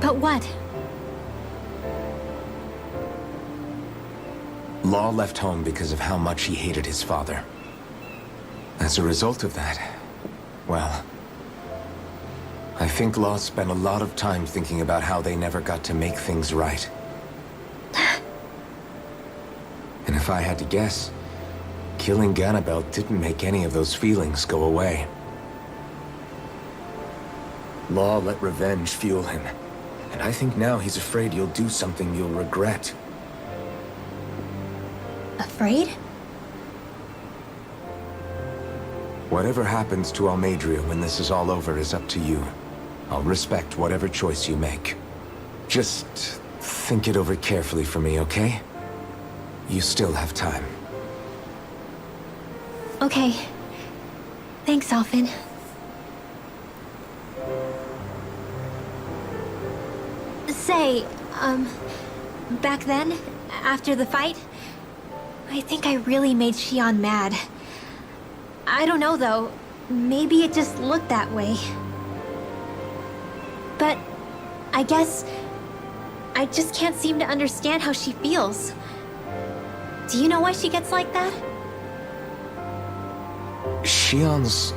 But what? Law left home because of how much he hated his father. as a result of that, well, I think Law spent a lot of time thinking about how they never got to make things right. And if I had to guess, killing Ganabel didn't make any of those feelings go away. Law let revenge fuel him, and I think now he's afraid you'll do something you'll regret. Afraid? Whatever happens to Almadria when this is all over is up to you. I'll respect whatever choice you make. Just think it over carefully for me, okay? You still have time. Okay. Thanks, Alphen. Say, back then, after the fight, I think I really made Xion mad. I don't know, though. Maybe it just looked that way. But I guess I just can't seem to understand how she feels. Do you know why she gets like that? Xion's...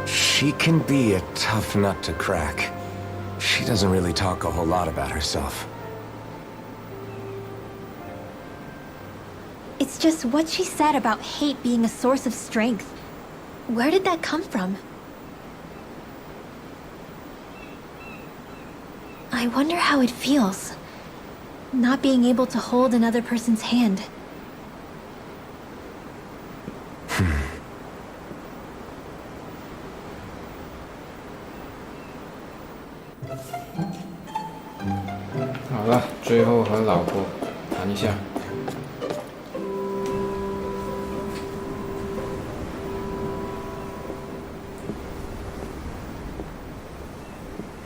She can be a tough nut to crack. She doesn't really talk a whole lot about herself. It's just what she said about hate being a source of strength. Where did that come from? I wonder how it feels, not being able to hold another person's hand.好了，最后和老婆谈一下。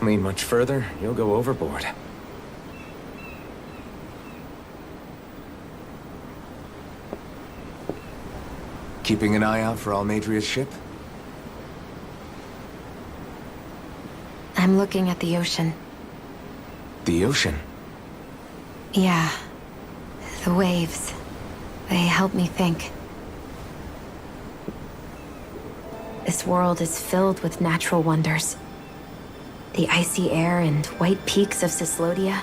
Lean much further, you'll go overboard. Keeping an eye out for Almadria's ship? I'm looking at the ocean. The ocean? Yeah. The waves. They help me think. This world is filled with natural wonders. The icy air and white peaks of Cislodia,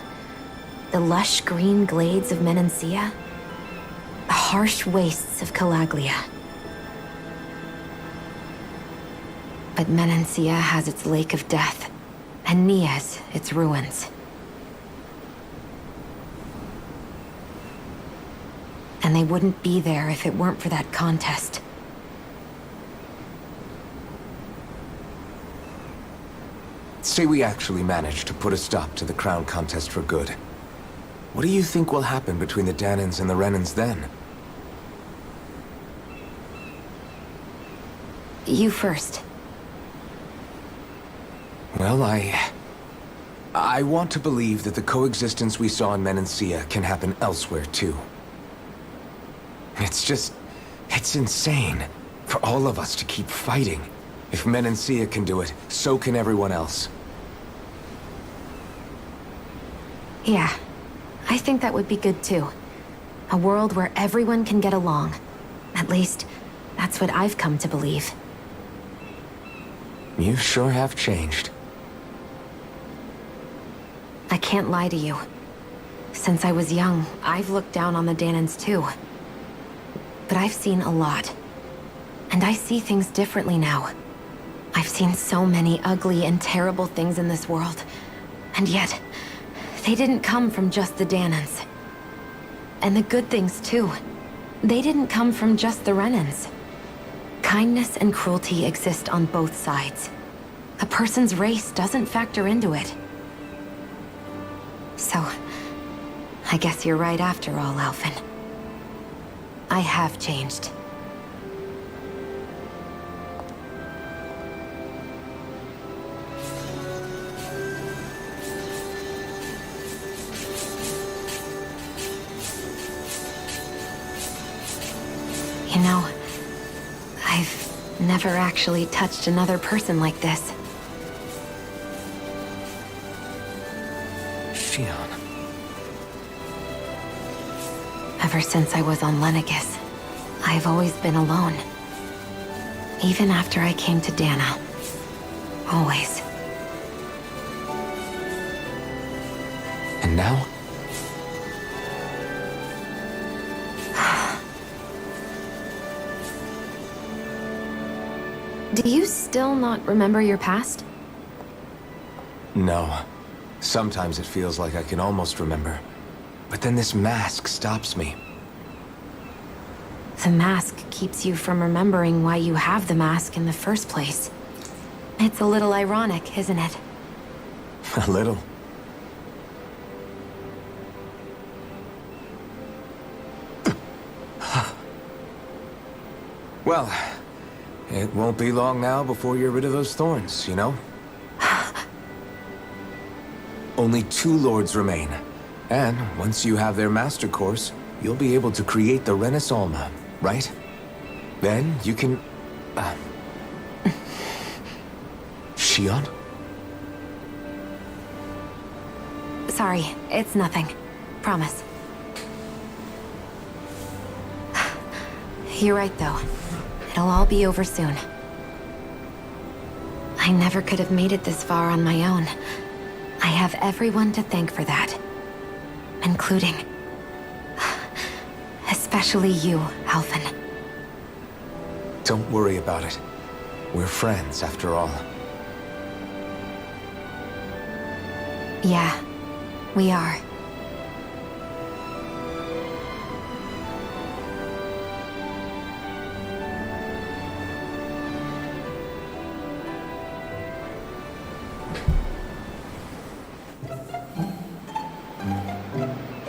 the lush green glades of Menancia, the harsh wastes of Calaglia. But Menancia has its Lake of Death, and Nias its ruins. And they wouldn't be there if it weren't for that contest. Say we actually manage to put a stop to the crown contest for good. What do you think will happen between the Danans and the Renans then? You first. Well, I want to believe that the coexistence we saw in Menancia can happen elsewhere, too. It's insane for all of us to keep fighting. If Menancia can do it, so can everyone else. Yeah, I think that would be good too. A world where everyone can get along. At least, that's what I've come to believe. You sure have changed. I can't lie to you. Since I was young, I've looked down on the Danans too. But I've seen a lot. And I see things differently now. I've seen so many ugly and terrible things in this world. And yet, they didn't come from just the Danans. And the good things too. They didn't come from just the Renans. Kindness and cruelty exist on both sides. A person's race doesn't factor into it. So, I guess you're right after all, Alphen. I have changed. You know, I've never actually touched another person like this. Xion. A Ever since I was on Lenegis, I've always been alone. Even after I came to Dana. Always. And now? Do you still not remember your past? No. Sometimes it feels like I can almost remember. But then this mask stops me. The mask keeps you from remembering why you have the mask in the first place. It's a little ironic, isn't it? A little. Well, it won't be long now before you're rid of those thorns, you know? Only 2 lords remain. And once you have their master course, you'll be able to create the Renis Alma, right? Then you can... Shion? Sorry, it's nothing. Promise. You're right, though. It'll all be over soon. I never could have made it this far on my own. I have everyone to thank for that. Including... especially you, Alphen. Don't worry about it. We're friends, after all. Yeah, we are.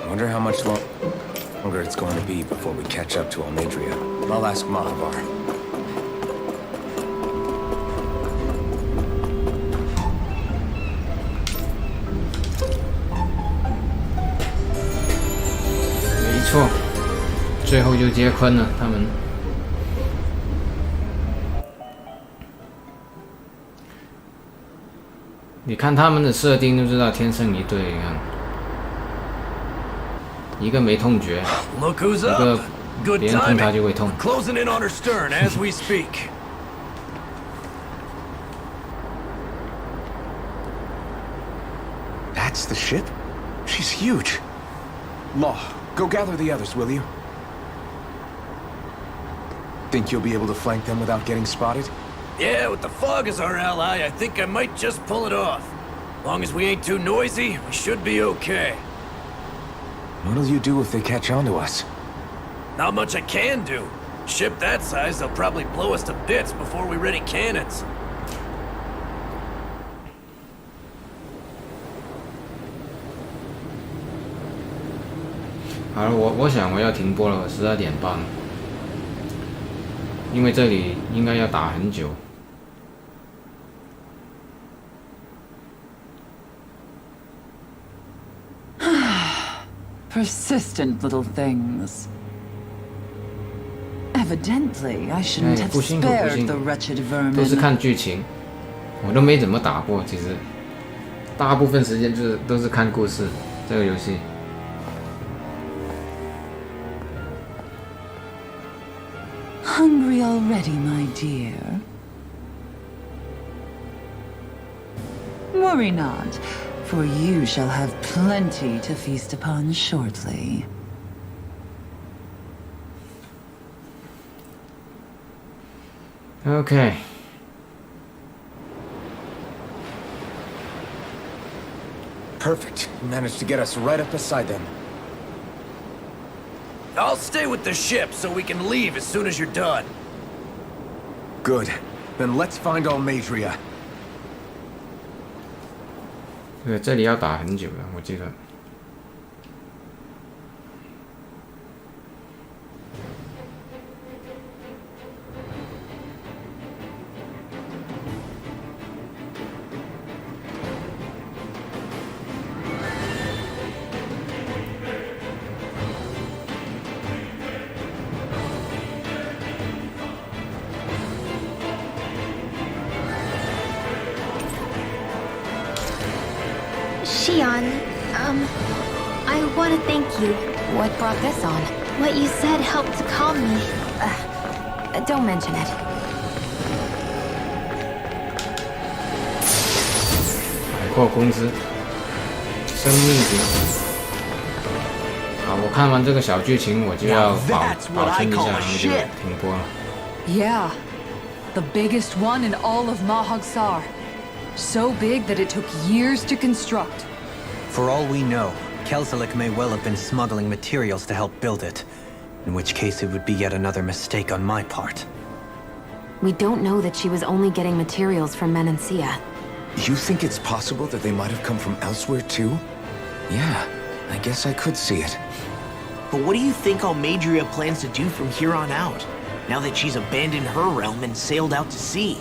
Wonder how much longer it's going to be before we catch up to Almadria. I'll ask Mahavar.没错，最后就结婚了，他们。你看他们的设定就知道，天生一对，你看。一个没痛觉，一个别人碰他就会痛。Closing in on her stern as we speak. That's the ship? She's huge. Law, go gather the others, will you? Think you'll be able to flank them without getting spotted? Yeah, with the fog as our ally, I think I might just pull it off. Long as we ain't too noisy, we should be okay. What'll you do if they catch on to us? Not much I can do. Ship that size, they'll probably blow us to bits before we ready cannons.好了，我想我要停播了，12点半，因为这里应该要打很久。Persistent little things. Evidently, I shouldn't have spared the wretched vermin. 都是看剧情，我都没怎么打过，其实大部分时间都是看故事。这个游戏。Hungry already, my dear? Worry not. For you shall have plenty to feast upon shortly. Okay. Perfect. You managed to get us right up beside them. I'll stay with the ship so we can leave as soon as you're done. Good. Then let's find Almadria. 对，这里要打很久了，我记得。Shion, I want to thank you. What brought this on? What you said helped to calm me. Don't mention it. 海阔公资，生命值。好，我看完这个小剧情，我就要保存一下，然后就停播了。Yeah, the biggest one in all of Mahagsar. So big that it took years to construct. For all we know, Kelzelik may well have been smuggling materials to help build it. In which case it would be yet another mistake on my part. We don't know that she was only getting materials from Menancia. You think it's possible that they might have come from elsewhere too? Yeah, I guess I could see it. But what do you think Almadria plans to do from here on out, now that she's abandoned her realm and sailed out to sea?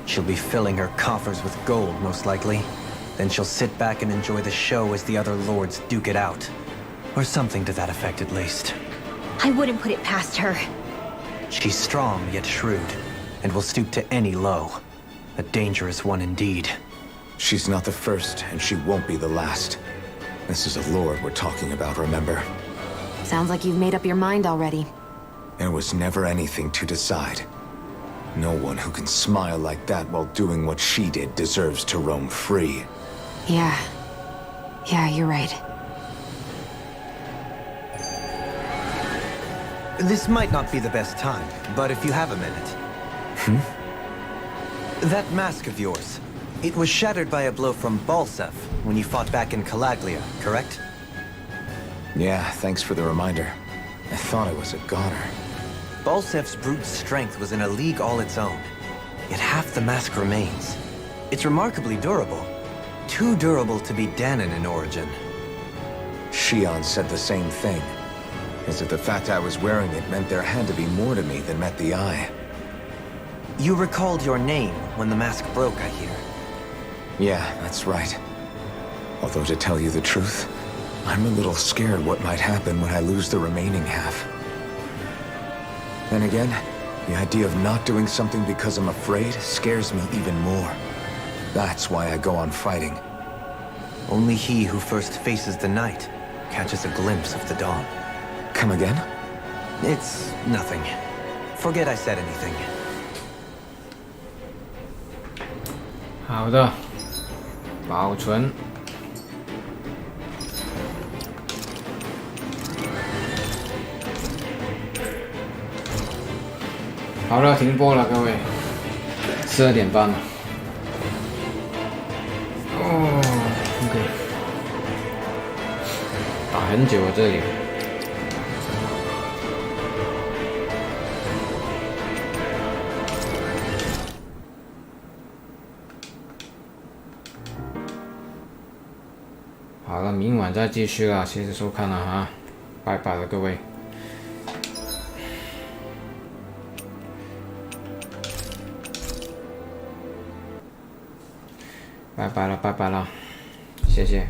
She'll be filling her coffers with gold, most likely. Then she'll sit back and enjoy the show as the other lords duke it out. Or something to that effect, at least. I wouldn't put it past her. She's strong, yet shrewd, and will stoop to any low. A dangerous one indeed. She's not the first, and she won't be the last. This is a lord we're talking about, remember? Sounds like you've made up your mind already. There was never anything to decide. No one who can smile like that while doing what she did deserves to roam free. Yeah, you're right. This might not be the best time, but if you have a minute. That mask of yours, it was shattered by a blow from Balsef when you fought back in Calaglia, correct? Yeah, thanks for the reminder. I thought I was a goner. Balsef's brute strength was in a league all its own. Yet half the mask remains. It's remarkably durable. Too durable to be Danon in origin. Shion said the same thing. As if the fact I was wearing it meant there had to be more to me than met the eye. You recalled your name when the mask broke, I hear. Yeah, that's right. Although to tell you the truth, I'm a little scared what might happen when I lose the remaining half. Then again, the idea of not doing something because I'm afraid scares me even more. That's why I go on fighting. Only he who first faces the night catches a glimpse of the dawn. Come again? It's nothing. Forget I said anything. 好的，保存。好了，停播了，各位。12点半了。哦 ，OK。打很久啊，这里。好了，明晚再继续了，谢谢收看了哈，拜拜了各位。拜拜了，拜拜了，谢谢。